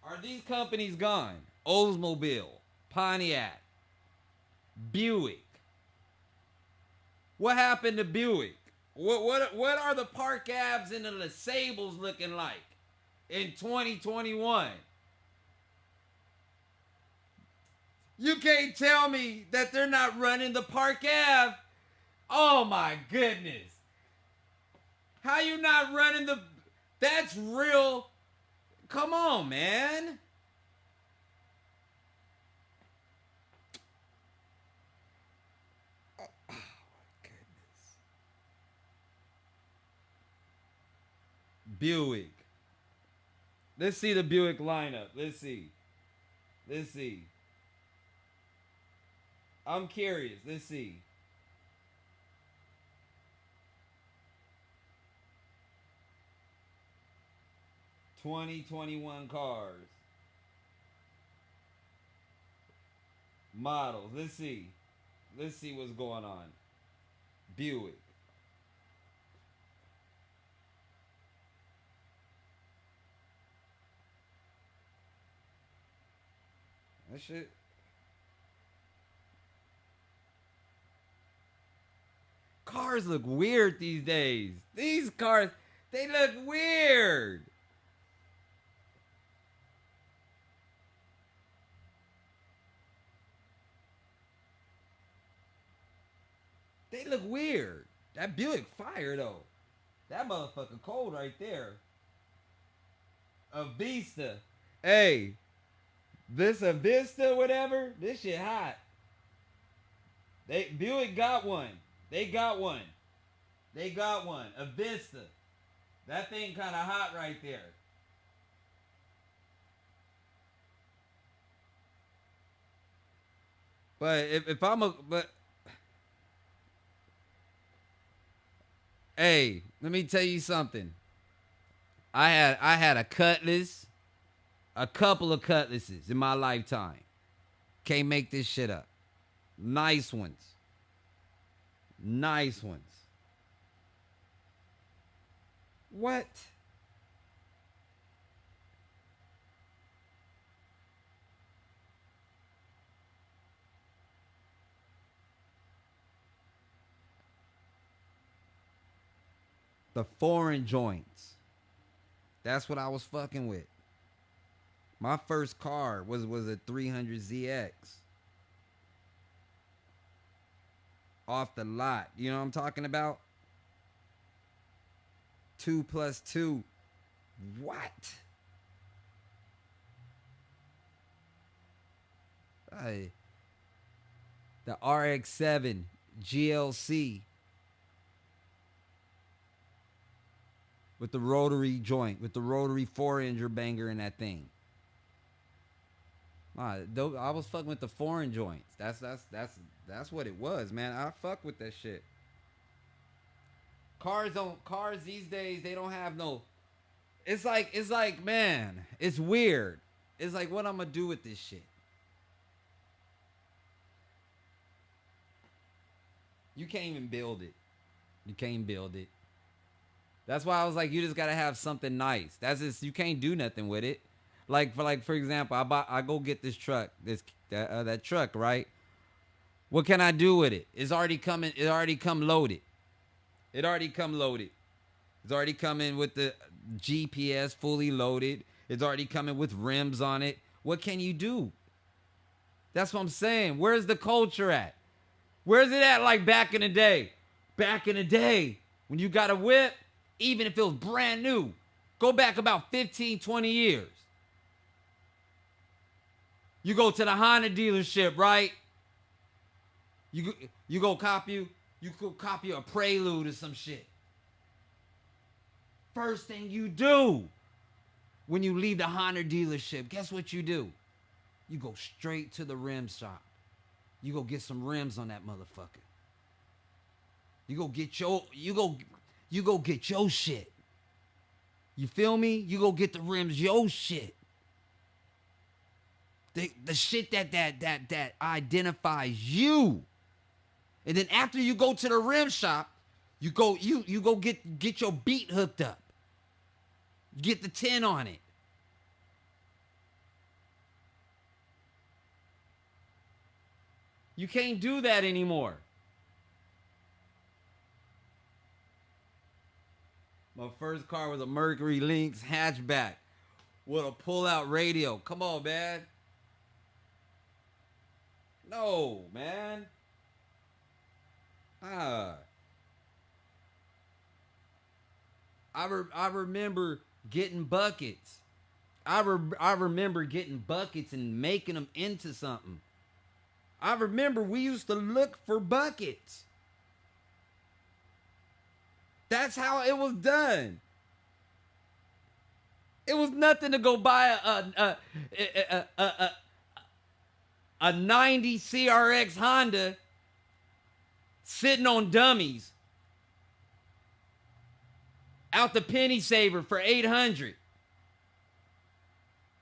Are these companies gone? Oldsmobile, Pontiac, Buick. What happened to Buick? What are the Park Abs and the LeSables looking like in 2021? You can't tell me that they're not running the Park Ave. Oh my goodness. How you not running the... That's real... Come on, man. Oh my goodness. Buick. Let's see the Buick lineup. Let's see. I'm curious. Let's see. (2021) cars. Models. Let's see. Let's see what's going on. Buick. That shit. Cars look weird these days. These cars, they look weird. They look weird. That Buick fire though. That motherfucker cold right there. A Vista. Hey, this a Vista, whatever. This shit hot. Buick got one. They got one. A Vista. That thing kind of hot right there. But if I'm a hey, let me tell you something. I had a Cutlass, a couple of Cutlasses in my lifetime. Can't make this shit up. Nice ones. What? The foreign joints. That's what I was fucking with. My first car was a 300ZX. Off the lot. You know what I'm talking about? 2 plus 2. What? Hey. The RX-7 GLC with the rotary joint, with the rotary 4-incher banger in that thing. I was fucking with the foreign joints. That's what it was, man. I fuck with that shit. Cars these days, they don't have no. It's like, man, it's weird. It's like, what I'm gonna do with this shit? You can't even build it. You can't build it. That's why I was like, you just gotta have something nice. That's just, you can't do nothing with it. For example, I go get this truck, that truck, right? What can I do with it? It's already coming. It already come loaded. It's already coming with the GPS fully loaded. It's already coming with rims on it. What can you do? That's what I'm saying. Where's the culture at? Where's it at like back in the day? Back in the day, when you got a whip, even if it was brand new, go back about 15, 20 years. You go to the Honda dealership, right? You go copy a Prelude or some shit. First thing you do when you leave the Honda dealership, guess what you do? You go straight to the rim shop. You go get some rims on that motherfucker. You go get your shit. You feel me? You go get the rims, your shit. The shit that identifies you. And then after you go to the rim shop, you go get your beat hooked up. Get the 10 on it. You can't do that anymore. My first car was a Mercury Lynx hatchback with a pull-out radio. Come on, man. No, man. I remember getting buckets. I remember getting buckets and making them into something. I remember we used to look for buckets. That's how it was done. It was nothing to go buy a 90 CRX Honda sitting on dummies out the penny saver for $800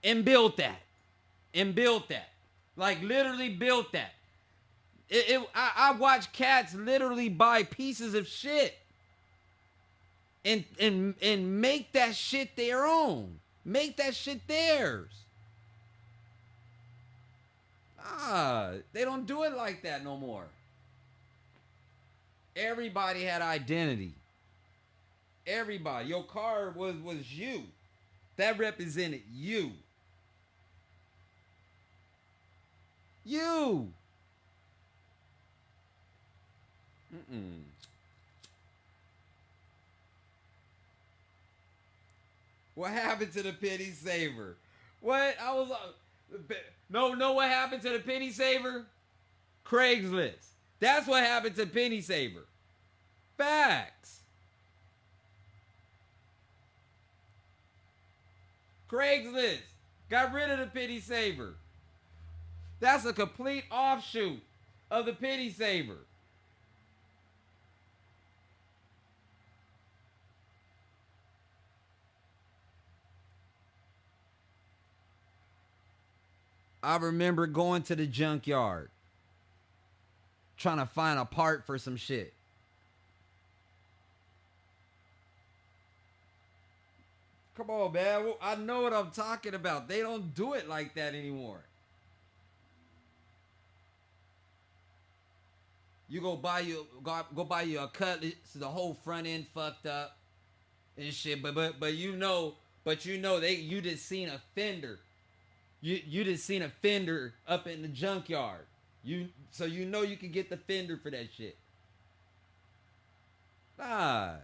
and built that. Like literally built that. I watch cats literally buy pieces of shit and make that shit their own. Make that shit theirs. They don't do it like that no more. Everybody had identity. Everybody. Your car was you. That represented you. You. What happened to the penny saver? What? No, what happened to the penny saver? Craigslist. That's what happened to penny saver. Facts. Craigslist got rid of the penny saver. That's a complete offshoot of the penny saver. I remember going to the junkyard trying to find a part for some shit. Come on, man. I know what I'm talking about. They don't do it like that anymore. You go buy you a Cutlass, so the whole front end fucked up and shit. But But you know you just seen a fender. You just seen a fender up in the junkyard. So you know you can get the fender for that shit. Nah.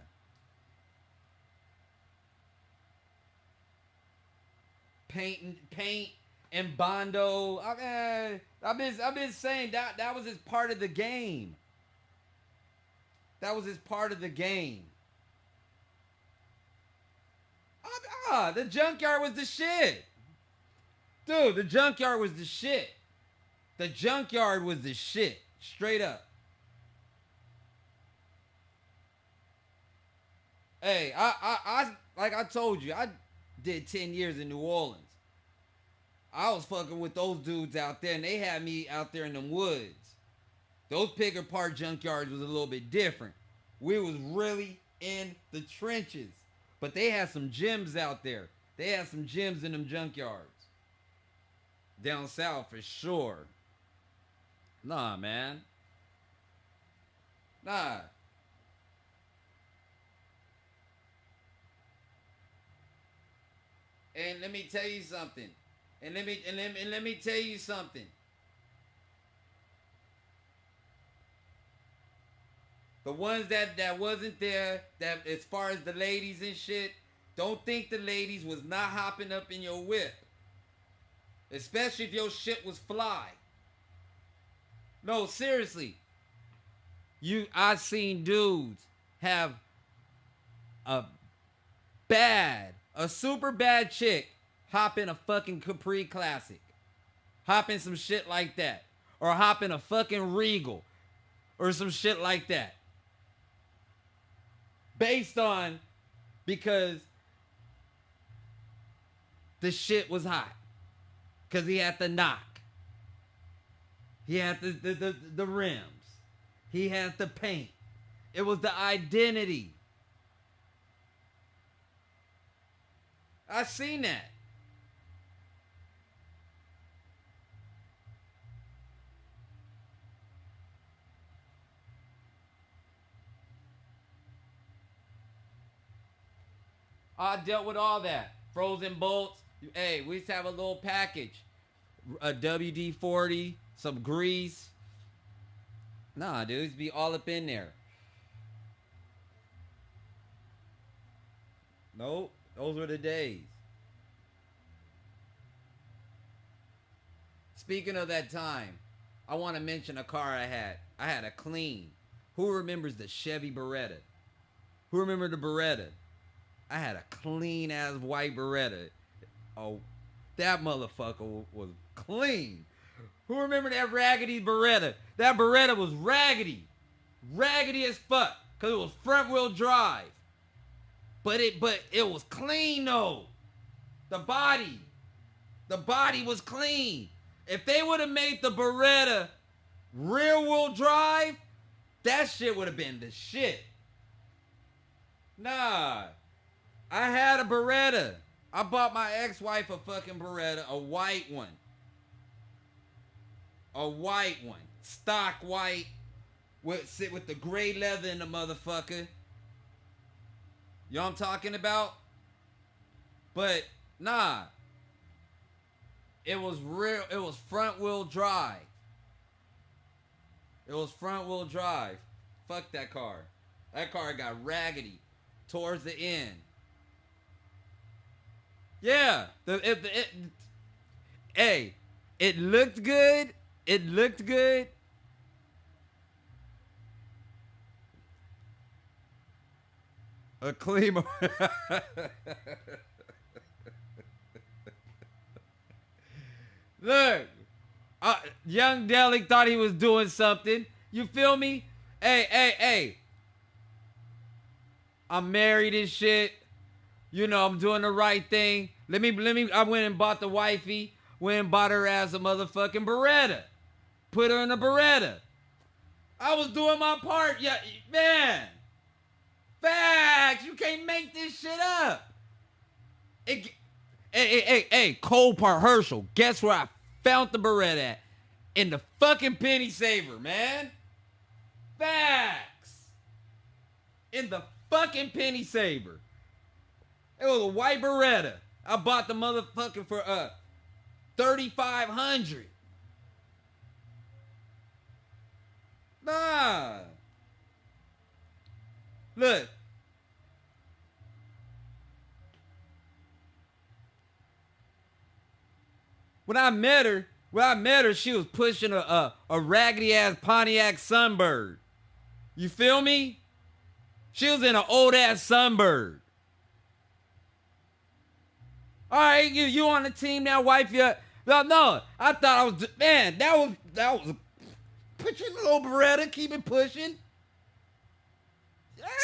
Paint and Bondo. I've been saying that was just part of the game. That was just part of the game. The junkyard was the shit. Dude, the junkyard was the shit. The junkyard was the shit. Straight up. Hey, I like I told you, I did 10 years in New Orleans. I was fucking with those dudes out there, and they had me out there in them woods. Those Picker Park junkyards was a little bit different. We was really in the trenches. But they had some gems out there. They had some gems in them junkyards. Down south for sure. Nah, man. Nah. And let me tell you something. And let me tell you something. The ones that wasn't there, that as far as the ladies and shit, don't think the ladies was not hopping up in your whip. Especially if your shit was fly. No, seriously. I seen dudes have a super bad chick hop in a fucking Capri Classic. Hop in some shit like that. Or hop in a fucking Regal. Or some shit like that. Because the shit was hot. Because he had the knock. He had the rims. He had the paint. It was the identity. I seen that. I dealt with all that. Frozen bolts. Hey, we used to have a little package. A WD-40, some grease. Nah, dude, it'd be all up in there. Nope, those were the days. Speaking of that time, I want to mention a car I had. I had a clean. Who remembers the Chevy Beretta? Who remember the Beretta? I had a clean ass white Beretta. Oh, that motherfucker was clean. Who remember that raggedy Beretta? That Beretta was raggedy. Raggedy as fuck. Cause it was front wheel drive. But it was clean though. The body was clean. If they would have made the Beretta rear wheel drive, that shit would have been the shit. Nah. I had a Beretta. I bought my ex-wife a fucking Beretta, a white one. A white one. Stock white. Sit with the gray leather in the motherfucker. You know what I'm talking about? But, nah. It was front wheel drive. It was front wheel drive. Fuck that car. That car got raggedy towards the end. Yeah, hey, it looked good. It looked good. A clean. Look, young Delicz thought he was doing something. You feel me? Hey. I'm married and shit. You know, I'm doing the right thing. I went and bought the wifey. Went and bought her ass a motherfucking Beretta. Put her in a Beretta. I was doing my part. Yeah, man. Facts. You can't make this shit up. Hey, Cole Park Herschel. Guess where I found the Beretta at? In the fucking penny saver, man. Facts. In the fucking penny saver. It was a white Beretta. I bought the motherfucker for 3,500. Nah. Look. When I met her, she was pushing a raggedy ass Pontiac Sunbird. You feel me? She was in an old ass Sunbird. All right, you on the team now, wife? No. I thought I was, man. That was pushing a little Beretta, keep it pushing.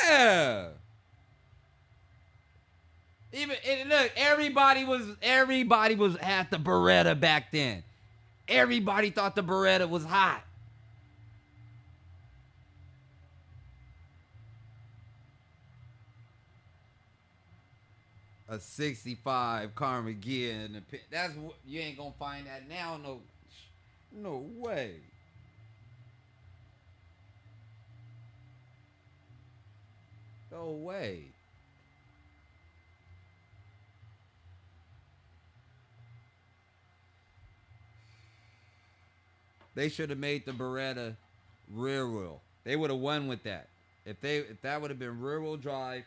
Yeah. Look, everybody was at the Beretta back then. Everybody thought the Beretta was hot. A 65 Carmageddon. That's what you ain't gonna find that now. No way. No way. They should have made the Beretta rear wheel. They would have won with that. If that would have been rear wheel drive,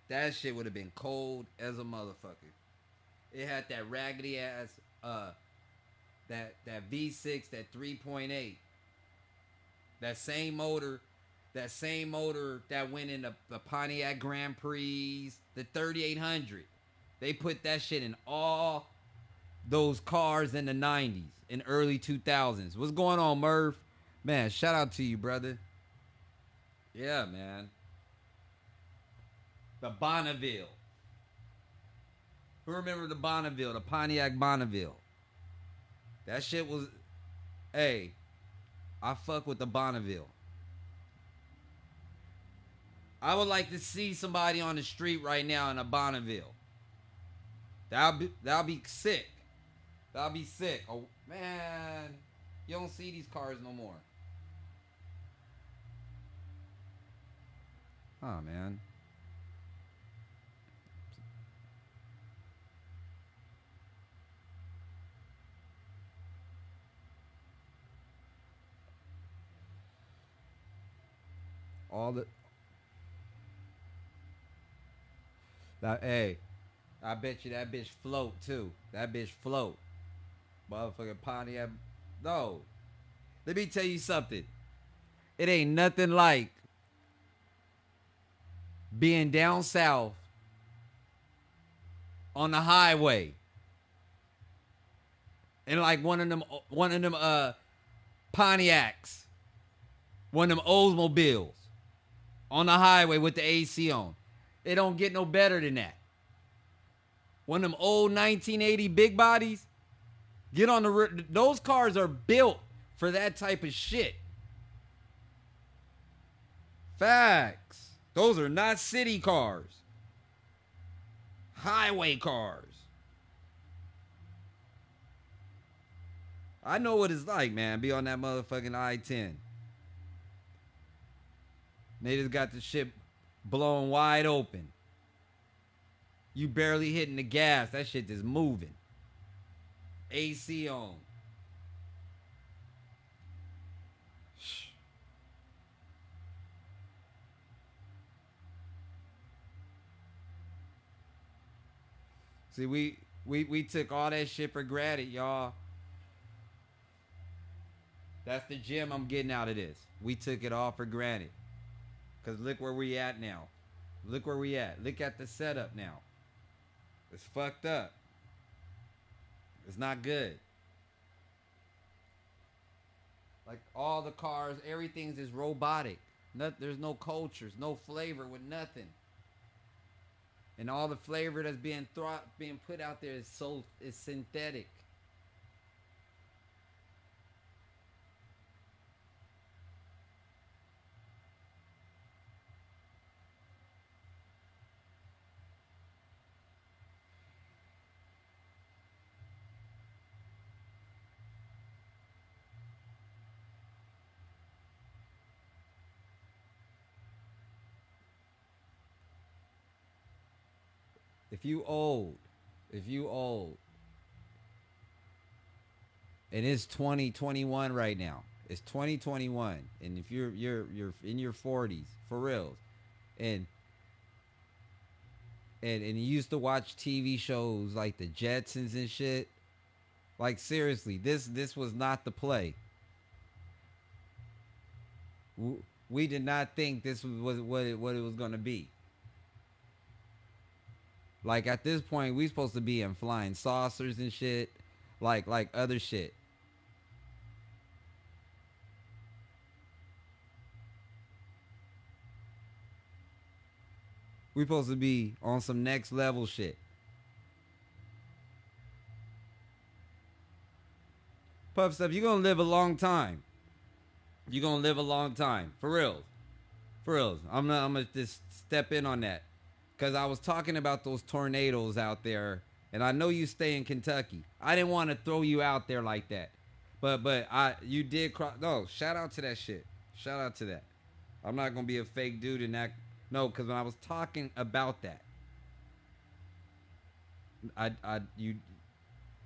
that shit would have been cold as a motherfucker. It had that raggedy ass that V6, that 3.8. That same motor that went in the Pontiac Grand Prix, the 3800. They put that shit in all those cars in the 90s and early 2000s. What's going on, Murph? Man, shout out to you, brother. Yeah, man. The Bonneville. Who remember the Bonneville, the Pontiac Bonneville? That shit was, hey, I fuck with the Bonneville. I would like to see somebody on the street right now in a Bonneville. That'll be sick. That'll be sick. Oh man, you don't see these cars no more. Oh man. All the hey, I bet you that bitch float too. That bitch float. Motherfucking Pontiac. No. Let me tell you something. It ain't nothing like being down south on the highway and like one of them Pontiacs, one of them Oldsmobiles on the highway with the AC on. It don't get no better than that. One of them old 1980 big bodies. Get on the those cars are built for that type of shit. Facts. Those are not city cars. Highway cars. I know what it's like, man. Be on that motherfucking I-10. They just got the shit blowing wide open. You barely hitting the gas. That shit just moving. AC on. See, we took all that shit for granted, y'all. That's the gem I'm getting out of this. We took it all for granted. Because look where we at now. Look where we at. Look at the setup now. It's fucked up. It's not good. Like all the cars, everything's just robotic. There's no cultures, no flavor with nothing. And all the flavor that's being put out there is synthetic. If you old, if you old, and it's 2021 right now. It's 2021, and if you're in your 40s for reals, and you used to watch TV shows like the Jetsons and shit. Like seriously, this was not the play. We did not think this was what it was gonna be. Like at this point, we supposed to be in flying saucers and shit, like other shit. We supposed to be on some next level shit. Puff stuff, you're gonna live a long time. You're gonna live a long time. For real. For real. I'm gonna just step in on that. Cause I was talking about those tornadoes out there. And I know you stay in Kentucky. I didn't want to throw you out there like that. But you did cross. No, shout out to that shit. Shout out to that. I'm not gonna be a fake dude and act. No, because when I was talking about that,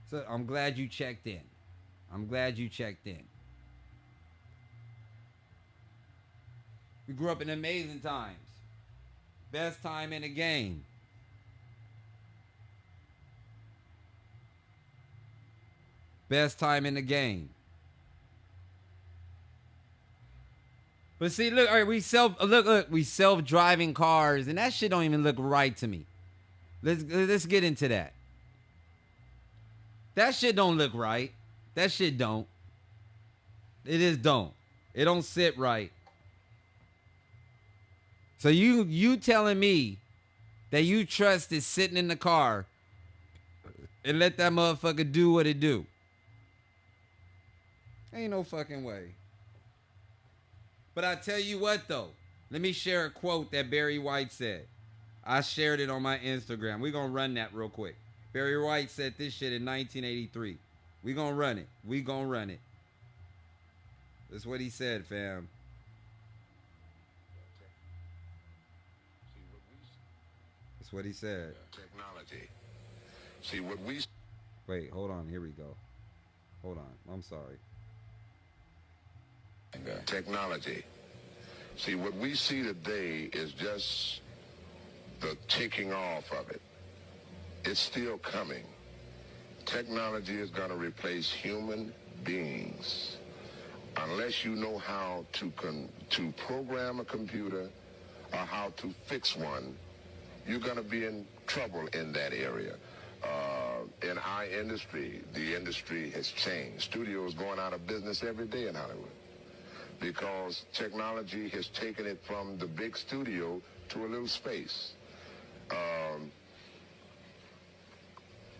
so I'm glad you checked in. I'm glad you checked in. We grew up in amazing times. Best time in the game. Best time in the game. But see, look, all right, we self-driving cars, and that shit don't even look right to me. Let's get into that. That shit don't look right. That shit don't. It don't sit right. So you telling me that you trust it sitting in the car and let that motherfucker do what it do? Ain't no fucking way. But I tell you what though, let me share a quote that Barry White said. I shared it on my Instagram. We're gonna run that real quick. Barry White said this shit in 1983. We gonna run it. That's what he said, fam. That's what he said. Technology. See what we. Wait, hold on. Here we go. Hold on. I'm sorry. Technology. See what we see today is just the ticking off of it. It's still coming. Technology is going to replace human beings. Unless you know how to program a computer or how to fix one, you're going to be in trouble in that area. In our industry, the industry has changed. Studios going out of business every day in Hollywood because technology has taken it from the big studio to a little space.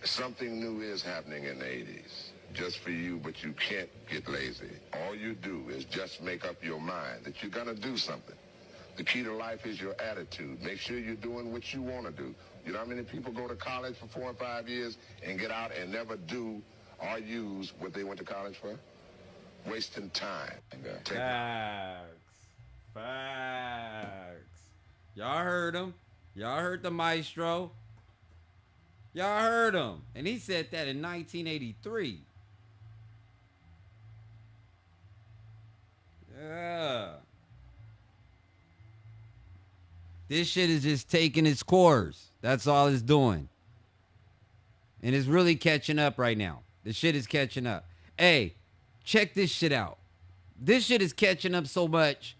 Something new is happening in the 80s, just for you, but you can't get lazy. All you do is just make up your mind that you're gonna do something. The key to life is your attitude. Make sure you're doing what you want to do. You know how many people go to college for 4 or 5 years and get out and never do or use what they went to college for? Wasting time. Facts. Y'all heard him. Y'all heard the maestro. Y'all heard him. And he said that in 1983. Yeah. This shit is just taking its course. That's all it's doing. And it's really catching up right now. The shit is catching up. Hey, check this shit out. This shit is catching up so much.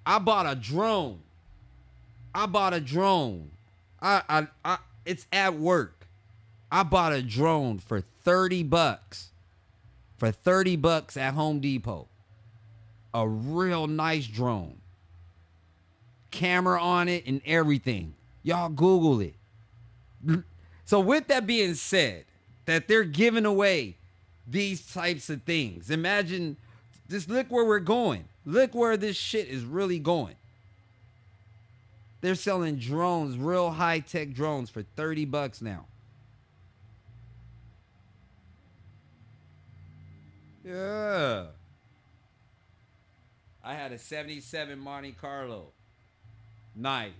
I bought a drone. It's at work. I bought a drone for $30. For $30 at Home Depot. A real nice drone. Camera on it and everything. Y'all Google it. So with that being said, that they're giving away these types of things. Imagine, just look where we're going. Look where this shit is really going. They're selling drones, real high-tech drones for $30 now. Yeah. I had a 77 Monte Carlo. Nice.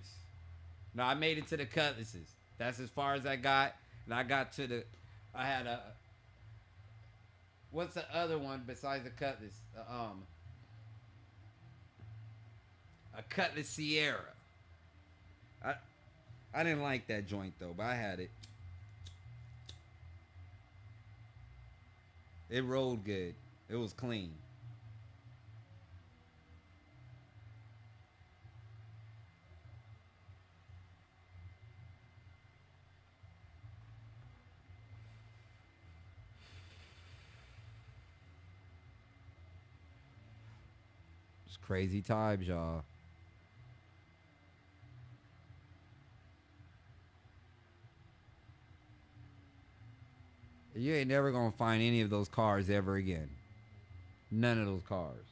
No, I made it to the Cutlasses. That's as far as I got. And I got to the, I had a, what's the other one besides the Cutlass? A Cutlass Sierra. I I didn't like that joint though, but I had it. It rolled good. It was clean. It's crazy times, y'all. You ain't never gonna find any of those cars ever again. None of those cars.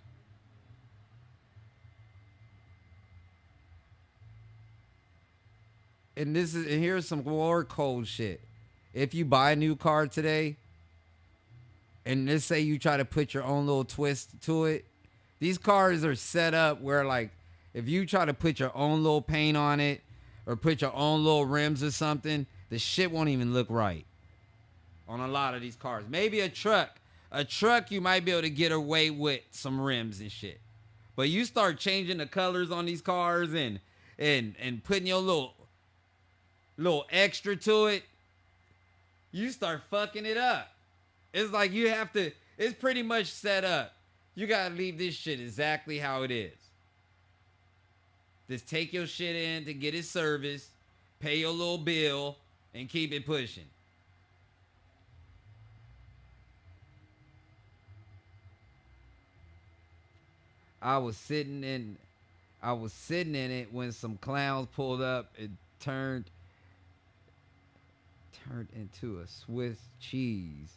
And here's some more cold shit. If you buy a new car today, and let's say you try to put your own little twist to it, these cars are set up where like if you try to put your own little paint on it or put your own little rims or something, the shit won't even look right on a lot of these cars. Maybe a truck. A truck you might be able to get away with some rims and shit. But you start changing the colors on these cars and putting your little extra to it, you start fucking it up. It's like you have to, it's pretty much set up. You gotta leave this shit exactly how it is. Just take your shit in to get it serviced, pay your little bill, and keep it pushing. I was sitting in it when some clowns pulled up and turned into a Swiss cheese.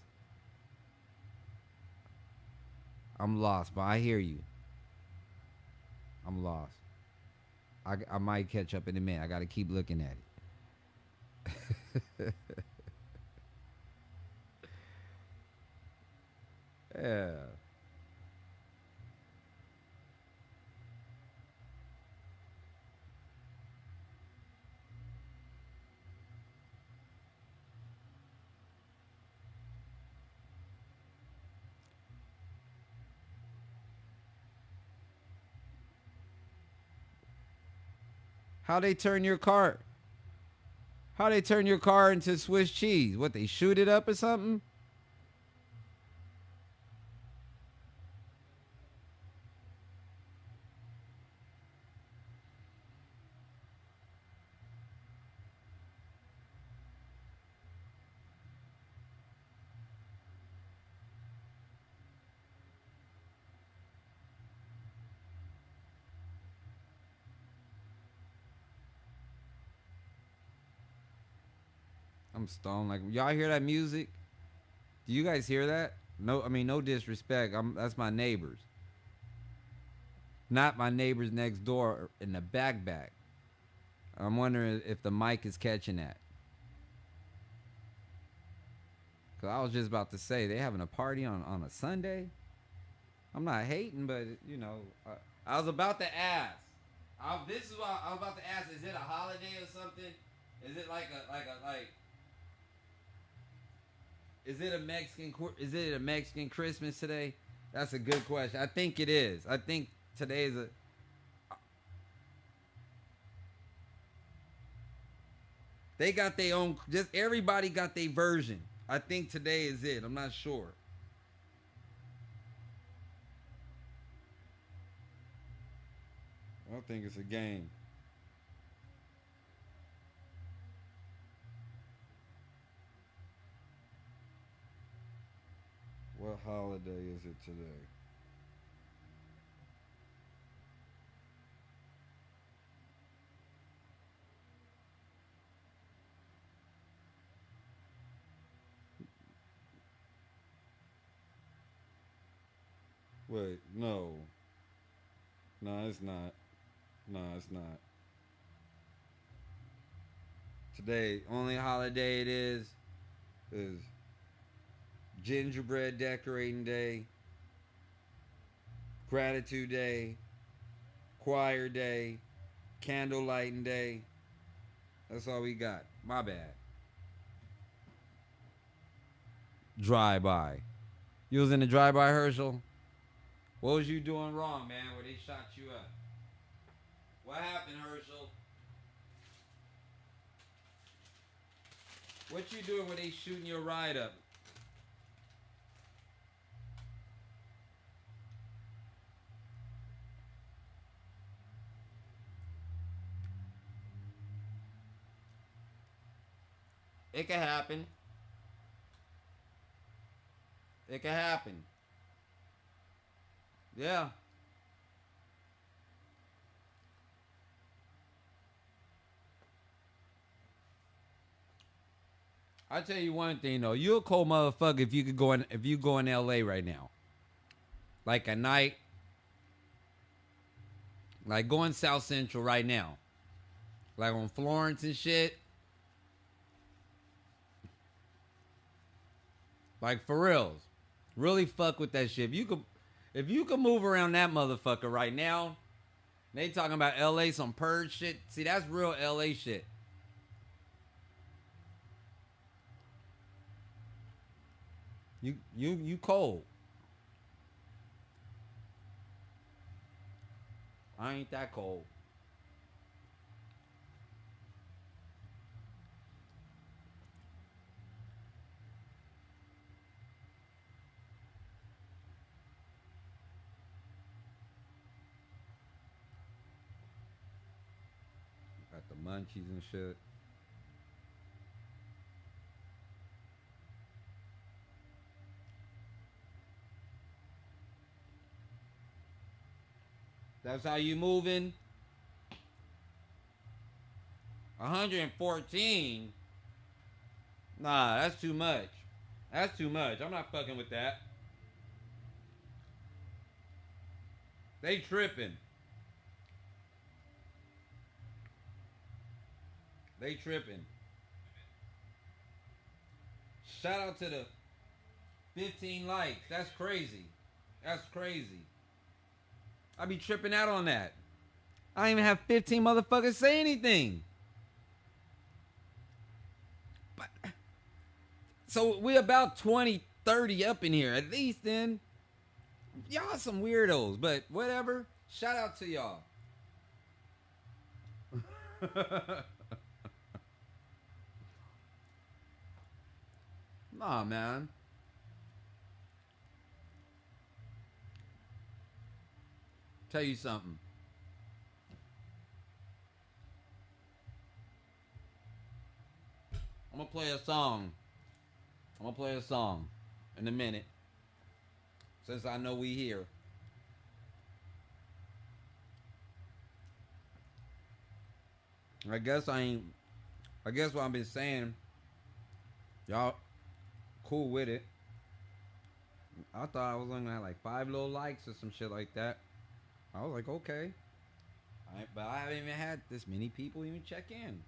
I'm lost, but I hear you. I'm lost. I might catch up in a minute. I got to keep looking at it. Yeah. How they turn your car? How they turn your car into Swiss cheese? What, they shoot it up or something? I'm stoned. Like, y'all hear that music? Do you guys hear that? No, I mean no disrespect. That's my neighbors. Not my neighbors next door in the back. I'm wondering if the mic is catching that. Cause I was just about to say they having a party on a Sunday. I'm not hating, but you know, I was about to ask. This is what I was about to ask. Is it a holiday or something? Is it like Is it a Mexican Christmas today? That's a good question. I think it is. I think today is a. They got their own. Just everybody got their version. I think today is it. I'm not sure. I don't think it's a game. What holiday is it today? Wait, no. No, it's not. No, it's not. Today, only holiday it is gingerbread decorating day, gratitude day, choir day, candle lighting day. That's all we got. My bad. Drive-by. You was in the drive-by, Herschel? What was you doing wrong, man, where they shot you up? What happened, Herschel? What you doing when they shooting your ride up? It can happen. It can happen. Yeah. I tell you one thing though, you a cold motherfucker if you could go in if you go in LA right now. Like at night. Like going South Central right now. Like on Florence and shit. Like for reals. Really fuck with that shit. If you could move around that motherfucker right now, they talking about LA some purge shit. See, that's real LA shit. You cold. I ain't that cold. Got the munchies and shit. That's how you moving? 114? Nah, that's too much. That's too much. I'm not fucking with that. They tripping. They tripping. Shout out to the 15 likes. That's crazy. That's crazy. I be tripping out on that. I don't even have 15 motherfuckers say anything. But so we about 20, 30 up in here. At least then. Y'all some weirdos, but whatever. Shout out to y'all. Nah, man. Tell you something. I'm gonna play a song. I'm gonna play a song in a minute. Since I know we here. I guess what I've been saying, y'all cool with it. I thought I was only gonna have like 5 little likes or some shit like that. I was like, okay. But I haven't even had this many people even check in.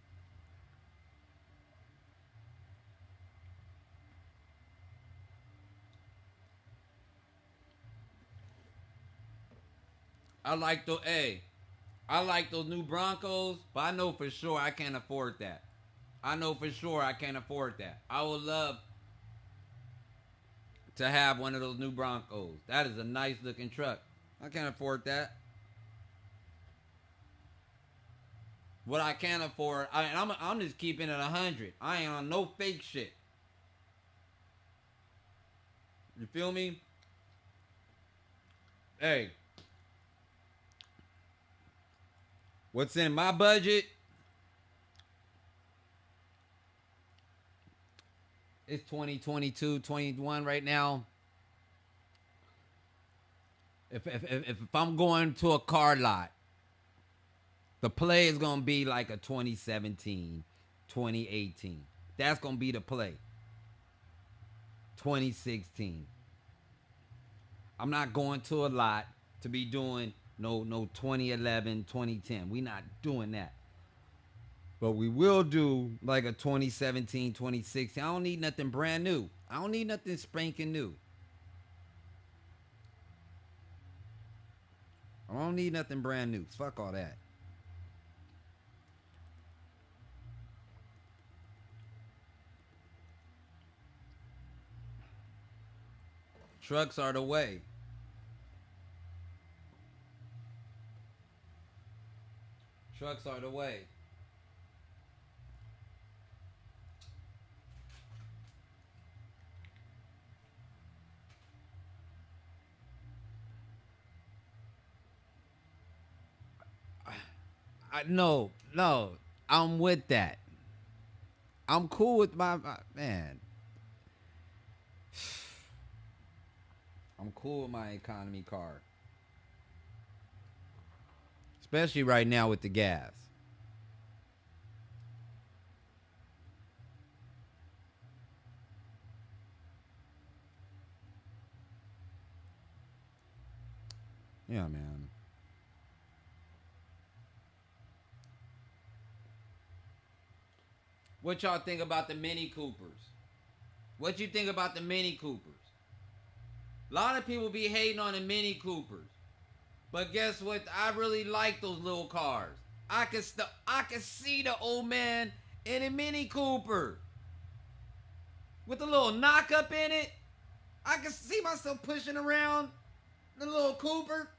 I like those new Broncos, but I know for sure I can't afford that. I know for sure I can't afford that. I would love to have one of those new Broncos. That is a nice looking truck. I can't afford that. What I can't afford, I'm just keeping it 100. I ain't on no fake shit. You feel me? Hey, what's in my budget? It's 2022, 21 right now. If I'm going to a car lot, the play is going to be like a 2017, 2018. That's going to be the play. 2016. I'm not going to a lot to be doing no 2011, 2010. We not doing that. But we will do like a 2017, 2016. I don't need nothing brand new. I don't need nothing spanking new. I don't need nothing brand new. Fuck all that. Trucks are the way. Trucks are the way. No, I'm with that. I'm cool with my man. I'm cool with my economy car. Especially right now with the gas. Yeah, man. What y'all think about the Mini Coopers? What you think about the Mini Coopers? A lot of people be hating on the Mini Coopers. But guess what? I really like those little cars. I can see the old man in a Mini Cooper. With a little knock up in it. I can see myself pushing around the little Cooper.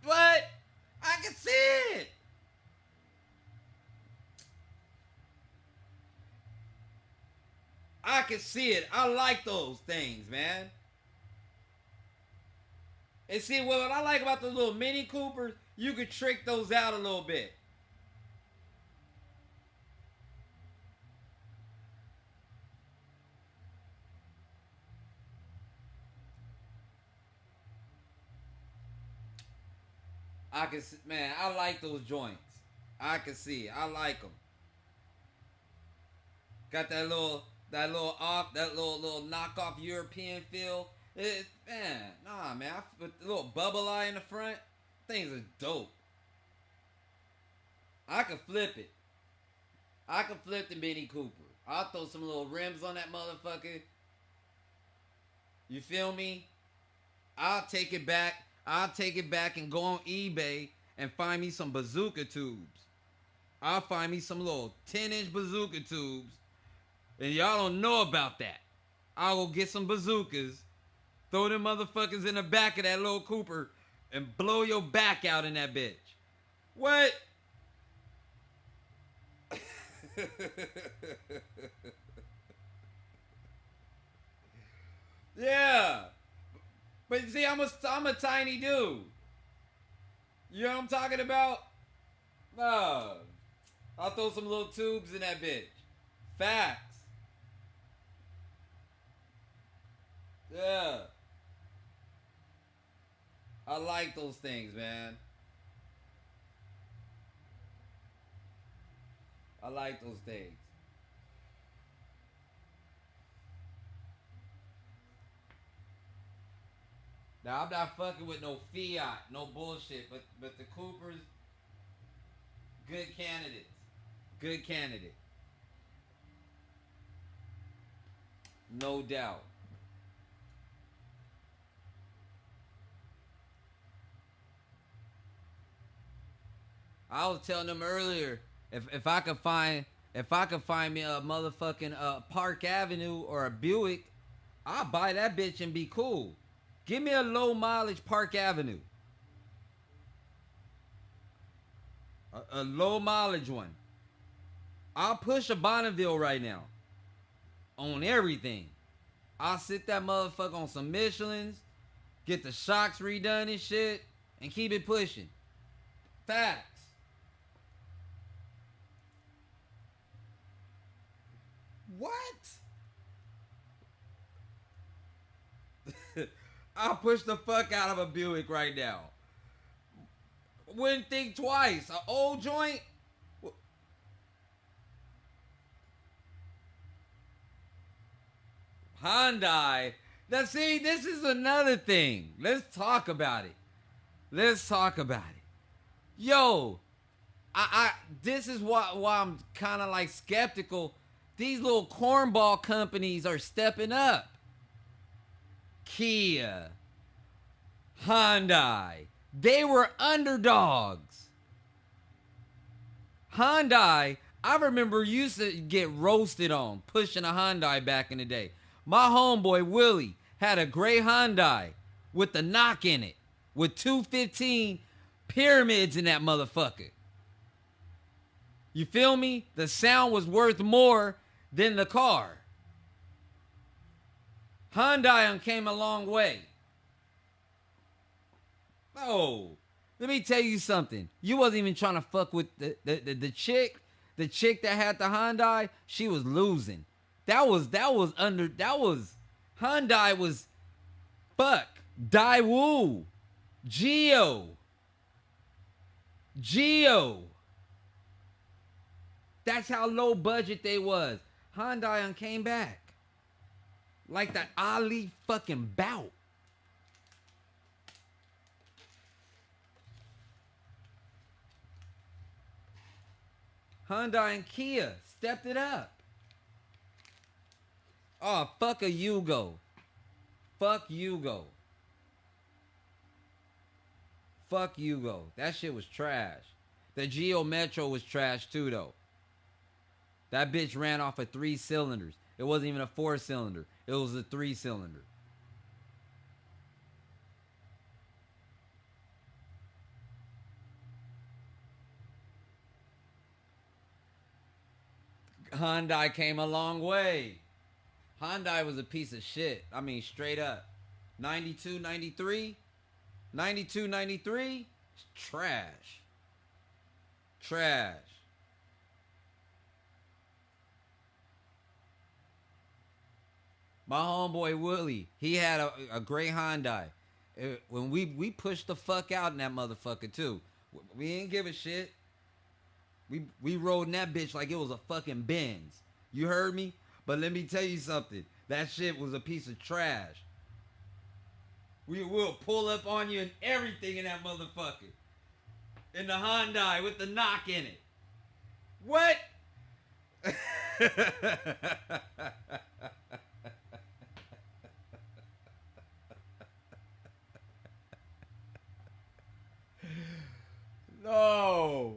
What? I can see it. I can see it. I like those things, man. And see, what I like about those little Mini Coopers, you can trick those out a little bit. I can see, man, I like those joints. I can see it. I like them. Got that little little knockoff European feel. Man, nah, man. With the little bubble eye in the front, things are dope. I could flip it. I could flip the Mini Cooper. I'll throw some little rims on that motherfucker. You feel me? I'll take it back. I'll take it back and go on eBay and find me some bazooka tubes. I'll find me some little 10-inch bazooka tubes. And y'all don't know about that. I'll go get some bazookas, throw them motherfuckers in the back of that little Cooper, and blow your back out in that bitch. What? Yeah. But see, I'm a tiny dude. You know what I'm talking about? No. I'll throw some little tubes in that bitch. Facts. Yeah. I like those things, man. I like those things. Now I'm not fucking with no Fiat, no bullshit, but the Coopers, good candidates. Good candidate. No doubt. I was telling them earlier, if I could find me a motherfucking Park Avenue or a Buick, I'll buy that bitch and be cool. Give me a low mileage Park Avenue. A low mileage one. I'll push a Bonneville right now. On everything. I'll sit that motherfucker on some Michelins, get the shocks redone and shit, and keep it pushing. Facts. What? I'll push the fuck out of a Buick right now. Wouldn't think twice. An old joint? Hyundai. Now see, this is another thing. Let's talk about it. Let's talk about it. Yo, this is why I'm kind of like skeptical. These little cornball companies are stepping up. Kia, Hyundai, they were underdogs. Hyundai, I remember used to get roasted on pushing a Hyundai back in the day. My homeboy Willie had a gray Hyundai with the knock in it, with 215 pyramids in that motherfucker. You feel me? The sound was worth more than the car. Hyundai came a long way. Oh, let me tell you something. You wasn't even trying to fuck with the chick. The chick that had the Hyundai, she was losing. That was Hyundai was fuck. Daewoo. Geo. That's how low budget they was. Hyundai came back. Like that Ali fucking bout. Hyundai and Kia stepped it up. Oh, fuck a Yugo. Fuck Yugo. Fuck Yugo. That shit was trash. The Geo Metro was trash too, though. That bitch ran off of 3 cylinders. It wasn't even a 4-cylinder. It was a 3-cylinder. Hyundai came a long way. Hyundai was a piece of shit. I mean, straight up. 92, 93? 92, 93? Trash. Trash. My homeboy Willie, he had a gray Hyundai. When we pushed the fuck out in that motherfucker too. We ain't give a shit. We rode in that bitch like it was a fucking Benz. You heard me? But let me tell you something. That shit was a piece of trash. We will pull up on you and everything in that motherfucker. In the Hyundai with the knock in it. What? No.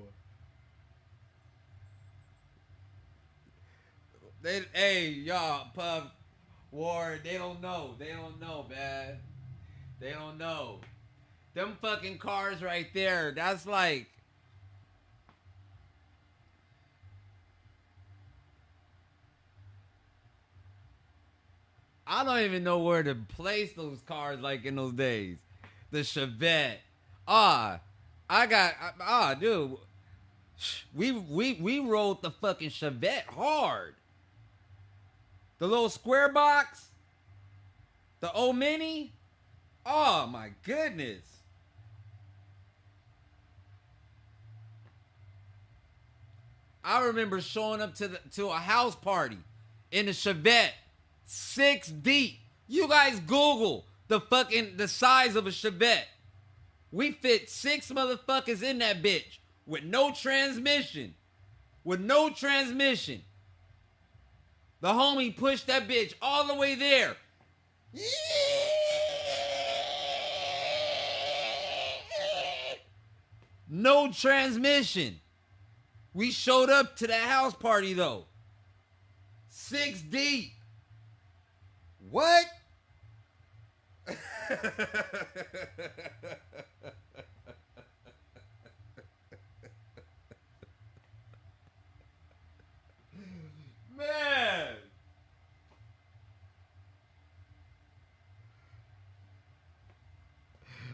Hey, y'all, Puff, Ward, they don't know. They don't know, man. They don't know. Them fucking cars right there, that's like... I don't even know where to place those cars like in those days. The Chevette. Dude. We rolled the fucking Chevette hard. The little square box. The old Mini. Oh my goodness. I remember showing up to a house party in a Chevette, 6 deep. You guys Google the size of a Chevette. We fit 6 motherfuckers in that bitch with no transmission. With no transmission. The homie pushed that bitch all the way there. No transmission. We showed up to that house party though. 6 deep. What? Man.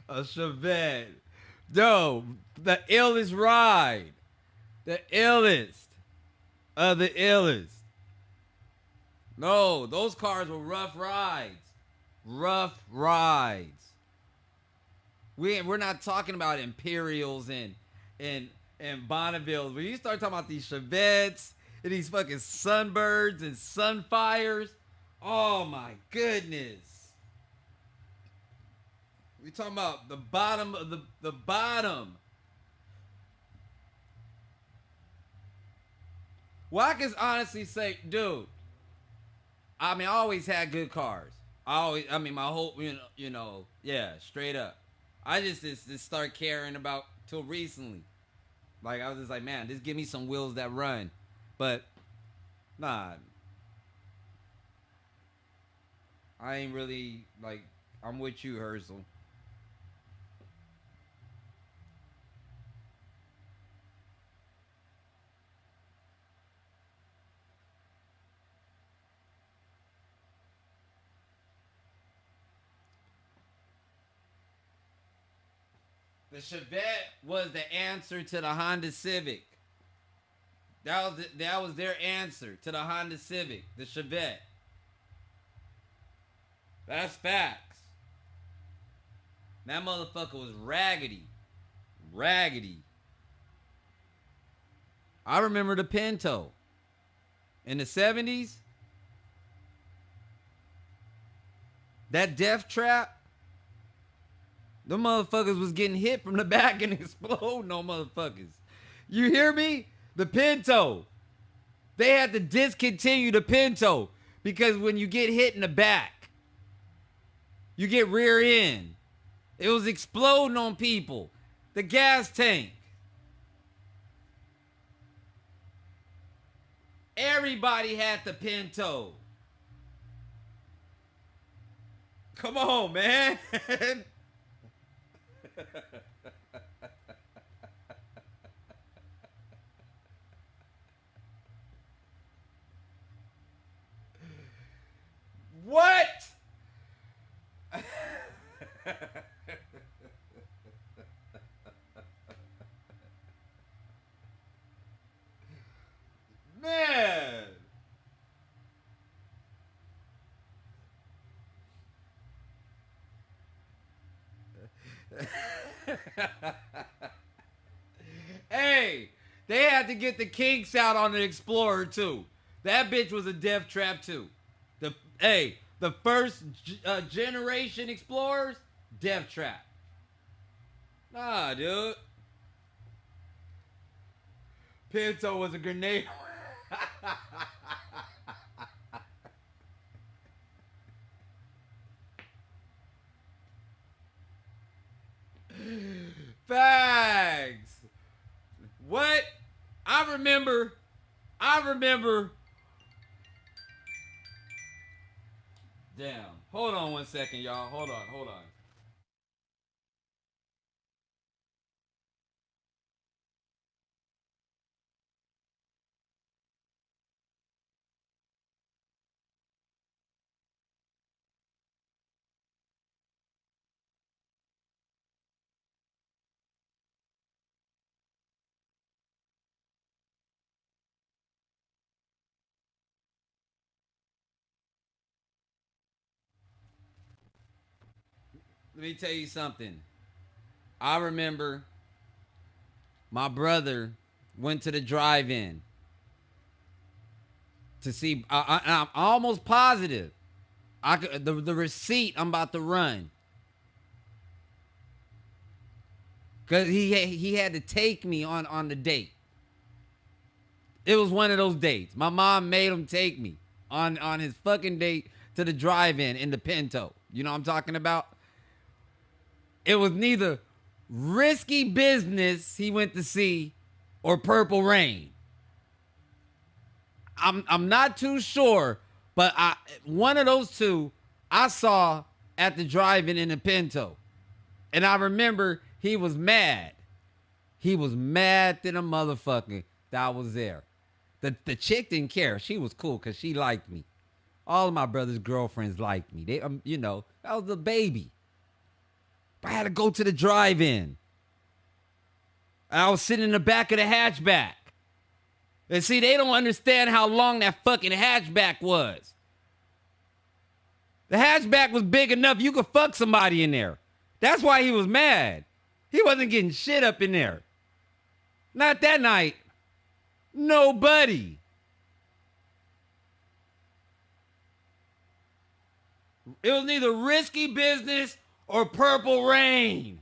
A Chevette. Yo, the illest ride. The illest of the illest. No, those cars were rough rides. Rough rides. We're not talking about Imperials and Bonnevilles. When you start talking about these Chevettes and these fucking Sunbirds and Sunfires, oh my goodness. We talking about the bottom of the bottom. Well, I can honestly say, dude, I mean, I always had good cars. My whole, yeah, straight up. I just start caring about till recently. Like, I was just like, man, just give me some wheels that run. But, nah. I ain't really like. I'm with you, Herschel. The Chevette was the answer to the Honda Civic. That was their answer to the Honda Civic, the Chevette. That's facts. That motherfucker was raggedy. Raggedy. I remember the Pinto. In the 70s, that death trap, the motherfuckers was getting hit from the back and exploding on motherfuckers. You hear me? The Pinto. They had to discontinue the Pinto because when you get hit in the back, you get rear end. It was exploding on people. The gas tank. Everybody had the Pinto. Come on, man. What? Man. Hey, they had to get the kinks out on the Explorer too. That bitch was a death trap too. The first generation Explorers, death trap. Nah, dude. Pinto was a grenade. Facts. What? I remember. Damn. Hold on 1 second, y'all. Hold on. Let me tell you something. I remember my brother went to the drive-in to see. I'm almost positive. The receipt I'm about to run, cause he had to take me on the date. It was one of those dates. My mom made him take me on his fucking date to the drive-in in the Pinto. You know what I'm talking about? It was neither Risky Business he went to see or Purple Rain. I'm not too sure, but one of those two I saw at the drive-in in the Pinto. And I remember he was mad. He was mad than a motherfucker that I was there. The chick didn't care. She was cool because she liked me. All of my brother's girlfriends liked me. They, that was the baby. I had to go to the drive-in. I was sitting in the back of the hatchback. And see, they don't understand how long that fucking hatchback was. The hatchback was big enough you could fuck somebody in there. That's why he was mad. He wasn't getting shit up in there. Not that night. Nobody. It was neither Risky Business or Purple Rain.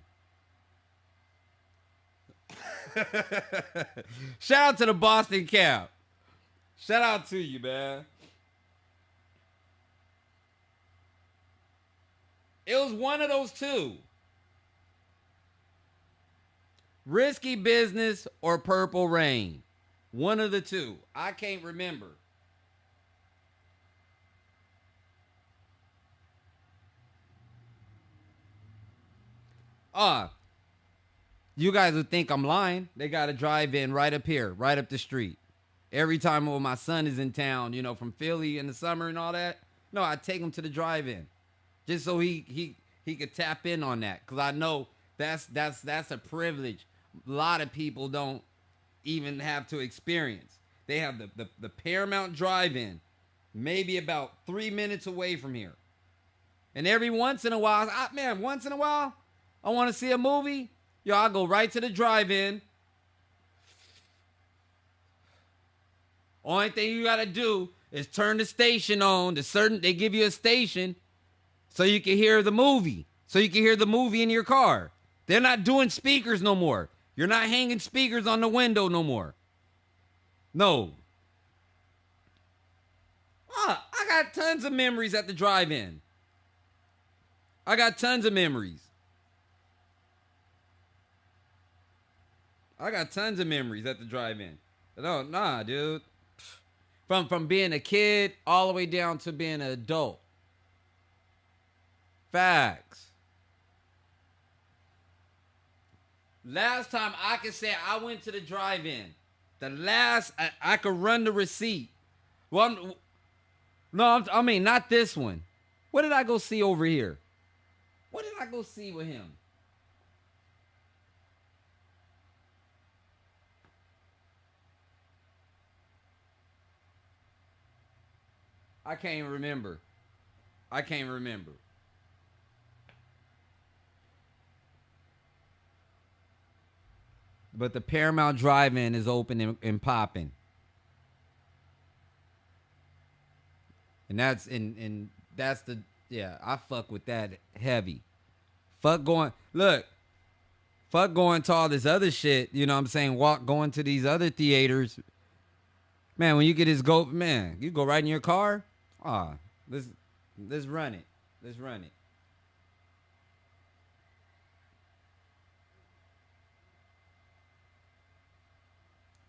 Shout out to the Boston Cap. Shout out to you, man. It was one of those two. Risky Business or Purple Rain. One of the two. I can't remember. You guys would think I'm lying. They got a drive-in right up here, right up the street. Every time when my son is in town, from Philly in the summer and all that, no, I take him to the drive-in, just so he could tap in on that, because I know that's a privilege a lot of people don't even have to experience. They have the Paramount Drive-In, maybe about 3 minutes away from here, and every once in a while, I want to see a movie. Yo, I'll go right to the drive-in. Only thing you gotta do is turn the station on. They give you a station so you can hear the movie. So you can hear the movie in your car. They're not doing speakers no more. You're not hanging speakers on the window no more. No. I got tons of memories at the drive-in. I got tons of memories. at the drive-in. No, nah, dude. From being a kid all the way down to being an adult. Facts. Last time I can say I went to the drive-in. The last I could run the receipt. Well, I mean not this one. What did I go see over here? What did I go see with him? I can't even remember. But the Paramount Drive-In is open and popping. And that's I fuck with that heavy. Fuck going to all this other shit, you know what I'm saying? Going to these other theaters. Man, when you get you go right in your car. Let's run it.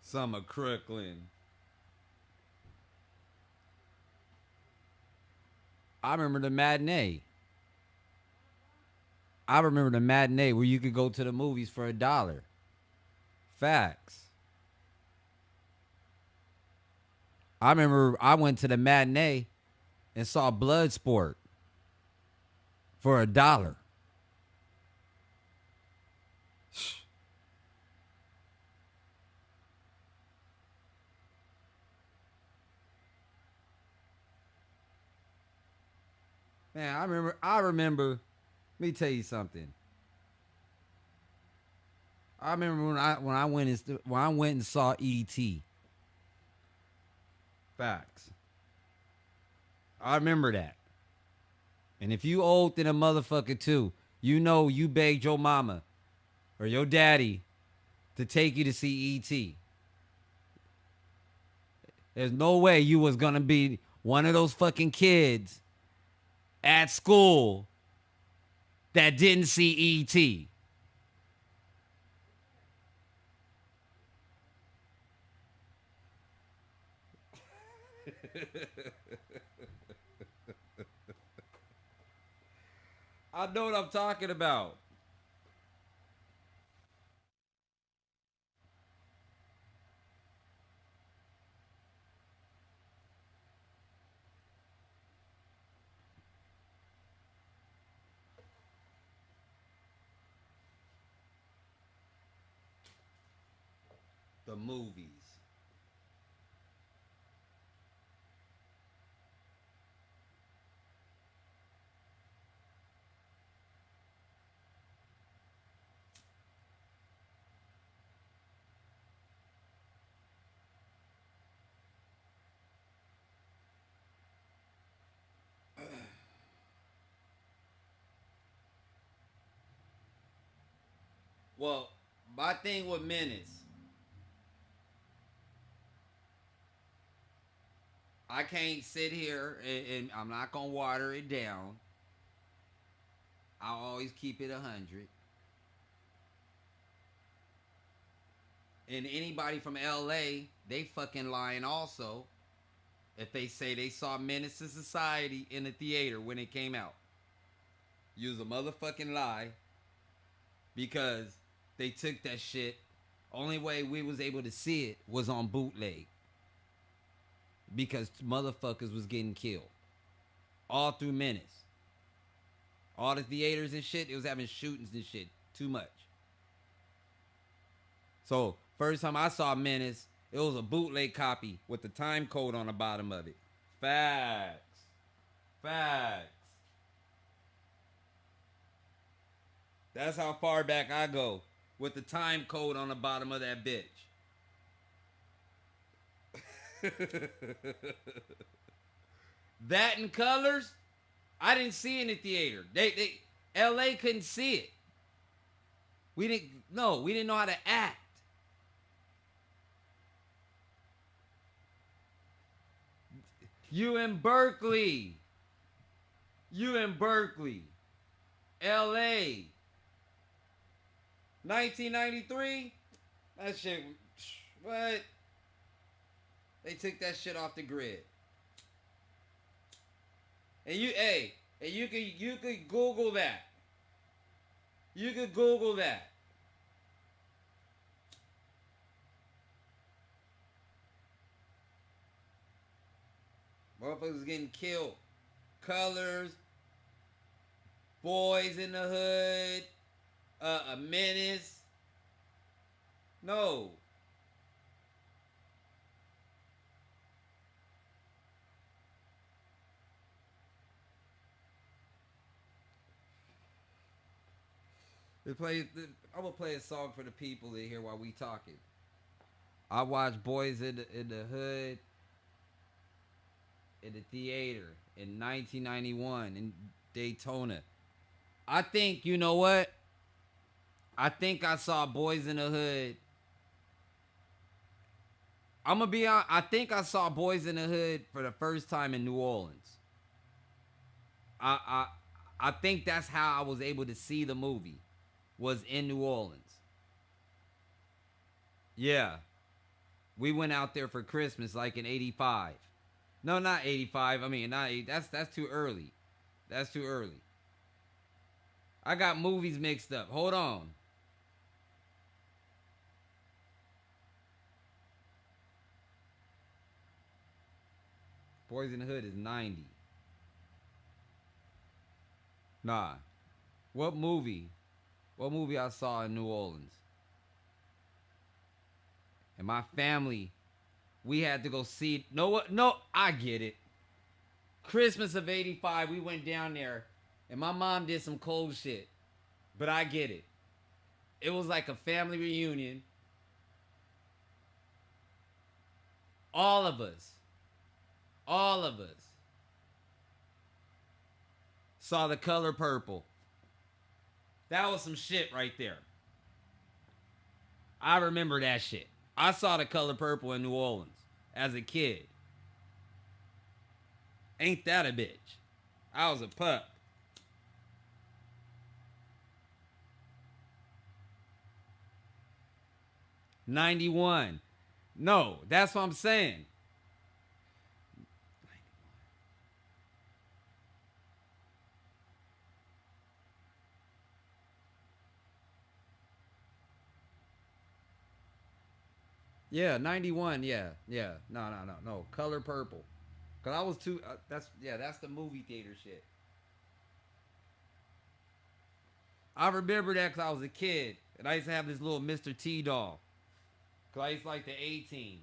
Summer Crooklyn. I remember the matinee where you could go to the movies for $1. Facts. I remember I went to the matinee and saw Bloodsport for $1. Man, I remember. Let me tell you something. I remember when I went and saw E.T. Facts. I remember that. And if you old than a motherfucker too, you know you begged your mama or your daddy to take you to see E.T. There's no way you was gonna be one of those fucking kids at school that didn't see E.T. I know what I'm talking about. The movies. Well, my thing with minutes, I can't sit here and I'm not gonna water it down. I'll always keep it 100. And anybody from LA, they fucking lying also if they say they saw Menace to Society in the theater when it came out. Use a motherfucking lie. because they took that shit. Only way we was able to see it was on bootleg because motherfuckers was getting killed all through Menace. All the theaters and shit, it was having shootings and shit. Too much. So, first time I saw Menace, it was a bootleg copy with the time code on the bottom of it. Facts. Facts. That's how far back I go. With the time code on the bottom of that bitch. That in colors, I didn't see in the theater. LA couldn't see it. We didn't know how to act. You in Berkeley. LA. 1993? That shit, what? They took that shit off the grid. And you could Google that. You could Google that. Motherfuckers getting killed. Colors. Boys in the Hood. A Menace. No. I'm gonna play a song for the people to hear while we talking. I watched Boys in the Hood in the theater in 1991 in Daytona. I think, you know what? I think I saw Boys in the Hood. I'm gonna be honest. I think I saw Boys in the Hood for the first time in New Orleans. I think that's how I was able to see the movie. Was in New Orleans. Yeah. We went out there for Christmas like in 85. No, not 85. I mean, not 80. That's too early. That's too early. I got movies mixed up. Hold on. Boys in the Hood is 90. Nah. What movie? What movie I saw in New Orleans? And my family, we had to go see. No, what? No, I get it. Christmas of 85, we went down there. And my mom did some cold shit. But I get it. It was like a family reunion. All of us saw The Color Purple. That was some shit right there. I remember that shit. I saw The Color Purple in New Orleans as a kid. Ain't that a bitch? I was a pup. '91. No, that's what I'm saying. Yeah, 91. Yeah. No. Color Purple. Cause I was too. That's the movie theater shit. I remember that because I was a kid and I used to have this little Mr. T doll. Cause I used to like the A-Team,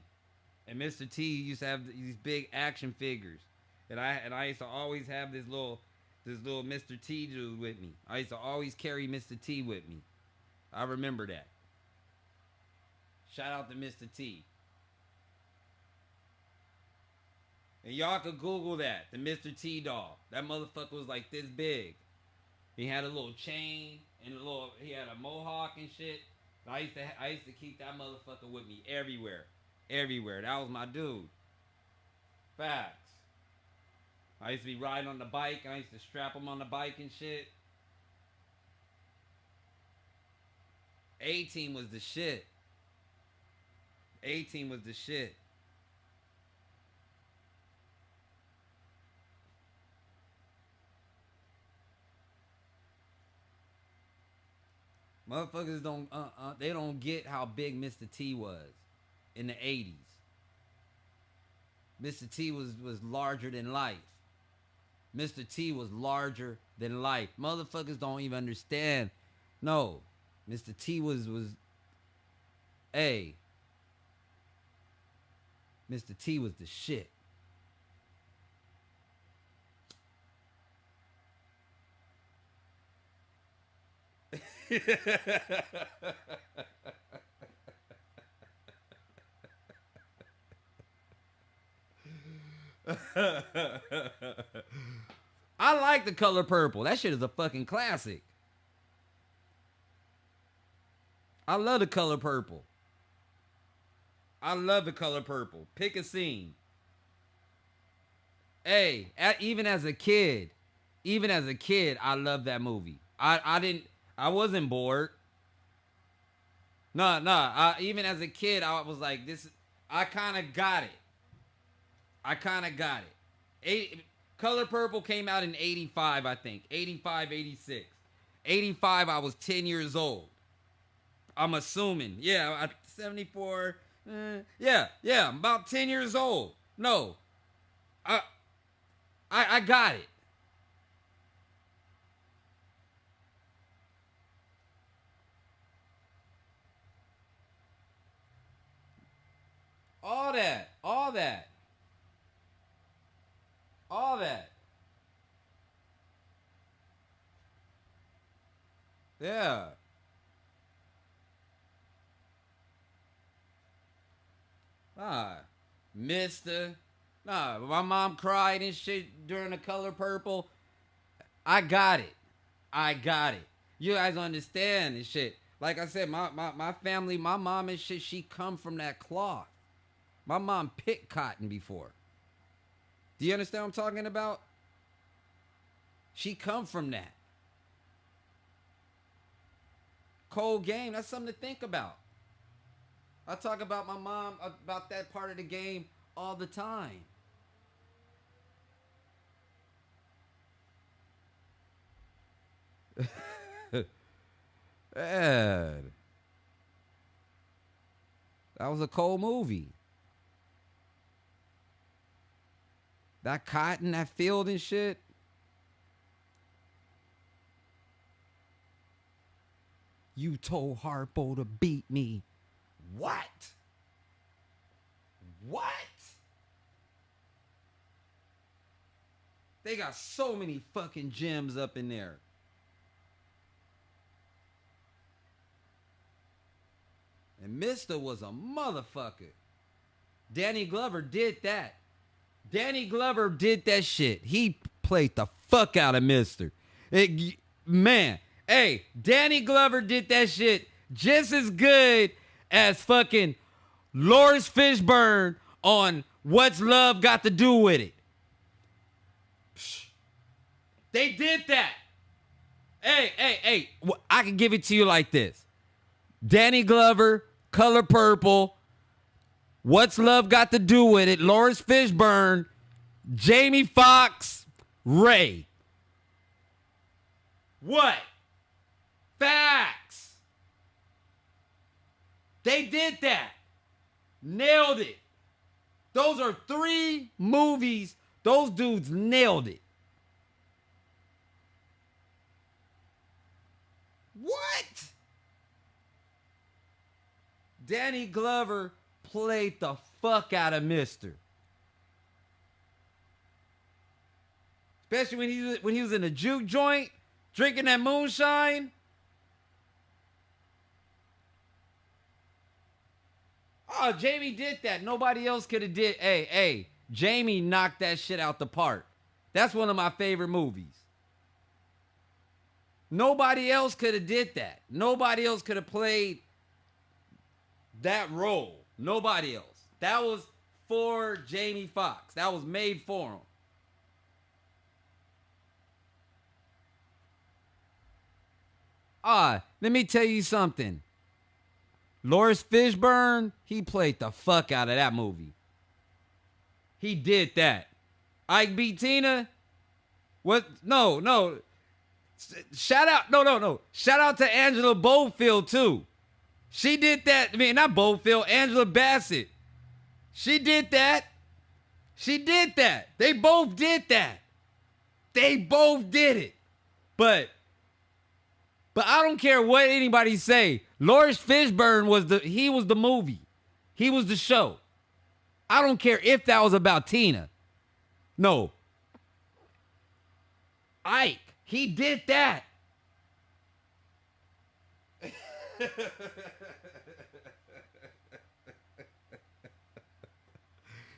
and Mr. T used to have these big action figures, and I used to always have this little Mr. T dude with me. I used to always carry Mr. T with me. I remember that. Shout out to Mr. T. And y'all could Google that, the Mr. T doll. That motherfucker was like this big. He had a little chain and he had a mohawk and shit. I used to keep that motherfucker with me everywhere. That was my dude. Facts. I used to be riding on the bike and I used to strap him on the bike and shit. A-Team was the shit. A-Team was the shit. Motherfuckers don't they don't get how big Mr. T was in the 80s. Mr. T was larger than life. Mr. T was larger than life. Motherfuckers don't even understand. No. Mr. T was hey. Mr. T was the shit. I like The Color Purple. That shit is a fucking classic. I love The Color Purple. I love The Color Purple. Pick a scene. Hey, even as a kid, I loved that movie. I wasn't bored. No. Even as a kid, I was like, I kind of got it. Color Purple came out in 85, I think. 85, 86. 85, I was 10 years old. I'm assuming. Yeah, 74. Yeah, I'm about 10 years old. No. I got it. All that. Yeah. Mister. My mom cried and shit during The Color Purple. I got it. You guys understand and shit. Like I said, my family, my mom and shit, she come from that cloth. My mom picked cotton before. Do you understand what I'm talking about? She come from that. Cold game, that's something to think about. I talk about my mom, about that part of the game all the time. Man. That was a cold movie. That cotton, that field and shit. You told Harpo to beat me. What? They got so many fucking gems up in there. And Mister was a motherfucker. Danny Glover did that. Danny Glover did that shit. He played the fuck out of Mister. Man, hey, Danny Glover did that shit just as good as fucking Lawrence Fishburne on What's Love Got to Do with It. They did that. Hey, I can give it to you like this. Danny Glover, Color Purple, What's Love Got to Do with It, Lawrence Fishburne, Jamie Foxx, Ray. What? Facts. They did that. Nailed it. Those are 3 movies. Those dudes nailed it. What? Danny Glover played the fuck out of Mister. Especially when he was in a juke joint, drinking that moonshine. Oh, Jamie did that. Nobody else could have did. Hey, Jamie knocked that shit out the park. That's one of my favorite movies. Nobody else could have did that. Nobody else could have played that role. Nobody else. That was for Jamie Foxx. That was made for him. Let me tell you something. Lawrence Fishburne, he played the fuck out of that movie. He did that. Ike beat Tina? What? No. Shout out, no. Shout out to Angela Bofield too. She did that. I mean, not Bofield, Angela Bassett. She did that. She did that. They both did that. They both did it. But I don't care what anybody say. Lawrence Fishburne was the movie. He was the show. I don't care if that was about Tina. No. Ike, he did that.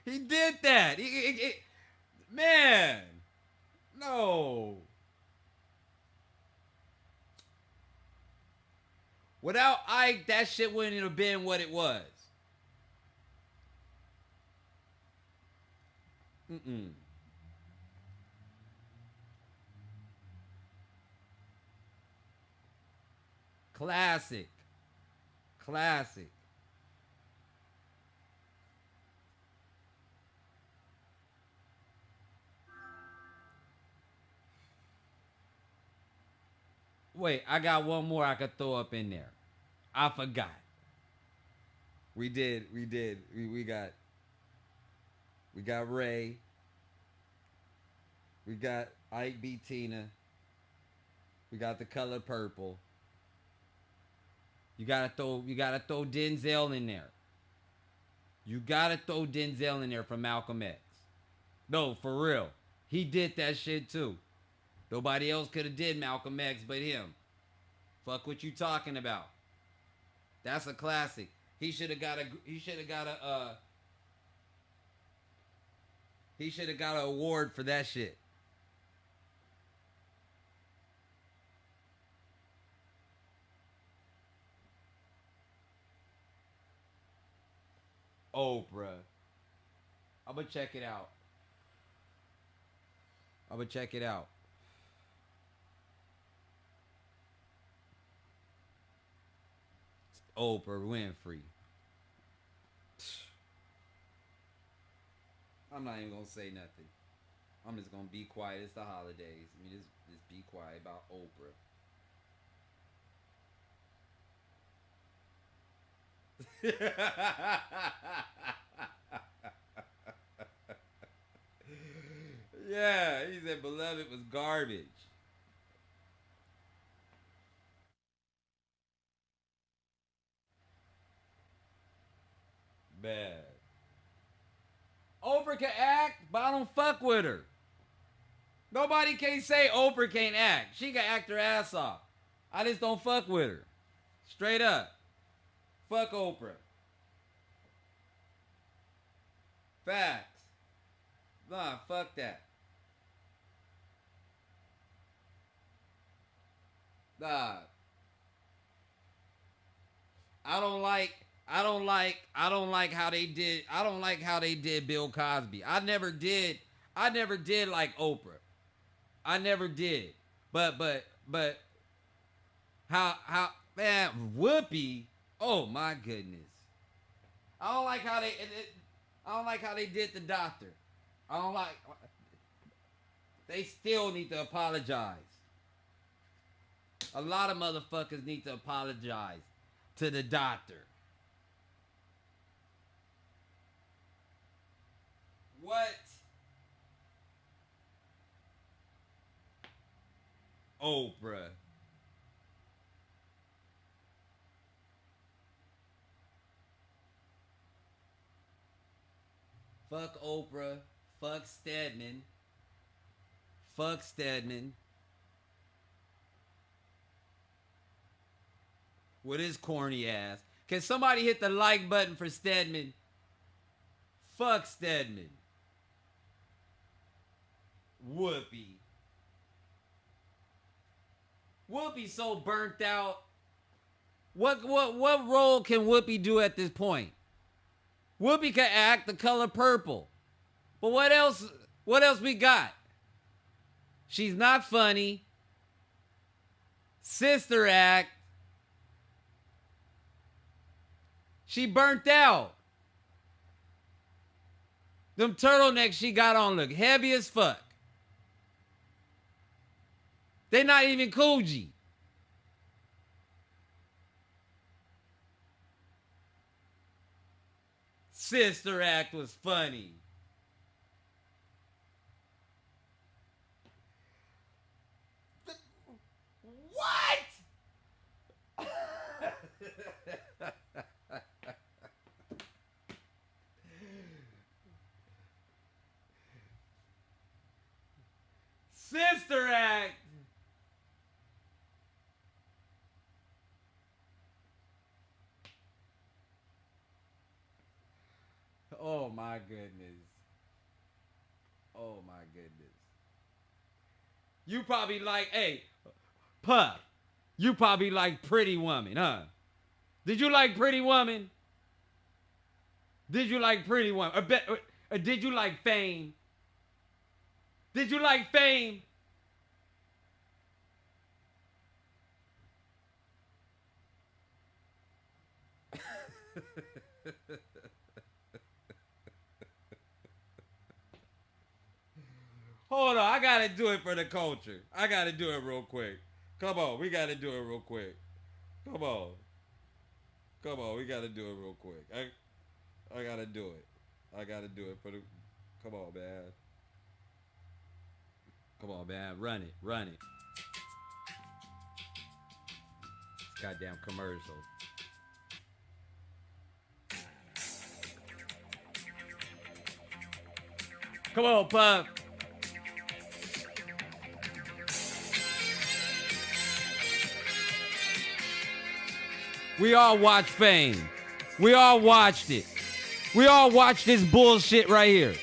He did that. Man. No. Without Ike, that shit wouldn't have been what it was. Classic. Wait, I got one more I could throw up in there. I forgot. We got Ray. We got Ike B. Tina. We got The Color Purple. You gotta throw Denzel in there. You gotta throw Denzel in there from Malcolm X. No, for real. He did that shit too. Nobody else could have did Malcolm X but him. Fuck what you talking about. That's a classic. He should have got an award for that shit. Oprah. I'm gonna check it out. Oprah Winfrey. I'm not even gonna say nothing. I'm just gonna be quiet. It's the holidays. I mean, just be quiet about Oprah. Yeah, he said Beloved was garbage. Bad. Oprah can act, but I don't fuck with her. Nobody can say Oprah can't act. She can act her ass off. I just don't fuck with her. Straight up. Fuck Oprah. Facts. Nah, fuck that. Nah. I don't like how they did Bill Cosby. I never did like Oprah. I never did. But how man, Whoopi, oh my goodness. I don't like how they did the doctor. They still need to apologize. A lot of motherfuckers need to apologize to the doctor. What? Oprah. Fuck Oprah. Fuck Stedman. Fuck Stedman. With his corny ass. Can somebody hit the like button for Stedman? Fuck Stedman. Whoopi. Whoopi's so burnt out. What role can Whoopi do at this point? Whoopi can act The Color Purple. But what else we got? She's not funny. Sister Act. She burnt out. Them turtlenecks she got on look heavy as fuck. They're not even Coogee. Sister Act was funny. What? Sister Act. Oh my goodness. Oh my goodness. You probably like, hey, Puff, you probably like Pretty Woman, huh? Did you like Pretty Woman? Did you like Pretty Woman? Or did you like Fame? Did you like Fame? Hold on, I gotta do it for the culture. I gotta do it real quick. Come on, we gotta do it real quick. Come on. Come on, we gotta do it real quick. I gotta do it. I gotta do it for the. Come on, man. Come on, man. Run it. Run it. Goddamn commercial. Come on, Puff. We all watched Fame. We all watched it. We all watched this bullshit right here.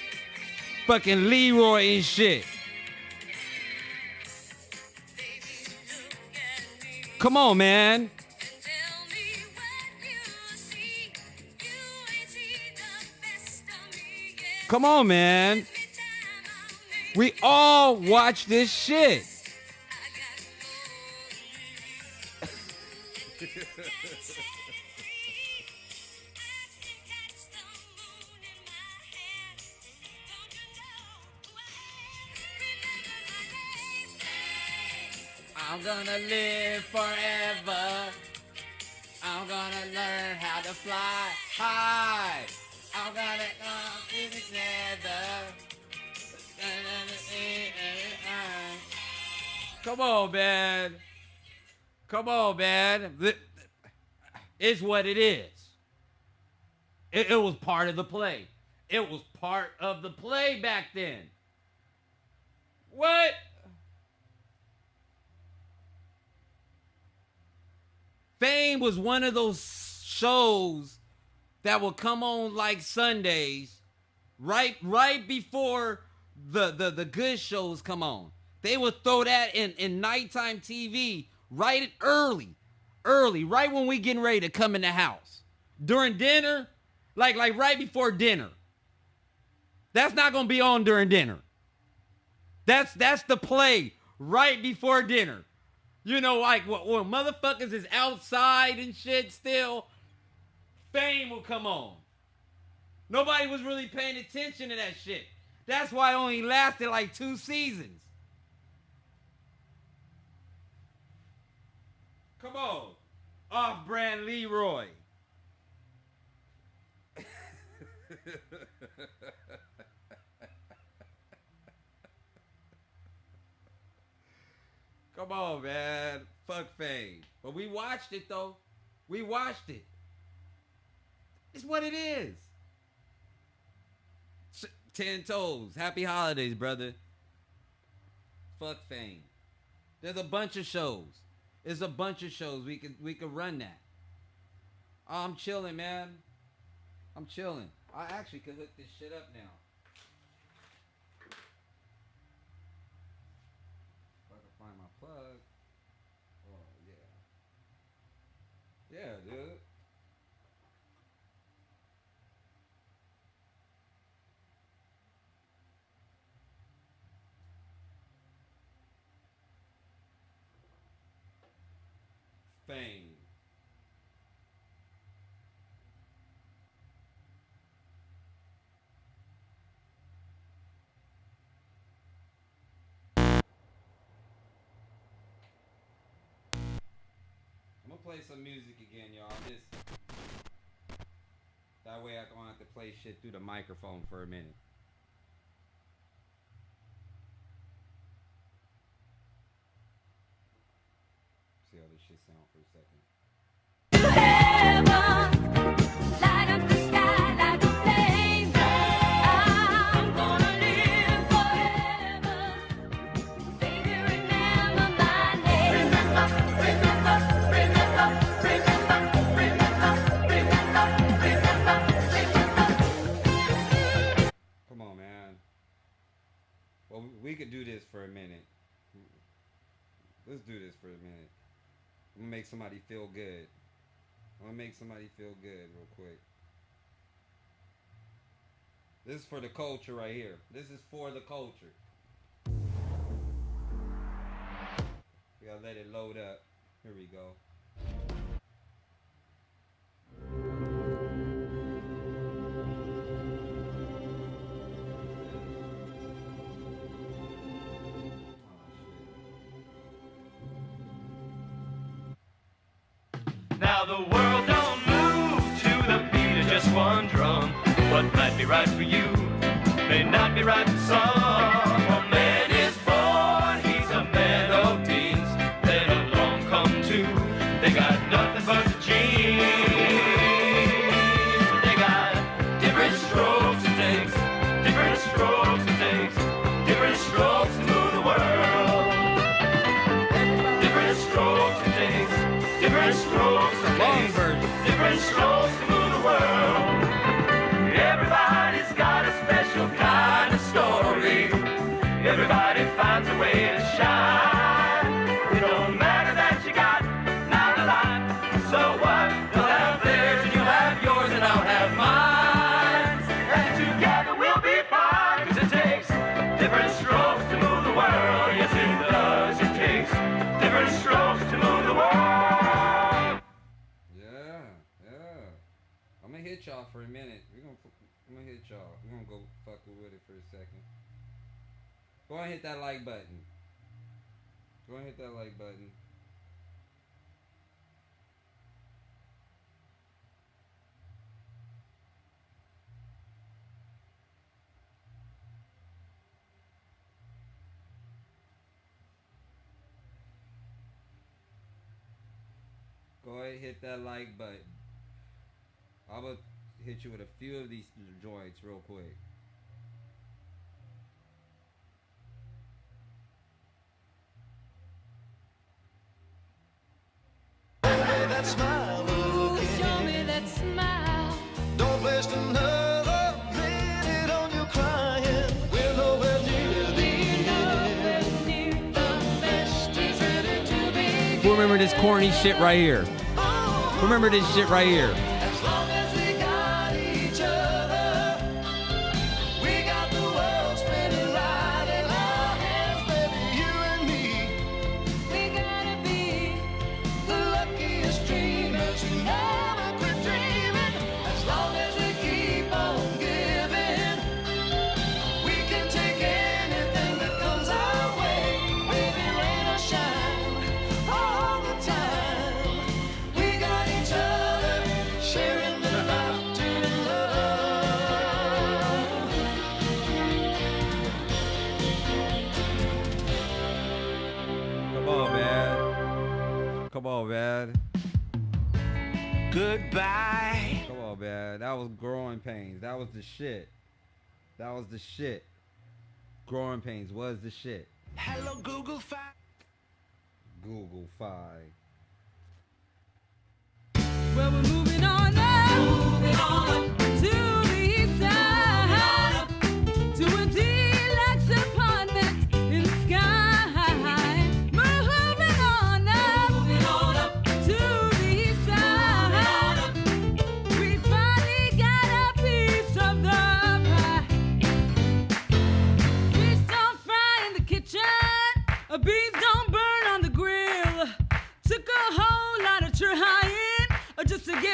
Fucking Leroy and shit. Come on, man. Come on, man. We all watch this shit. I'm gonna live forever. I'm gonna learn how to fly high. I'm gonna come together. Come on, man. Come on, man. It's what it is. It was part of the play. It was part of the play back then. What? Fame was one of those shows that would come on like Sundays, right before the good shows come on. They would throw that in nighttime TV right early, right when we getting ready to come in the house. During dinner, like right before dinner. That's not gonna be on during dinner. That's the play right before dinner. You know, like when motherfuckers is outside and shit still, Fame will come on. Nobody was really paying attention to that shit. That's why it only lasted like 2 seasons. Come on. Off-brand Leroy. Come on, man. Fuck Fame. But we watched it, though. We watched it. It's what it is. 10 toes. Happy holidays, brother. Fuck Fame. There's a bunch of shows. There's a bunch of shows. We could run that. Oh, I'm chilling, man. I'm chilling. I actually could hook this shit up now. If I can find my plug. Oh, yeah. Yeah, dude. Fame. play some music again, y'all. That way I don't have to play shit through the microphone for a minute. See how this shit sound for a second. Light up the sky like a flame. I'm gonna live forever. Baby, remember my name. Come on, man. Well, we could do this for a minute. Let's do this for a minute. I'm gonna make somebody feel good. I'm gonna make somebody feel good real quick. This is for the culture right here. This is for the culture. We gotta let it load up. Here we go. Now the world don't move to the beat of just one drum. What might be right for you may not be right for some. A man is born, he's a man of teens. Then along come two, they got nothing but the genes. They got different strokes it takes, different strokes it takes, different strokes to move the world. Different strokes it takes, different strokes. Long version. Different strokes to move the world. Everybody's got a special kind of story. Everybody finds a way to shine. It don't matter that you got not a lot. So what? They'll have theirs and you'll have yours and I'll have mine. And together we'll be fine. 'Cause it takes different strokes to move the world. Yes, it does. It takes different strokes to move the world. I'm gonna hit y'all for a minute. I'm gonna hit y'all. We're gonna go fucking with it for a second. Go ahead and hit that like button. Go ahead and hit that like button. Go ahead and hit that like button. I'm gonna hit you with a few of these joints real quick. That smile again. Show me that smile. Don't waste another minute on your crying. We're nowhere near the end. The best is ready to begin. Who remember this corny shit right here? Remember this shit right here. As long as we got each other, we got the world spinning right in our hands, baby, you and me. We gotta be the luckiest dreamers who never quit dreaming. As long as we keep on giving, we can take anything that comes our way, baby, rain or shine, all the time. We got each other, sharing the laughter and love. Come on, man. Come on, man. Goodbye. Come on, man. That was Growing Pains. That was the shit. That was the shit. Growing Pains was the shit. Hello, Google Fi. Google Fi. Well, we're moving on now. Moving on to the east side. To a deluxe apartment in the sky. Moving on now. Moving on up to the east side. We finally got a piece of the pie. Fish don't fry in the kitchen. Beans don't burn on the grill. Took a whole lot of trying just to get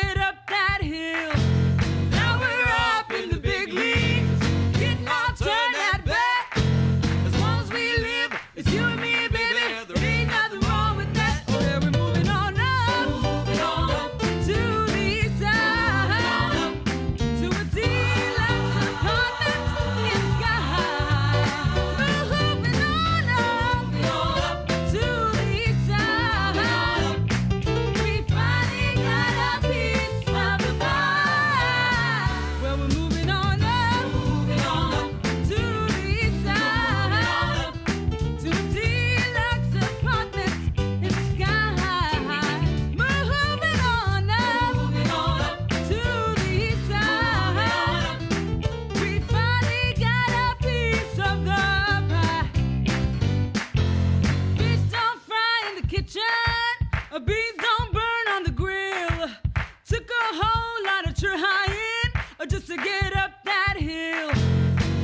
to get up that hill.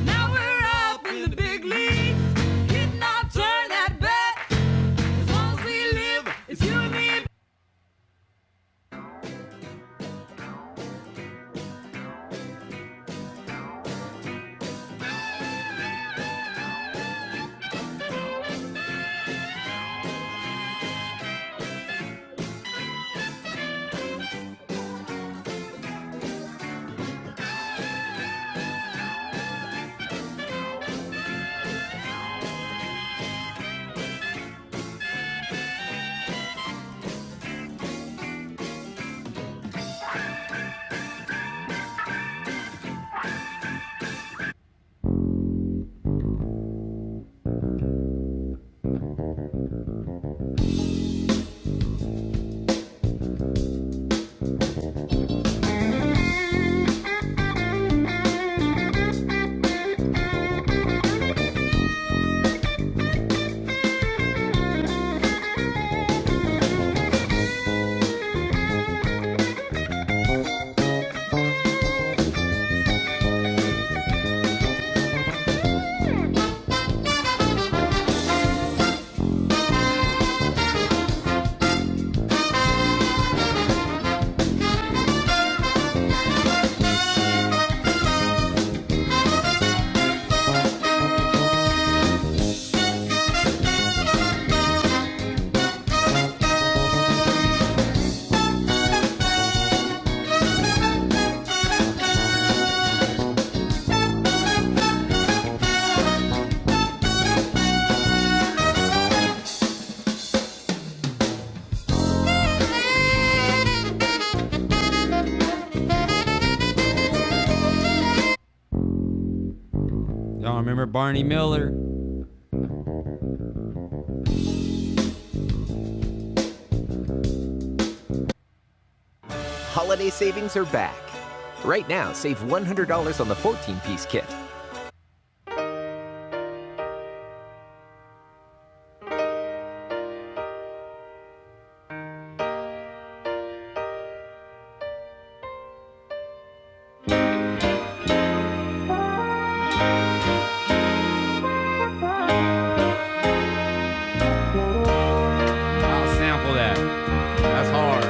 Now we're up in the big leagues, hitting our turn at bat. As long as we live, it's you and me. Y'all remember Barney Miller? Holiday savings are back. Right now, save $100 on the 14-piece kit. I'll sample that. That's hard.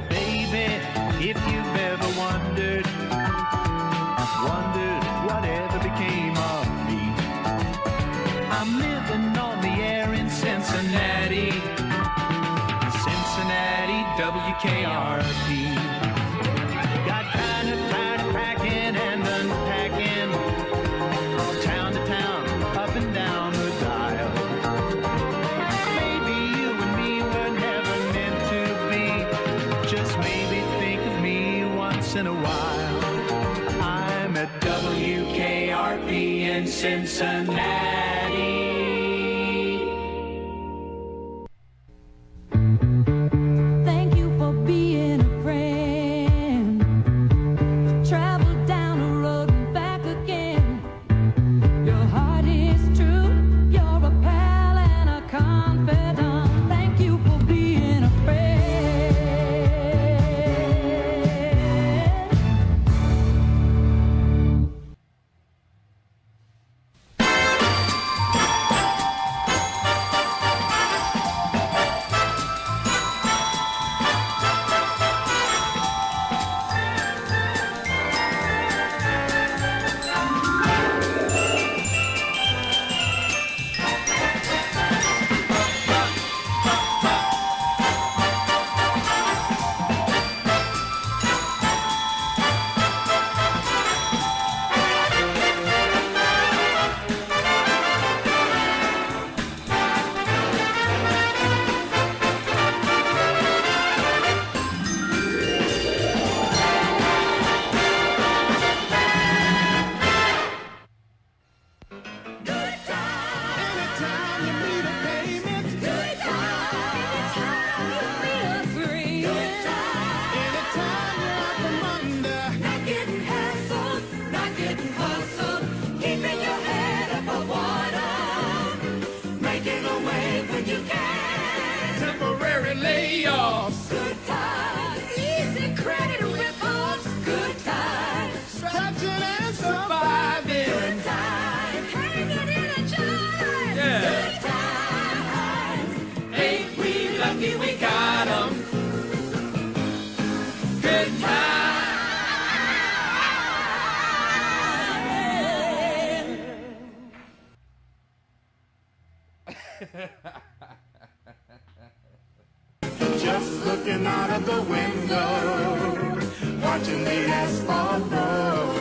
Baby, if you've ever wondered whatever became of me, I'm living on the air in Cincinnati, WKRP. Got kind of tired of packing and unpacking, town to town, up and down the dial. Maybe you and me were never meant to be. Just maybe think of me once in a while. I'm at WKRP in Cincinnati. Thank you for being a friend. Travel down the road and back again. Your heart is true. You're a pal and a confidant. Thank you for being a friend. Just looking out of the window, watching the asphalt roll.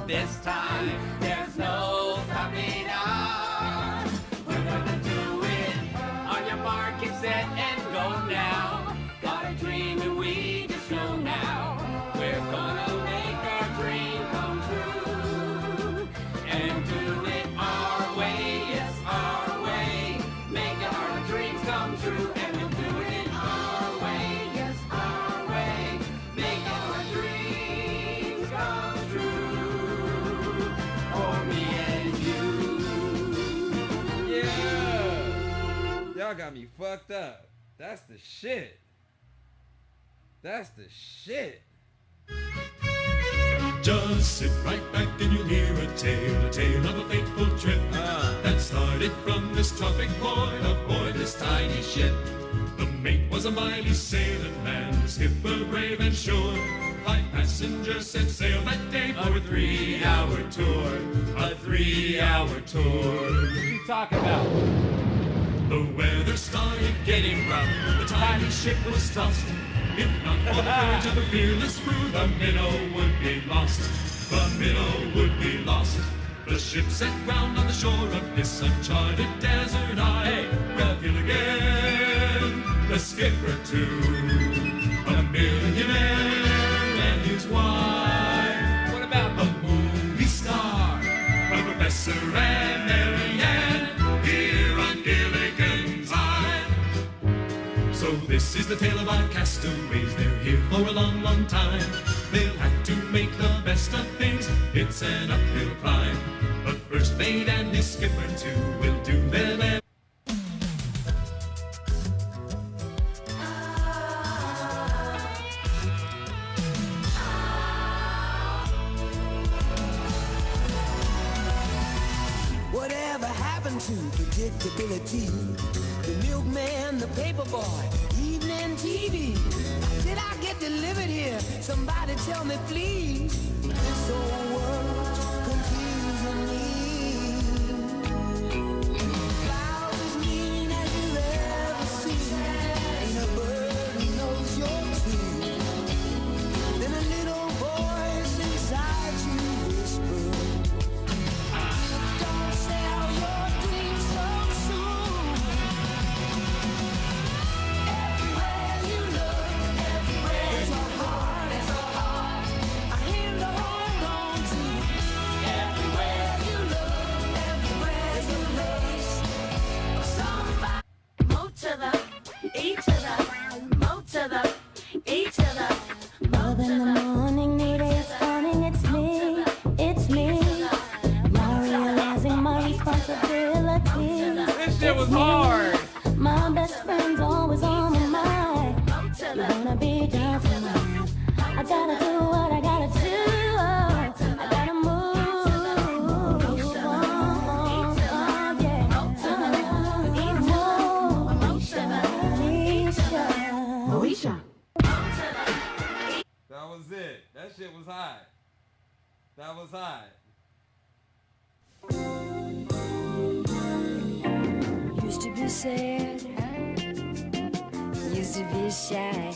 This time, there's no stopping us. We're gonna do it. On your mark, get set, and go now. Got a dream and we just know now. We're gonna make our dream come true. And do it our way, yes, our way. Making our dreams come true. And we'll do it our way, yes, our way. Making our dreams come true. Y'all got me fucked up. That's the shit. That's the shit. Just sit right back and you'll hear a tale of a fateful trip that started from this tropic point aboard this tiny ship. The mate was a mighty sailing man, the skipper brave and sure. 5 passengers set sail that day for a 3-hour tour. A 3-hour tour. What you talking about? The weather started getting rough. The tiny ship was tossed. If not for the courage of the fearless crew, the minnow would be lost. The minnow would be lost. The ship set ground on the shore of this uncharted desert isle. Well, Gilligan, the skipper too, a millionaire and his wife. What about a movie star, a professor and Mary Ann, here on Gilligan's Isle? So this is the tale of our castaways. They're here for a long, long time. They'll have to make the best of things. It's an uphill climb. But first mate and his skipper too will do their best. Whatever happened to predictability? The milkman, the paper boy, evening TV. Did I get delivered here? Somebody tell me, please. This whole world's confusing me. Clouds as mean as you've ever seen. Ain't a bird who knows your tune. Then a little voice inside you whispers, don't sell your dreams so soon. Everywhere you look, everywhere there's a heart, a hand to hold on to. Everywhere you look, everywhere there's a place for somebody. Move to the, eat to the, move to the, eat to the, Love in the morning, new day is dawning, it's me, it's me. Now realizing my responsibility. This shit was hard. My best friend's always on my mind. You wanna be down tonight? I gotta do what I gotta do. I gotta move on, yeah. Moesha. That was it. That shit was hot. That was hot. Used to be sad, used to be shy.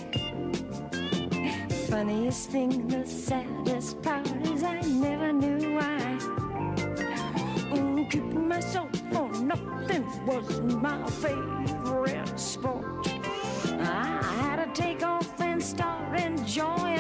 Funniest thing, the saddest part is I never knew why. Keeping myself for nothing was my favorite sport. I had to take off and start enjoying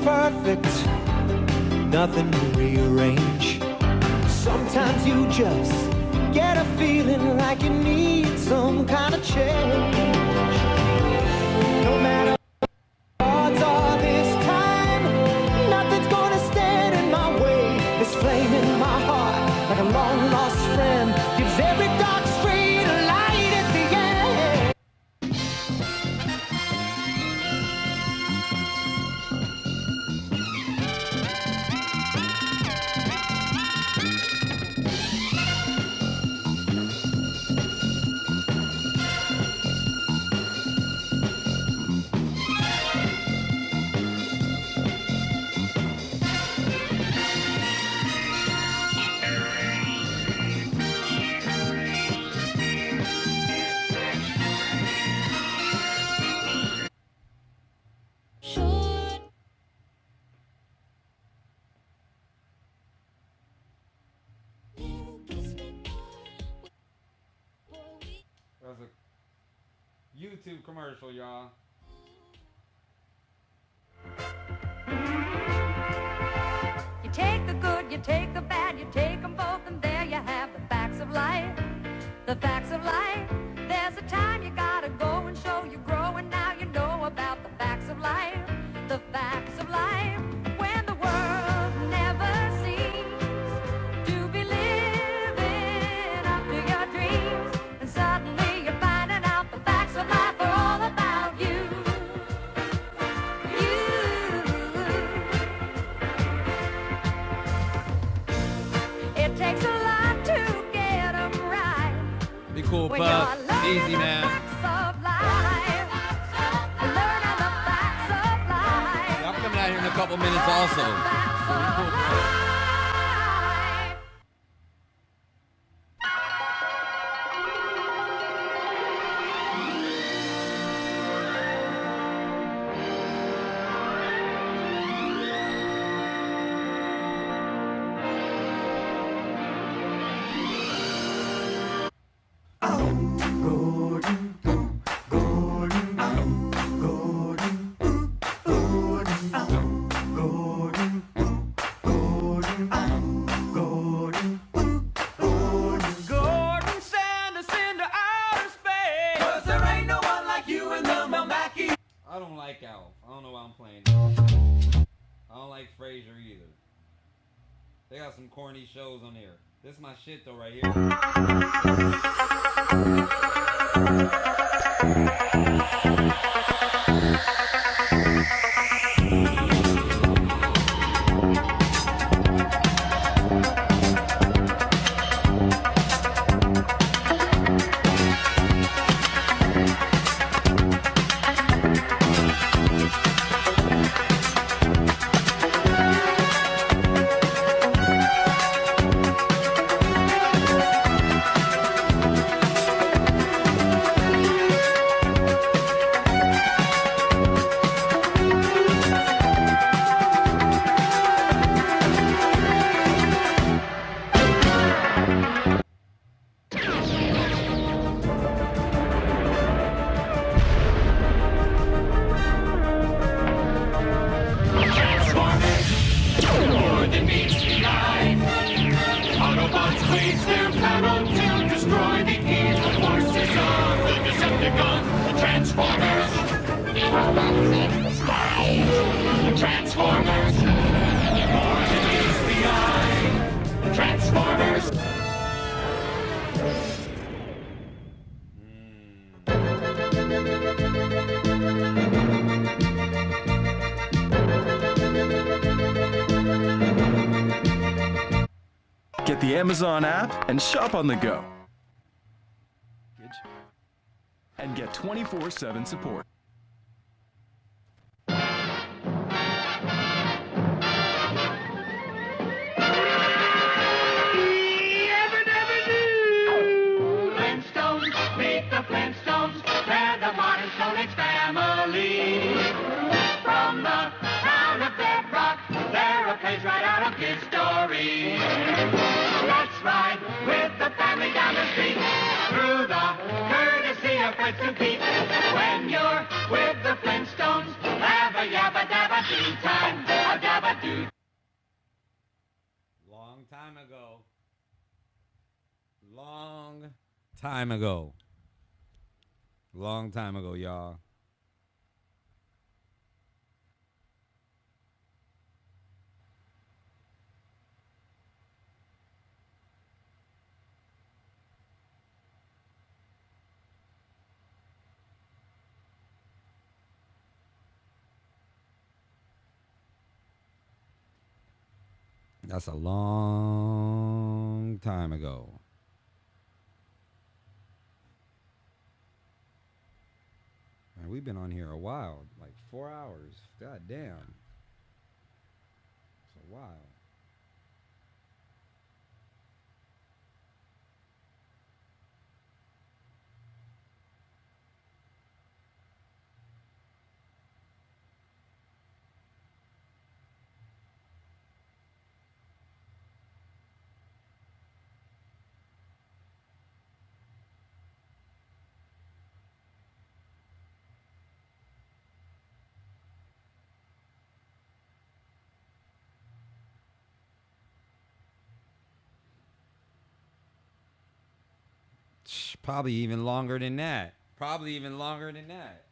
perfect, nothing to rearrange. Sometimes you just get a feeling like you need some kind of change. No matter what odds are this time, nothing's gonna stand in my way. This flame in my heart, like a long lost friend, gives every dark street a light at the end. That's a YouTube commercial, y'all. You take the good, you take the bad, you take them both, and there you have the facts of life. The facts of life. There's a time you gotta go and show you grow, and now you know about the facts of life. The facts of life. When the world never seems to be living up to your dreams, and suddenly you're finding out the facts of life are all about you. It takes a lot to get them right. Be cool, Puff. Easy, man. Y'all coming out here in a couple minutes also. So be cool, Puff. Gordon, send us into outer space. 'Cause there ain't no one like you in the Milwaukee. I don't like Alf. I don't know why I'm playing. I don't like Frasier either. They got some corny shows on there. This is my shit though right here. More than meets the eye. Autobots blaze their battle to destroy the evil forces of the Decepticons. The Transformers. Transformers. More than meets the eye. Transformers. Get the Amazon app and shop on the go. And get 24/7 support. Flintstones, meet the Flintstones. They're the modern Stone Age family. From the town of Bedrock, they're a page right out of history. Let's ride with the family down the street through the courtesy of Fritz and Pete. When you're with the Flintstones, have a yabba dabba tea time. Long time ago. Long time ago, y'all. That's a long time ago. Man, we've been on here a while, like 4 hours. God damn. It's a while. Probably even longer than that. Probably even longer than that.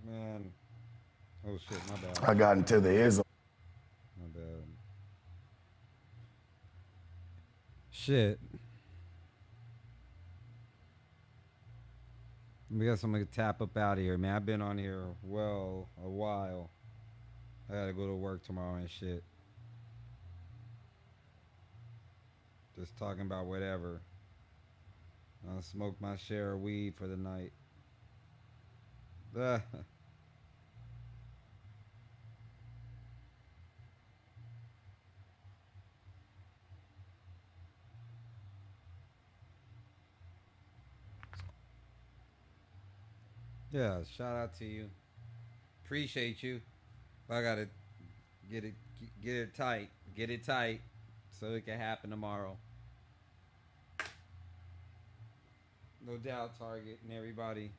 Man. Oh shit, my bad. I got into the ism. My bad. Shit. We got somebody to tap up out of here, man. I've been on here, well, a while. I gotta go to work tomorrow and shit. Just talking about whatever. I'll smoke my share of weed for the night. Yeah, shout out to you. Appreciate you. I gotta get it tight. Get it tight so it can happen tomorrow. No doubt, Target and everybody.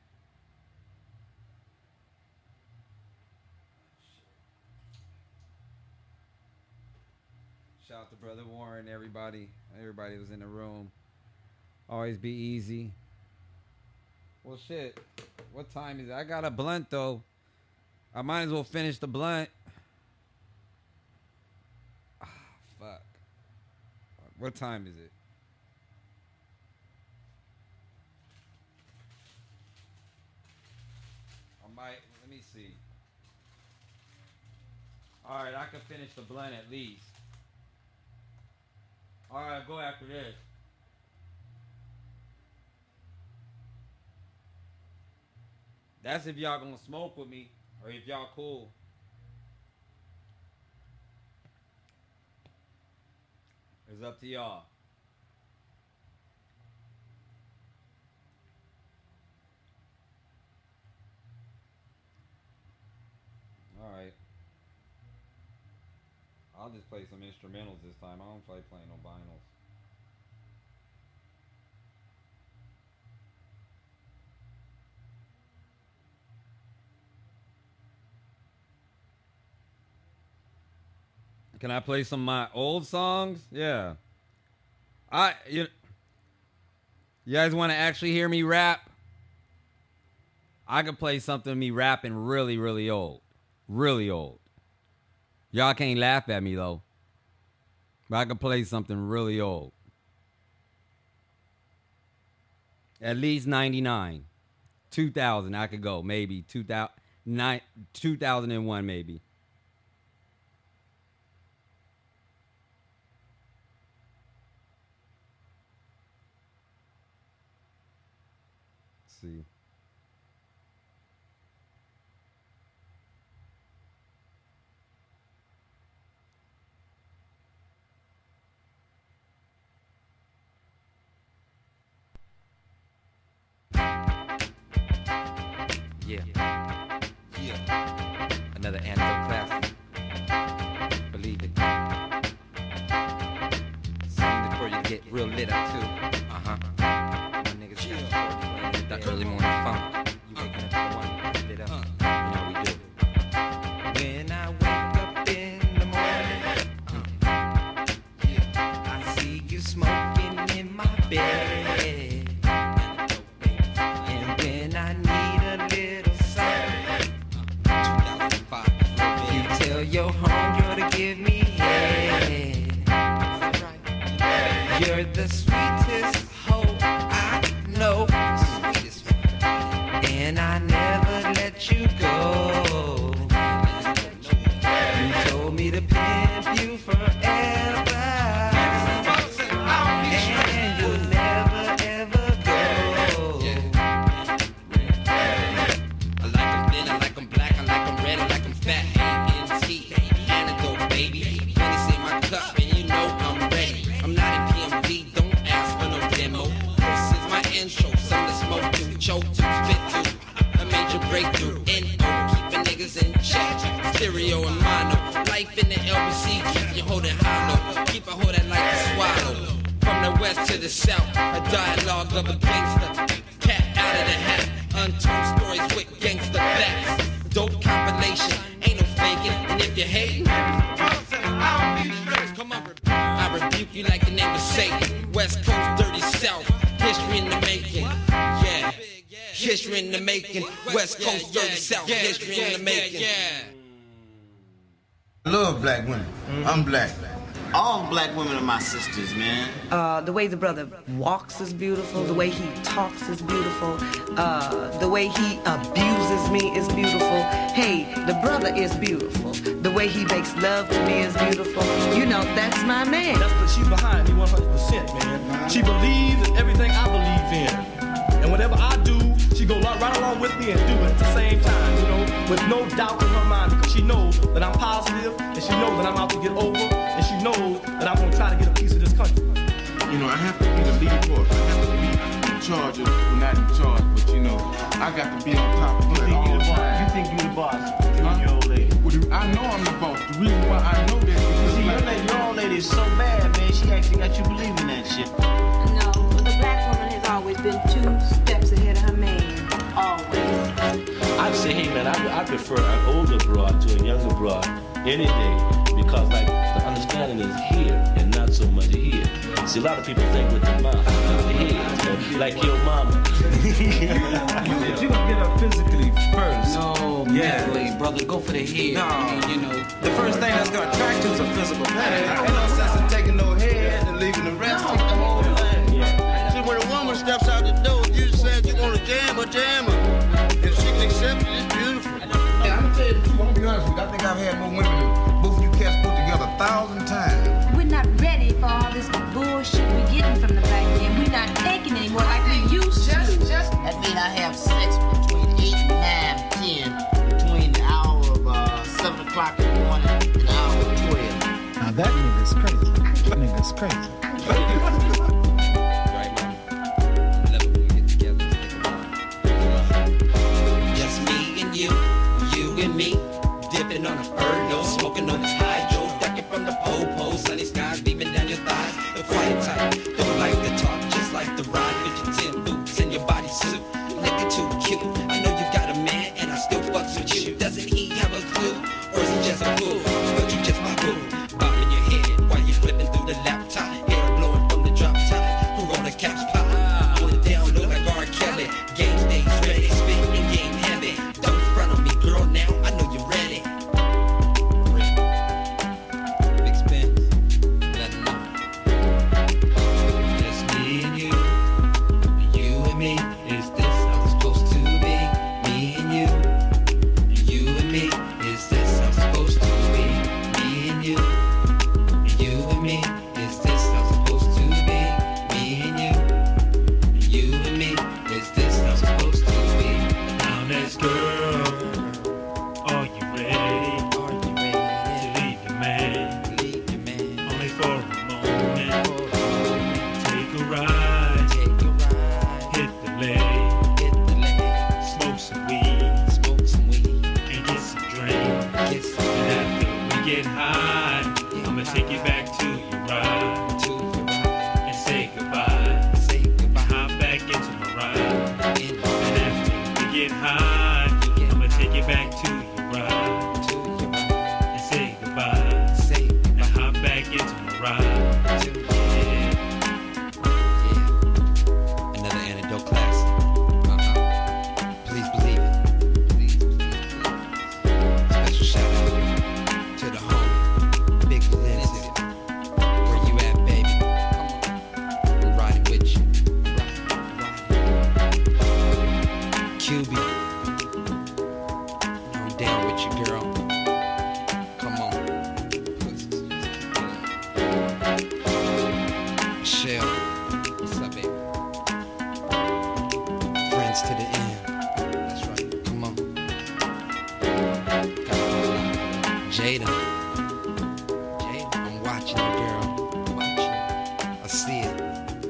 Shout out to Brother Warren, everybody. Everybody was in the room. Always be easy. Well, shit. What time is it? I got a blunt, though. I might as well finish the blunt. Ah, fuck. What time is it? Let me see. Alright, I can finish the blunt at least. Alright, I'll go after this. That's if y'all gonna smoke with me, or if y'all cool. It's up to y'all. Alright. I'll just play some instrumentals this time. I don't play playing no vinyls. Can I play some of my old songs? Yeah. You guys want to actually hear me rap? I could play something of me rapping really, really old. Really old. Y'all can't laugh at me, though. But I could play something really old. At least 99. 2000, I could go. Maybe 2001, maybe. Let's see. Yeah. Another antidote classic. real lit up too. My niggas got that early morning funk. You waking up to the one that's lit up. You know how we do. When I wake up in the morning, I see you smoking in my bed. And when I need a little something, 2005, you tell your homegirl to give me head. You're the sweetest hoe I know, and I never let you go. You told me to pimp you forever, and you'll never ever go. I like 'em thin, I like 'em black, I like 'em red, I like 'em fat. A-N-T, antidote, baby. When you see my cup, and you know I'm ready. I'm not in PMD, don't ask for no demo. This is my intro, something to smoke to, choke to, spit to. A major breakthrough, N-O, keeping niggas in check. Stereo and mono, life in the LBC, keep you holding hollow. Keep a hold that like a swallow. From the west to the south, a dialogue of a gangster. Cat out of the hat, untold stories with gangster facts. Dope compilation, ain't no faking. And if you're hating, I rebuke you like the name of Satan. West Coast, dirty South, history in the making. Yeah, history in the making. West Coast, dirty South, history in the making. I love black women. I'm black. All black women are my sisters, man. The way the brother walks is beautiful. The way he talks is beautiful. The way he abuses me is beautiful. Hey, the brother is beautiful. The way he makes love to me is beautiful. You know, that's my man. That's because she's behind me 100%, man. She believes in everything I believe in. And whatever I do, she go right along with me and do it at the same time, you know, with no doubt in her mind, because she knows that I'm positive, and she knows that I'm out to get over, and she knows that I'm going to try to get a piece of this country. You know, I have to be the lead force. I have to be in charge of, well, not in charge, but, you know, I got to be on top of it all the time. You think you're the boss? You and your old lady. Well, I know I'm the boss. The reason why I know that is because... See, your old lady is so bad, man. She actually got you believing that shit. No, but the black woman has always been 2 steps ahead of her man. Always. I'd say, hey, man, I prefer an older broad to a younger broad any day, because, like, the understanding is here and not so much here. See, a lot of people think with their mouth, not the head, like your mama. You're gonna get up physically first. No, mentally, brother, go for the head. No, you know. the first thing that's gonna attract you is a physical man. Ain't no sense in taking no head and leaving the rest. Take the whole thing. See, when a woman steps out the door, you said you want to jam her. If she can accept it, it's beautiful. Yeah, I'm gonna tell you the truth. I'm gonna be honest with you. I think I've had more women than both of you cats put together 1,000 times. We're not ready for all this bullshit we're getting from the black men. We're not taking anymore like we used to. That means I have sex between 8, 9, 10, between the hour of 7 o'clock in the morning and the hour of 12. Now that nigga's crazy. That nigga's crazy. You and me, dipping on a Ferno, smoking on this hydro, ducking from the po-po, sunny skies beaming down your thighs, the quiet type, don't like the talk, just like the ride, with your tin boots and your bodysuit, looking too cute, I know you got a man, and I still fucks with you, doesn't he have a clue, or is he just a fool, but you just my boo, bobbing your head, while you flipping through the laptop, hair blowing from the drop top, who on the couch pop, going down low like R. Kelly, game days ready, spit and game heavy, don't front on me, girl, now I know you're ready. Big spin, let them know. Just me and you and me. Is this how it's supposed to be? Me and you and me. Is this how it's supposed to be? Me and you and me. Is this how it's supposed to be? Me and you and me. Is this how it's supposed to be? Now let's go. Are you ready? To leave your man? Only for a moment. Take a ride. Hit the leg. QB. I'm down with you, girl. Come on. Michelle, what's up, baby? Friends to the end. That's right. Come on. Jada. I'm watching you, girl. Watching. I see it.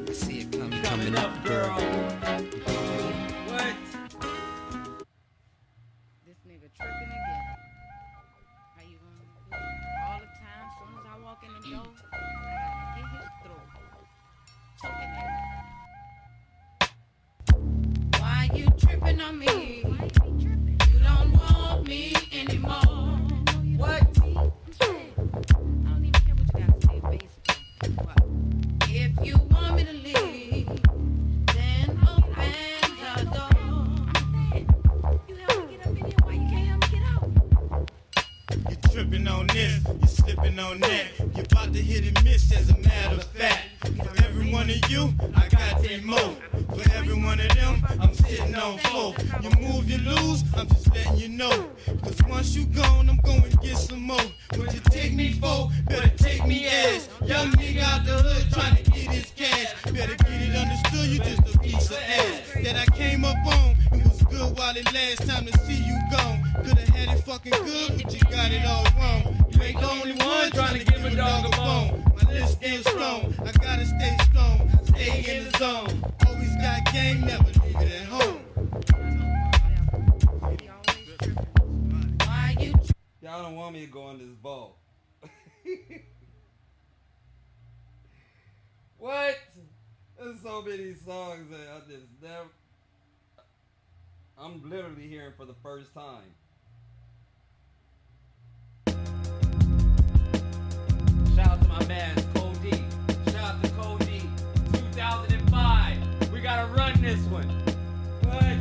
I see it coming up, girl. What? This nigga tripping again. How you gonna do it? All the time, as soon as I walk in the door, I gotta hit his throat. Choking at me. Why you tripping on me? You don't want me anymore. What? I don't even care what you gotta say, basically. What? If you want me to leave, then open the door. You help me get up in here, why you can't help me get out? You're tripping on this, you're slipping on that. You're about to hit and miss as a matter of fact. For every one of you, I got 10 more. For every one of them, I'm sitting on 4. You move, you lose, I'm just letting you know. Cause once you gone, I'm going to get some more. What you take me for, better take me as. Young nigga out the hood trying to get his cash. Better get it understood, you just a piece of ass. That I came up on, it was good while it last. Time to see you gone. Could've had it fucking good, but you got it all wrong. You ain't the only one trying to give a dog a bone. My list still strong, I gotta stay strong. Stay in the zone. Always got game, never leave it at home. Why you Y'all don't want me to go on this ball. What? There's so many songs that I just never. I'm literally hearing for the first time. Shout out to my man, Cody. Shout out to Cody. 2005. We gotta run this one. What?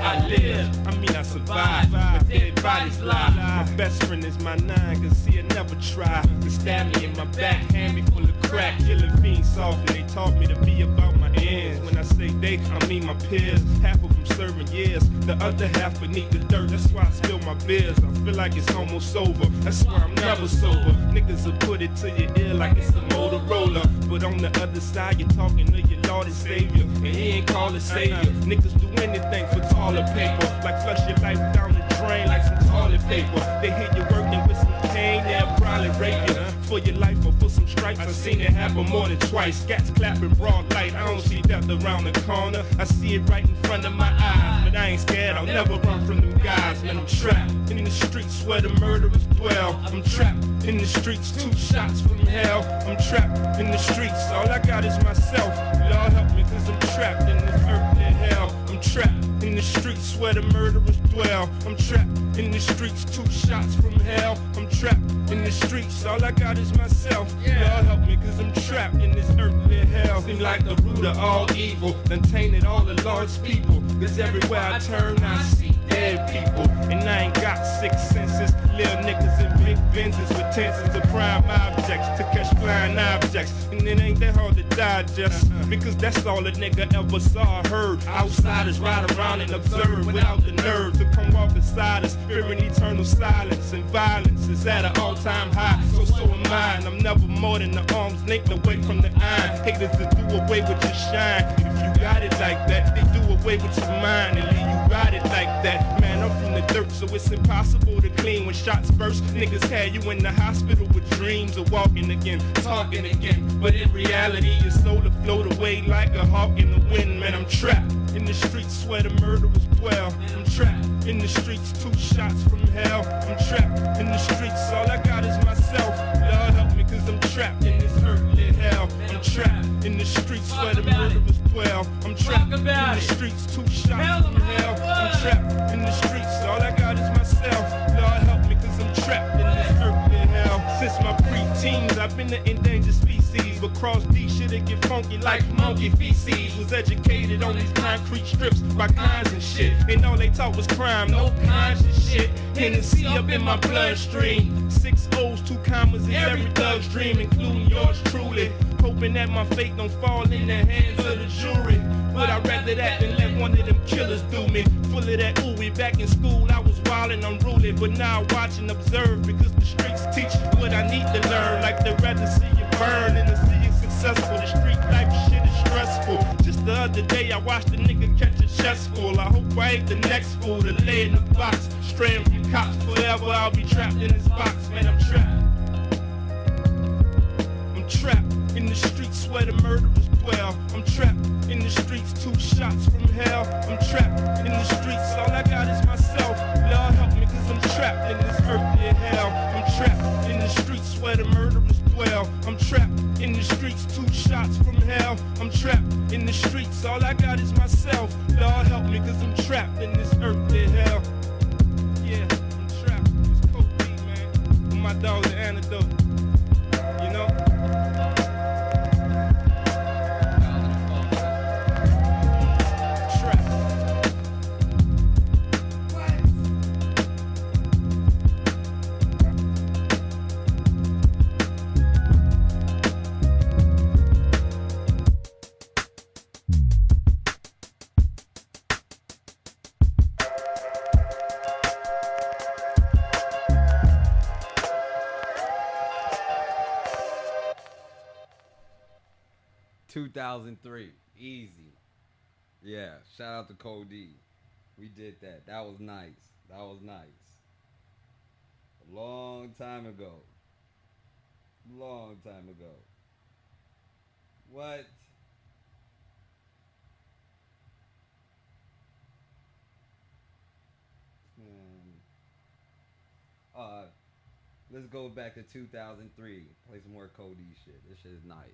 I live, I survive, my dead body's lie. My best friend is my 9, cause see I never try to stab me in my back, hand me full of crack, killing fiends softly. They taught me to be about my ends. When I say they, I mean my peers. Half of them serving years, the other half beneath the dirt. That's why I spill my beers. I feel like it's almost over. That's why I'm never sober. Niggas will put it to your ear like it's a Motorola, but on the other side you're talking to your Lord and Savior, and he ain't called a savior. Niggas do anything for taller paper, like flush your life down the drain like some toilet paper. They hear you working with some cane, they'll probably rape you for your life or for some stripes. I seen it happen more than twice. Cats clapping broad light, I don't see death around the corner. I see it right in front of my eyes, but I ain't scared, I'll never run from them guys. Man, I'm trapped in the streets where the murderers dwell. I'm trapped in the streets, 2 shots from hell. I'm trapped in the streets, all I got is myself. Lord help me, cause I'm trapped in this earthly hell. I'm trapped in the streets where the murderers dwell. I'm trapped in the streets, 2 shots from hell. I'm trapped in the streets, all I got is myself. Lord help me, cause I'm trapped in this earthly hell. Seem like the root of all evil, done tainted all the Lord's people. Cause everywhere I turn, I see dead people. And I ain't got 6 senses. Little niggas in big Benzes with tenses of prime objects to catch flying objects. And it ain't that hard to digest, because that's all a nigga ever saw or heard. Outsiders ride around and observe without the nerve to come walk beside us, fearing eternal silence. And violence is at an all-time high, so am I. And I'm never more than the arms linked away from the iron. Haters to do away with your shine. If you got it like that, they do away with your mind and leave you ride it like that. Man, I'm from the dirt, so it's impossible to clean. When shots burst, niggas had you in the hospital with dreams of walking again, talking again. But in reality, your soul will float away like a hawk in the wind. Man, I'm trapped in the streets where the murderers dwell. I'm trapped in the streets, 2 shots from hell. I'm trapped in the streets, all I got is myself. Lord help me, cause I'm trapped in this earthly hell. I'm trapped in the streets where the murderers dwell. I'm trapped in the streets, 2 shots from hell. I'm trapped in the streets, all I got is myself. Lord help me, cause I'm trapped in this earthly hell. Since my pre-teens, I've been an endangered species, but cross D shit it get funky like monkey feces. Was educated on these concrete strips by kinds and shit, and all they taught was crime, no conscious shit. Hennessy up in my bloodstream, 6 O's, 2 commas is every thug's dream, including yours truly. hoping that my fate don't fall in the hands of the jury. But I'd rather that than let one of them killers do me. Full of that ooey, back in school I was wild and unruly, but now I watch and observe because the streets teach what I need to learn. Like they'd rather see you burn than to see you successful. The street life shit is stressful. Just the other day I watched a nigga catch a chest full. I hope I ain't the next fool to lay in the box. Straying from cops forever, I'll be trapped in this box. Man, I'm trapped. I'm trapped in the streets where the murderers dwell. I'm trapped in the streets, 2 shots from hell. I'm trapped in the streets, all I got is myself. Lord help me, cause I'm trapped in this earthly hell. I'm trapped in the streets where the murderers dwell. I'm trapped in the streets, 2 shots from hell. I'm trapped in the streets, all I got is myself. Lord help me, cause I'm trapped in this earthly hell. Yeah, I'm trapped. It's cocaine, man. With my dog's the antidote. You know? $2,003, easy. Yeah, shout out to Code D. We did that. That was nice. That was nice. A long time ago. Long time ago. What? Let's go back to 2003. Play some more Code D shit. This shit is nice.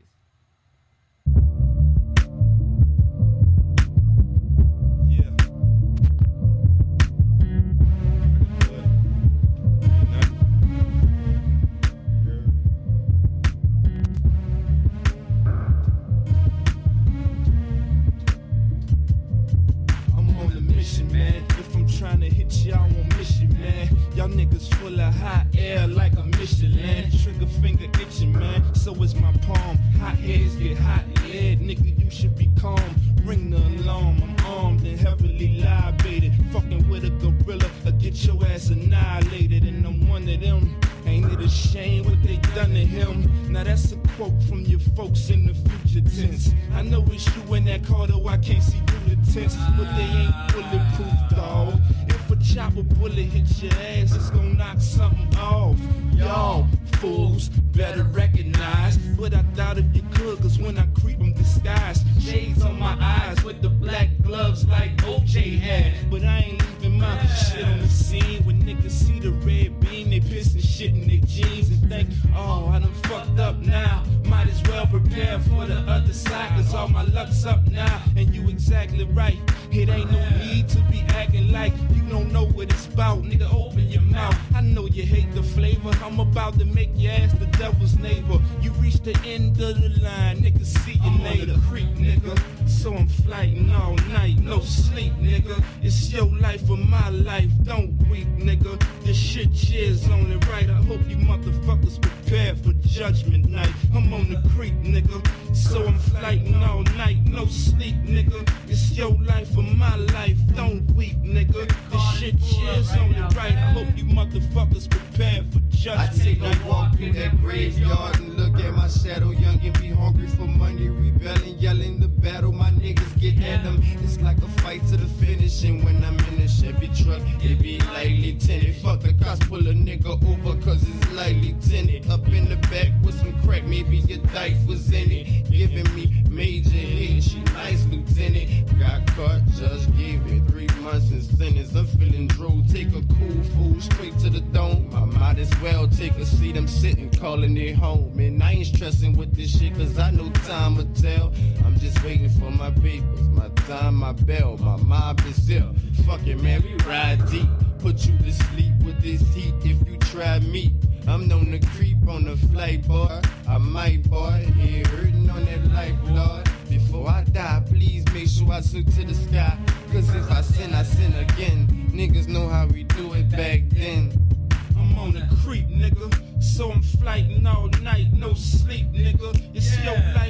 So I'm flighting all night, no sleep, nigga. It's your life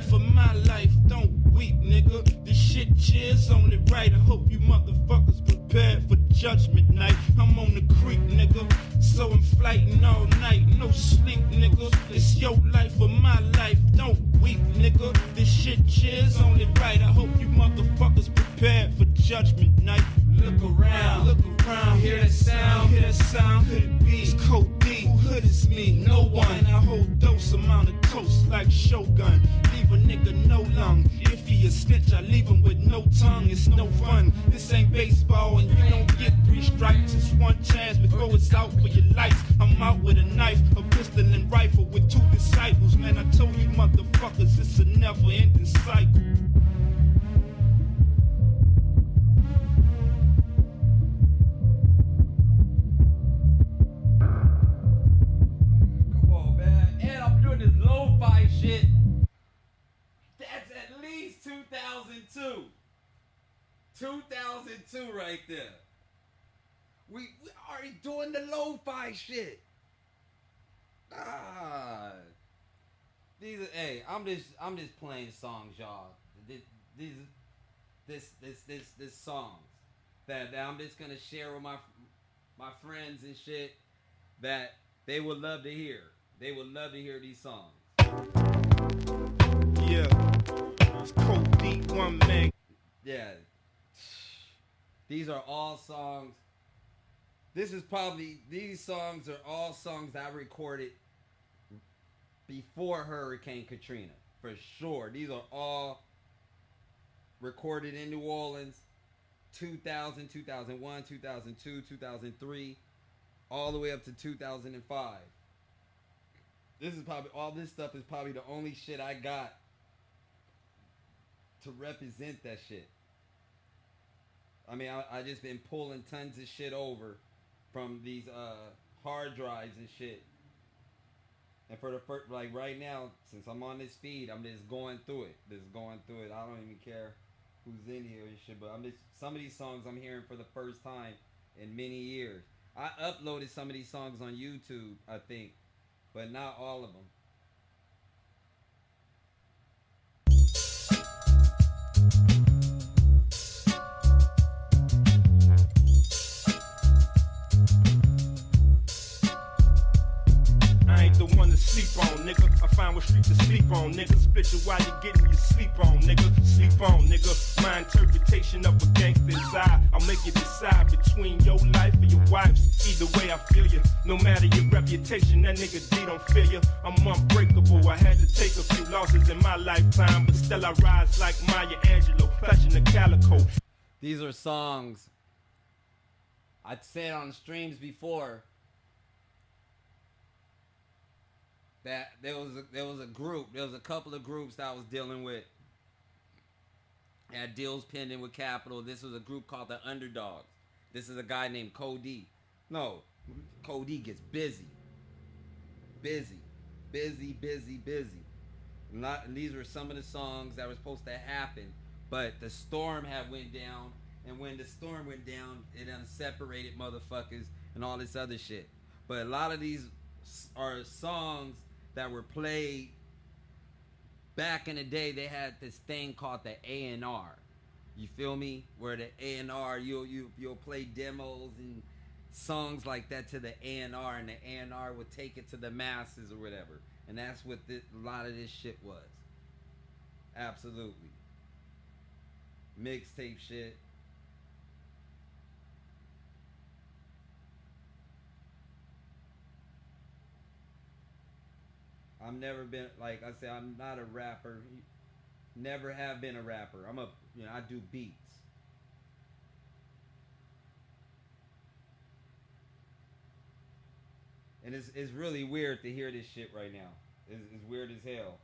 right. I hope you motherfuckers prepared for judgment night. I'm on the creek, nigga. So I'm flighting all night. No sleep, nigga. It's your life or my life. Don't weep, nigga. This shit cheers only right. I hope you motherfuckers prepared for judgment night. Look around, hear that sound, could it be? It's Code D, who hood is me? No one. I hold dose amount of toast like Shogun. Leave a nigga no lung. If he a snitch, I leave him with no tongue. It's no fun. This ain't baseball and you don't get 3 strikes. It's one chance before it's out for your life. I'm out with a knife, a pistol and rifle with 2 disciples. Man, I told you motherfuckers, it's a never-ending cycle. This lo-fi shit. That's at least 2002. 2002 right there. We already doing the lo-fi shit. These are, hey, I'm just playing songs, y'all. This songs that I'm just gonna share with my friends and shit that they would love to hear. They would love to hear these songs. Yeah, it's Code D, one man. Yeah, these are all songs. These songs are all songs I recorded before Hurricane Katrina, for sure. These are all recorded in New Orleans, 2000, 2001, 2002, 2003, all the way up to 2005. All this stuff is probably the only shit I got to represent that shit. I mean, I just been pulling tons of shit over from these hard drives and shit. And for the first, like right now, since I'm on this feed, I'm just going through it. I don't even care who's in here and shit, but some of these songs I'm hearing for the first time in many years. I uploaded some of these songs on YouTube, I think, but not all of them. I ain't the one to sleep on, nigga. I find what street to sleep on, nigga. Split you while you getting your sleep on, nigga. Sleep on, nigga. My interpretation of a gangster's eye. I'll make you decide between your life and your wife's. Either way, I feel you. No matter your reputation, that nigga D don't feel you. I'm unbreakable. I had to take a few losses in my lifetime, but still I rise like Maya Angelou, flashing the calico. These are songs I'd said on streams before that there was a couple of groups that I was dealing with. Had deals pending with Capitol. This was a group called the Underdogs. This is a guy named Cody. No, Cody gets busy. And these were some of the songs that were supposed to happen, but the storm had went down, and when the storm went down, it separated motherfuckers and all this other shit. But a lot of these are songs that were played back in the day. They had this thing called the A&R. You feel me? Where the A&R, you'll play demos and songs like that to the A&R, and the A&R would take it to the masses or whatever. And that's what a lot of this shit was. Absolutely. Mixtape shit. I've never been, like I said, I'm not a rapper. Never have been a rapper. I do beats. And it's really weird to hear this shit right now. It's weird as hell.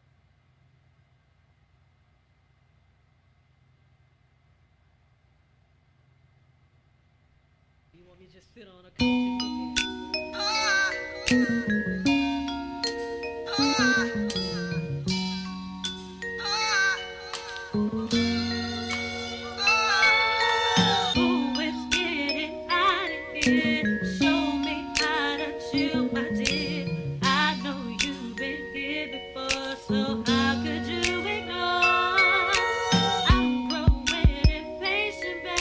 You want me to just sit on a couch? So how could you ignore? I'm growing impatient, baby.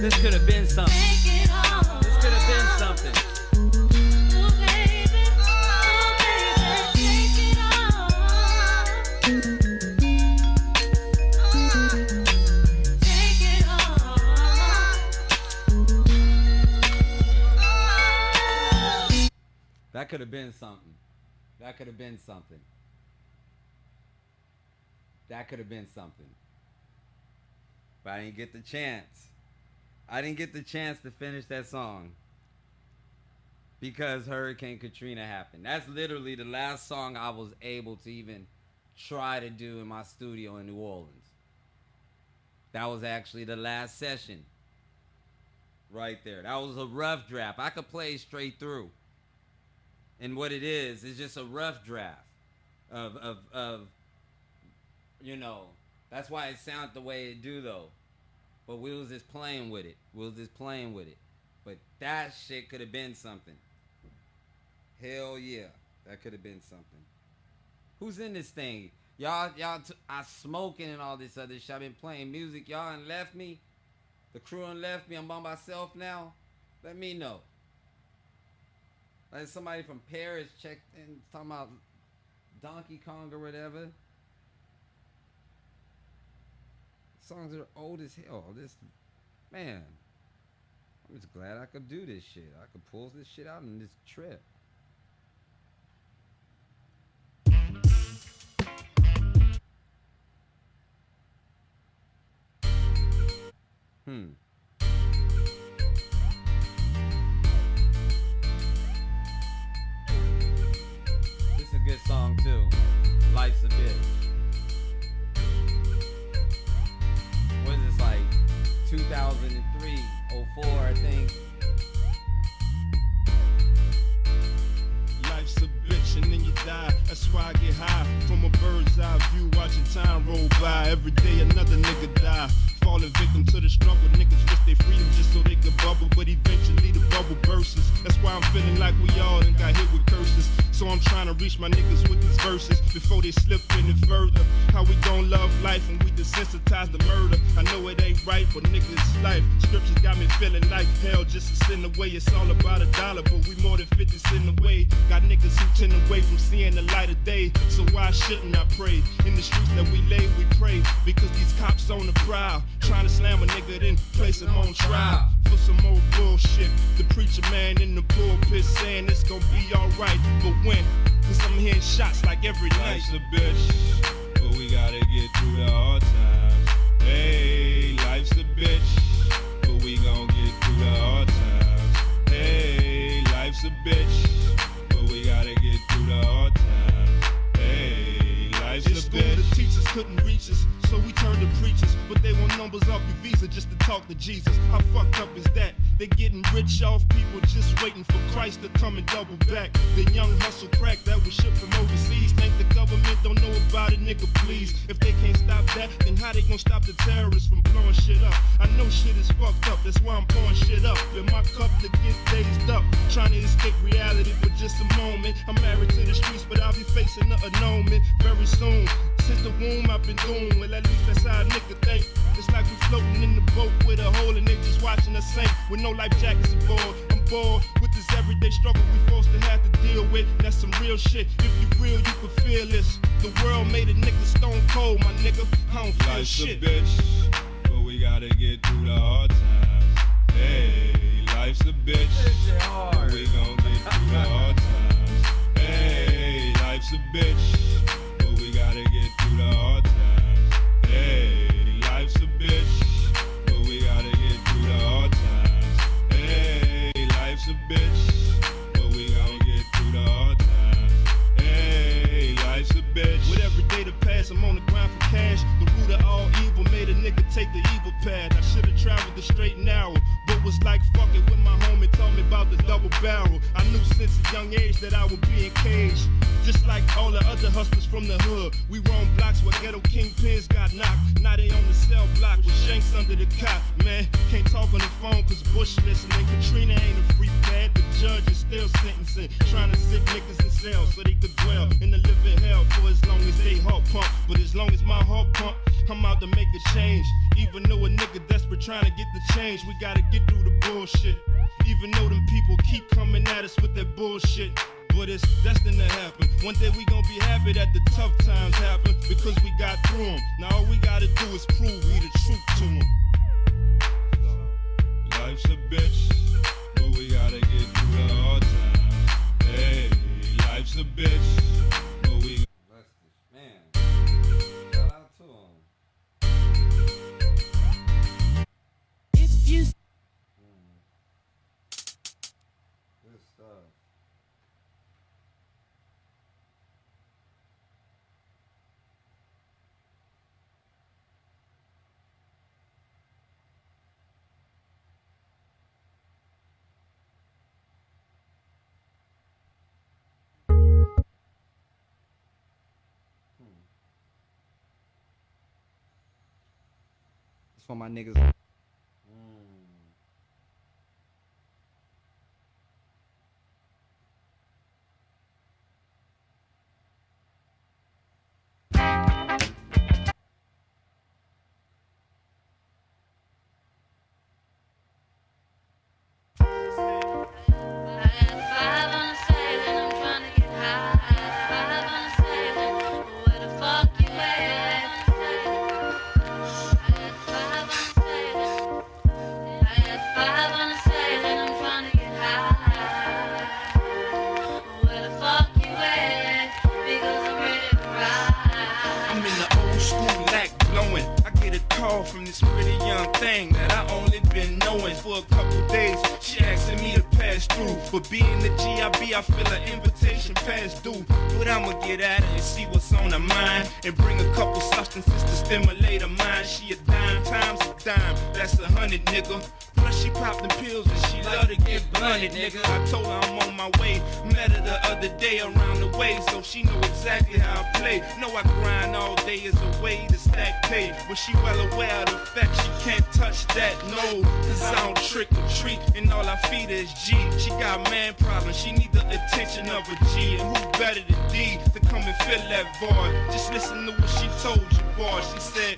This could have been something. This could have been something. That could have been something. That could have been something. That could have been something. But I didn't get the chance. I didn't get the chance to finish that song because Hurricane Katrina happened. That's literally the last song I was able to even try to do in my studio in New Orleans. That was actually the last session right there. That was a rough draft. I could play straight through. And what it is just a rough draft of you know, that's why it sounded the way it do though. But we was just playing with it. But that shit could have been something. Hell yeah. That could have been something. Who's in this thing? Y'all, I smoking and all this other shit. I've been playing music. Y'all done left me. The crew done left me. I'm by myself now. Let me know. Like somebody from Paris checked in talking about Donkey Kong or whatever. Songs are old as hell. This, man, I'm just glad I could do this shit. I could pull this shit out in this trip. This is a good song too. Life's a Bitch. What is this, like 2003, 04, I think? Life's a bitch and then you die. That's why I get high from a bird's eye view, watching time roll by. Every day another nigga die. Falling victim to the struggle. Niggas risk their freedom just so they could bubble, but eventually the bubble bursts. That's why I'm feeling like we all done got hit with curses. So I'm trying to reach my niggas with these verses before they slip any further. How we gon' love life and we desensitize the murder. I know it ain't right, but niggas life. Scriptures got me feeling like hell just a sin away. It's all about $1, but we more than 50 cents away. Got niggas who tend away from seeing the light of day. So why shouldn't I pray? In the streets that we lay, we pray. Because these cops on the prowl, trying to slam a nigga, then place him on trial for some more bullshit. The preacher man in the pulpit saying it's gonna be alright, but when? Cause I'm hearing shots like every night. Life's a bitch, but we gotta get through the hard times. Hey, life's a bitch, but we gon' get through the hard times. Hey, life's a bitch, but we gotta get through the hard times. Hey, life's a bitch. The teachers couldn't reach us, so we turned to preachers, but they want numbers off your visa just to talk to Jesus. How fucked up is that? They getting rich off people just waiting for Christ to come and double back. The young hustle crack that was shipped from overseas. Think the government don't know about it, nigga, please. If they can't stop that, then how they gon' stop the terrorists from blowing shit up? I know shit is fucked up, that's why I'm pouring shit up in my cup to get dazed up. Trying to escape reality for just a moment. I'm married to the streets, but I'll be facing the annulment very soon. Since the womb I've been doomed, well at least that's how a nigga think. It's like we floating in the boat with a hole and they just watching us sink with no life jackets aboard. I'm bored with this everyday struggle we forced to have to deal with. That's some real shit. If you real, you can feel this. The world made a nigga stone cold, my nigga. I don't feel Life's shit. a bitch, but we gotta get through the hard times. Hey, life's a bitch, but we gon' get through the hard times. Hey, life's a bitch, but we gotta get through the hard times. Hey, life's a bitch, but we gotta get through the hard times. Hey, life's a bitch, but we gon' get through the hard times. Hey, life's a bitch. With every day to pass, I'm on the grind for cash. The root of all evil made a nigga take the evil path. I should've traveled the straight and narrow, but was like fuck it when my homie told me about the double barrel. I knew since a young age that I would be in cage. Just like all the other hustlers from the hood, we roam blocks where ghetto kingpins got knocked. Now they on the cell block with shanks under the cot. Man, can't talk on the phone cause Bush listening. Katrina ain't a free pad, the judge is still sentencing. Trying to sit niggas in cells so they could dwell in the living hell for as long as they heart pump. But as long as my heart pump, come out to make a change. Even though a nigga desperate trying to get the change, we gotta get through the bullshit. Even though them people keep coming at us with that bullshit. But it's destined to happen. One day we gon' be happy that the tough times happen, because we got through them. Now all we gotta do is prove we the truth to them. Life's a bitch, but we gotta get through the hard times. Hey, life's a bitch, but we Man, shout out to him. If you Good stuff. It's for my niggas. I'm in the old school lack blowing. I get a call from this pretty young thing that I only been knowing for a couple days. She asking me to pass through. But being the GIB, I feel an invitation past due. But I'ma get at her and see what's on her mind, and bring a couple substances to stimulate her mind. She a dime times a dime, that's 100, nigga. Plus she popped the pills and she love to get blunted, nigga. I told her I'm on my way. Met her the other day around the way, so she know exactly how I play. Know I grind all day as a way to stack pay, but she well aware of the fact she can't touch that, no. Cause I don't trick or treat, and all I feed her is G. She got man problems, she need the attention of a G. And who better than D to come and fill that void? Just listen to what she told you, boy. She said,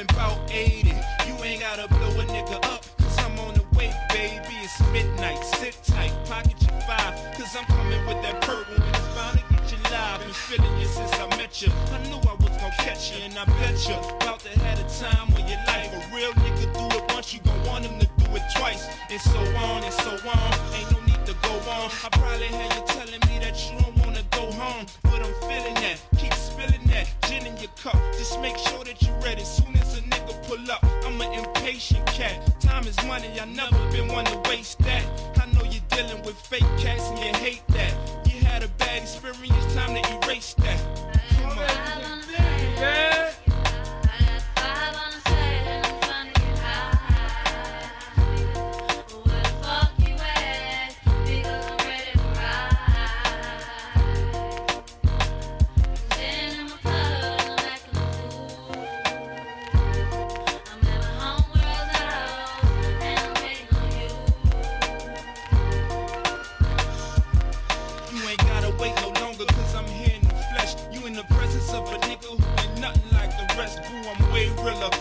about 80. You ain't gotta blow a nigga up, cause I'm on the way, baby. It's midnight, sit tight, pocket your 5, cause I'm coming with that purple and it's bound to get you live. Been feeling you since I met you. I knew I was gonna catch you, and I bet you about to have a time of your life. A real nigga do it once, you gon' want him to do it twice, and so on and so on. Ain't no need to go on. I probably had you telling me that you don't wanna go home, but I'm feeling that. Keep spilling that gin in your cup. Just make sure that you're ready. Soon as a nigga pull up, I'm an impatient cat. Time is money, I never been one to waste that. I know you're dealing with fake cats and you hate that. You had a bad experience, time to erase that. Come on. Yeah.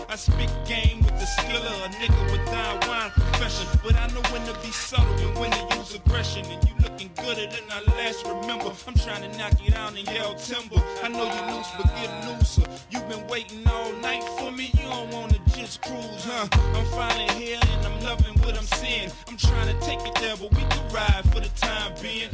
I speak game with the skill of a nigga with dying wine profession, but I know when to be subtle and when to use aggression. And you looking gooder than I last remember. I'm trying to knock you down and yell timber. I know you loose, but get looser. You've been waiting all night for me. You don't wanna just cruise, huh? I'm finally here and I'm loving what I'm seeing. I'm trying to take it there, but we can ride for the time being.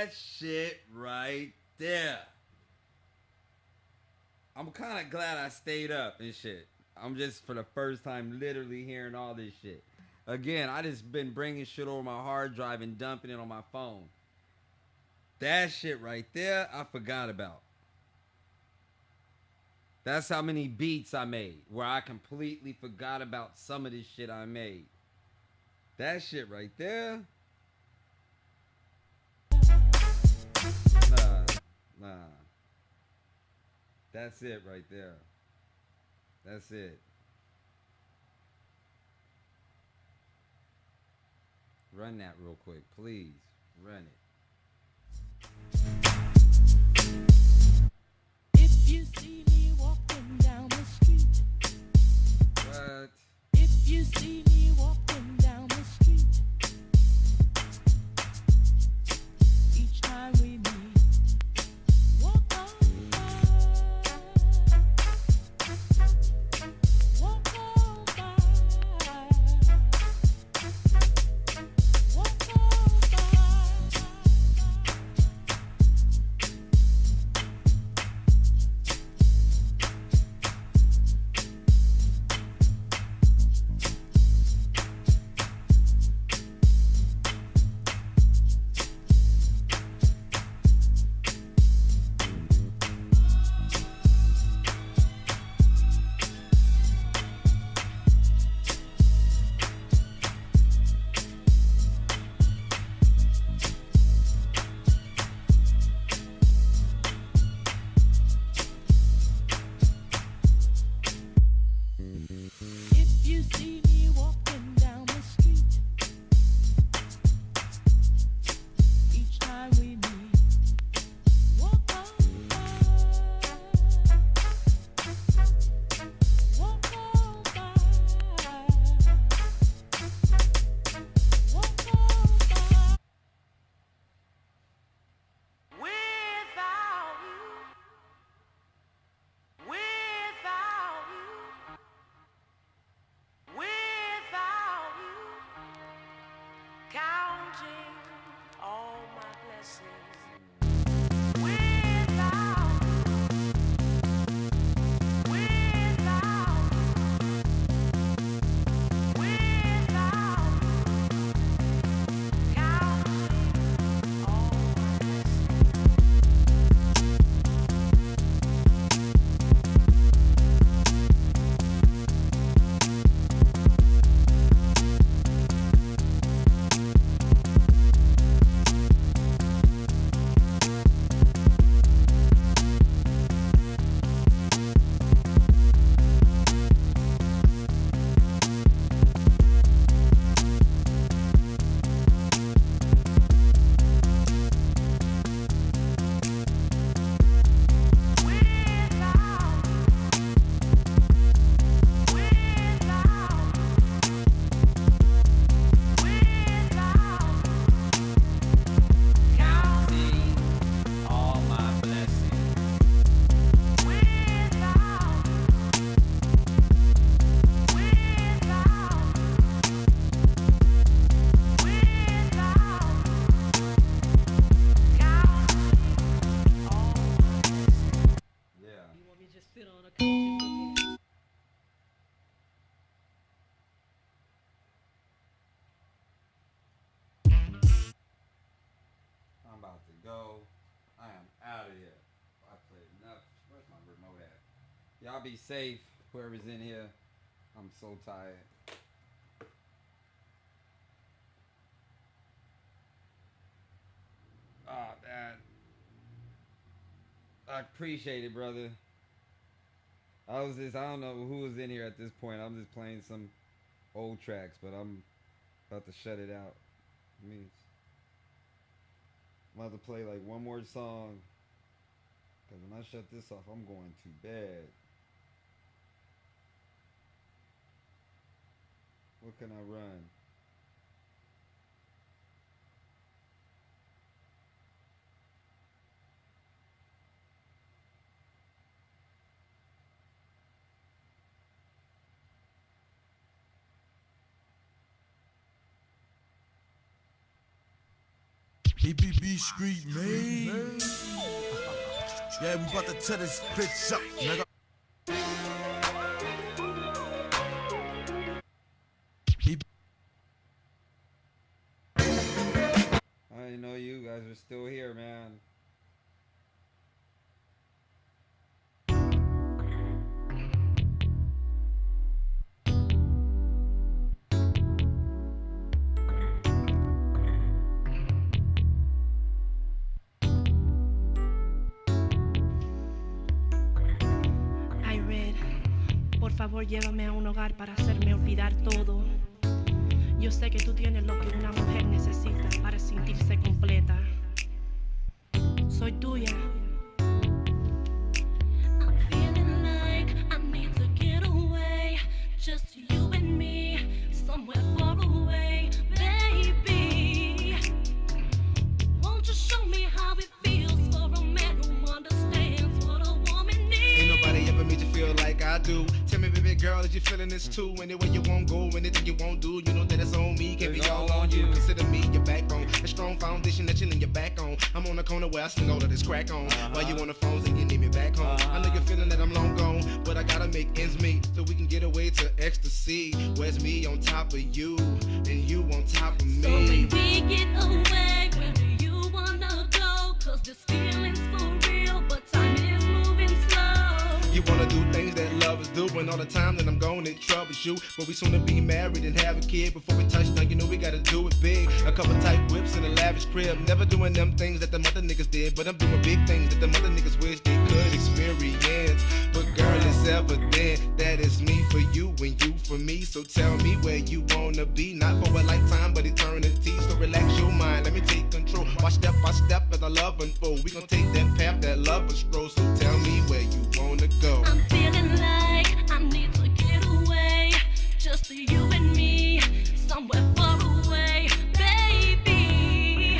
That shit right there. I'm kind of glad I stayed up and shit. I'm just for the first time literally hearing all this shit. Again, I just been bringing shit over my hard drive and dumping it on my phone. That shit right there, I forgot about. That's how many beats I made, where I completely forgot about some of this shit I made. That shit right there. Nah. That's it right there. That's it. Run that real quick, please. Run it. If you see me walking down the street. What? If you see me walking down the street. Each time we meet. Walk on by. Walk on by. Walk on by. If you see me walking down the street, each time we meet, walk on by, walk on by, walk on by. Without you, without you. Without you, counting all my blessings. Without you, without you, without you, counting all my I'm about to go. I am out of here. I played enough. Where's my remote at? Y'all be safe, whoever's in here. I'm so tired. Oh, man. I appreciate it, brother. I don't know who was in here at this point. I'm just playing some old tracks, but I'm about to shut it out. I'm about to play like one more song. Because when I shut this off, I'm going to bed. What can I run? EBB Street, man. Yeah, we about to tear this bitch up, nigga. I didn't know you guys are still here, man. I read, por favor llévame a un hogar para hacerme olvidar todo. Yo sé que tú tienes lo que una mujer necesita para sentirse completa. Soy tuya. I'm feeling like I need to get away, just you and me, somewhere far away, baby. Won't you show me how it feels for a man who understands what a woman needs? Ain't nobody ever made you feel like I do. Tell me, baby girl, is you feeling this too? Anywhere you won't go, anything you won't do, you know that it's on me. Can't be all on you. Consider me your backbone, a strong foundation that you lean your back on. I'm on the corner where I sling all of this crack on. While you on the phones and you need me back home. I know you're feeling that I'm long gone, but I gotta make ends meet so we can get away to ecstasy. Where's me on top of you and you on top of me? So when we get away, where do you wanna go? Cause this feeling's for real, but time is moving slow. You wanna do things that lovers do, and all the time that I'm gone, it troubles you. But we soon to be married and have a kid. Before we touch down, you know we gotta do it big. A couple tight whips in a lavish crib. Never doing them things that the mother niggas did, but I'm doing big things that the mother niggas wish they could experience. But girl, it's evident that it's me for you and you for me. So tell me where you wanna be, not for a lifetime, but eternity. So relax your mind, let me take control. Watch step by step as I love unfold. We gon' take that path that love us stroll. So tell me where you wanna go. I'm feeling like I need to get away, just you and me, somewhere far away, baby.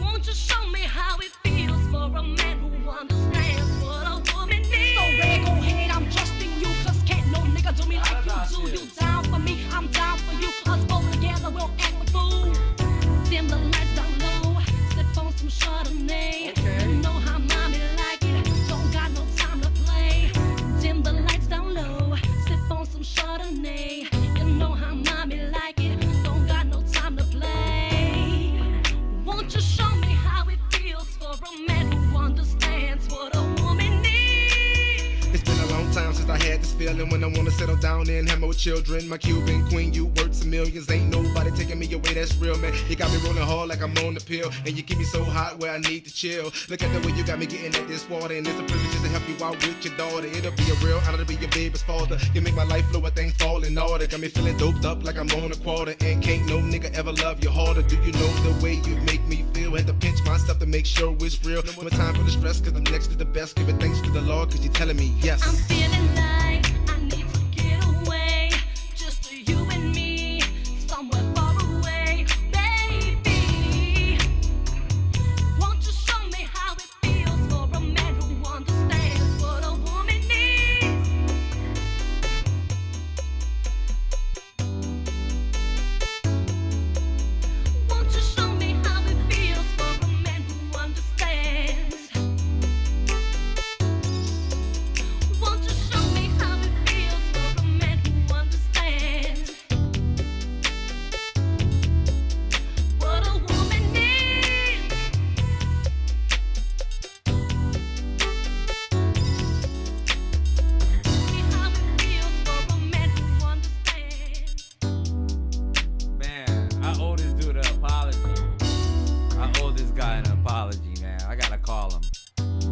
Won't you show me how it feels for a man who understands what a woman needs? So Ray, go ahead, I'm trusting you, cause can't no nigga do me like you do. You down for me, I'm down for you. Us both together, we'll act a fool. Dim the lights down low, sip on some Chardonnay. You know how mommy like it, don't got no time to play. Dim the lights down low, sip on some Chardonnay. You know how mommy like it, don't got no time to play. Won't you show me how it feels for a man who understands what a woman needs? It's been a long time since I had this feeling when I wanna settle down and have more children. My Cuban queen, you worth some millions. Ain't nobody taking me away, that's real, man. You got me rolling hard like I'm on the pill, and you keep me so hot where I need to chill. Look at the way you got me getting at this water, and it's a privilege just to help you out with your daughter. It'll be a real honor to be your baby's father. You make my life flow, a thing fall in order. Got me feeling doped up like I'm on a quarter, and can't no nigga ever love you harder. Do you know the way you make me feel? Had to pinch myself to make sure it's real. No more time for the stress, cause I'm next to the best. Give it thanks to the Lord, cause you're telling me yes. I'm feeling like I need to get away, just you and me, somewhere far away, baby. Won't you show me how it feels for a man who understands what a woman needs? Won't you show me how it feels for a man who understands? Won't you show me how it feels for a man who understands what a woman needs? Show me how it feels for a man who understands. Man, I owe this dude an apology. I owe this guy an apology, man. I gotta call him.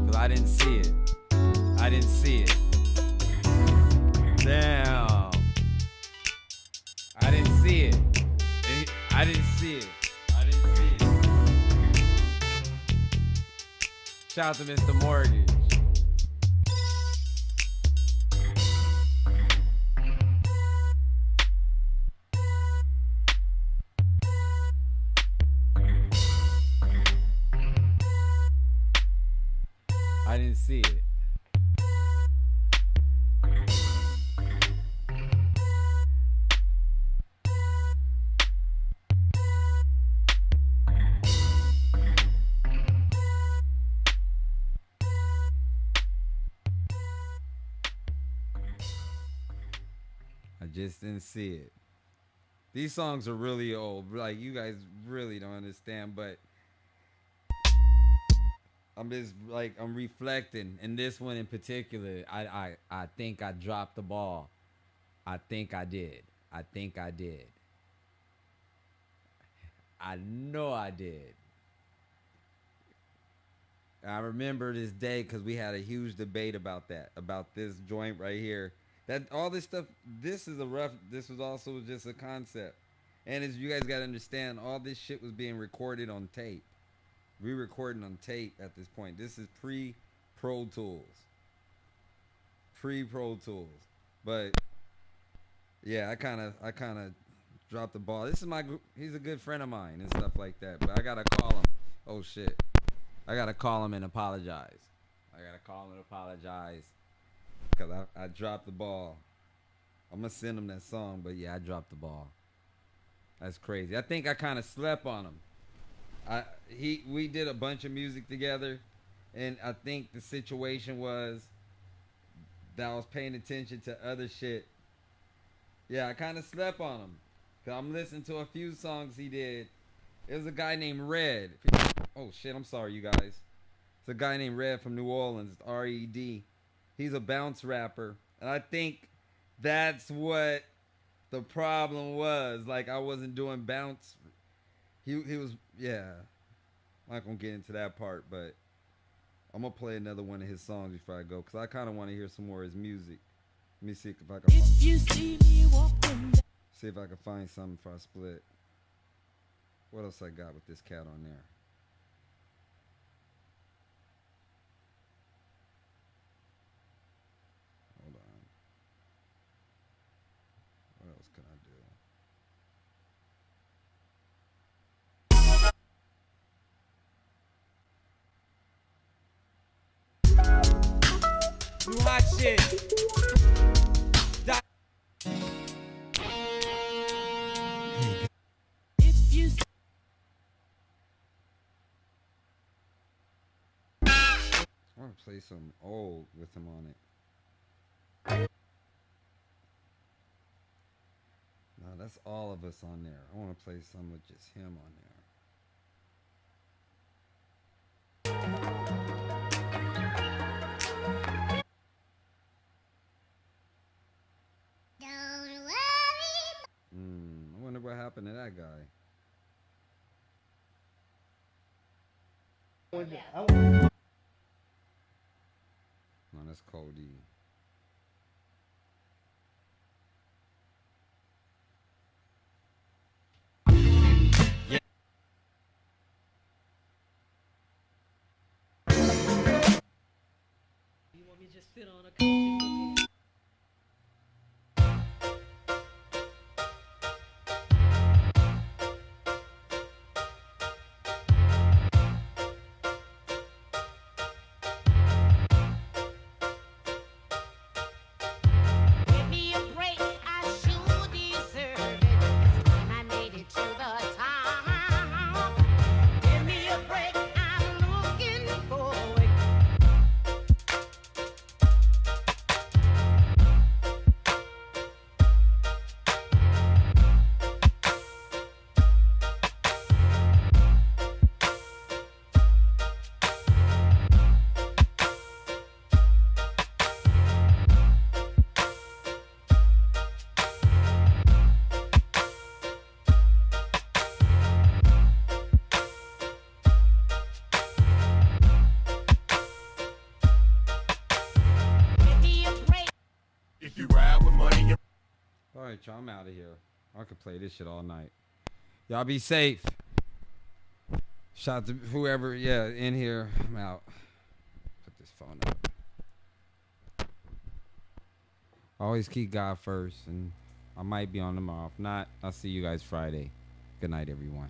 Cause I didn't see it. I didn't see it. Damn. I didn't see it. I didn't see it. I didn't see it. Shout out to Mr. Mortgage. I didn't see it. just didn't see it. These songs are really old. Like, you guys really don't understand, but I'm just like, I'm reflecting. And this one in particular, I think I dropped the ball. I think I did. I think I did. I know I did. I remember this day because we had a huge debate about that, about this joint right here. That all this stuff, this was also just a concept. And as you guys got to understand, all this shit was being recorded on tape. Re-recording on tape at this point. This is pre-Pro Tools. Pre-Pro Tools. But yeah, I kind of dropped the ball. This is he's a good friend of mine and stuff like that. But I got to call him. Oh shit. I got to call him and apologize. Because I dropped the ball. I'm going to send him that song, but yeah, I dropped the ball. That's crazy. I think I kind of slept on him. We did a bunch of music together, and I think the situation was that I was paying attention to other shit. Yeah, I kind of slept on him. Because I'm listening to a few songs he did. It was a guy named Red. Oh shit, I'm sorry, you guys. It's a guy named Red from New Orleans, R-E-D. He's a bounce rapper. And I think that's what the problem was. Like, I wasn't doing bounce. He was, yeah. I'm not going to get into that part, but I'm going to play another one of his songs before I go, because I kind of want to hear some more of his music. Let me see if I can see if I can find something for I split. What else I got with this cat on there? Hold on. What else can I do? You hot shit. I want to play some old with him on it. No, that's all of us on there. I want to play some with just him on there. Don't worry. I wonder what happened to that guy. No, that's Cody. Yeah. You want me to just sit on a couch and look at it? Alright, y'all, I'm out of here. I could play this shit all night. Y'all be safe. Shout out to whoever, in here. I'm out. Put this phone up. Always keep God first, and I might be on tomorrow. If not, I'll see you guys Friday. Good night, everyone.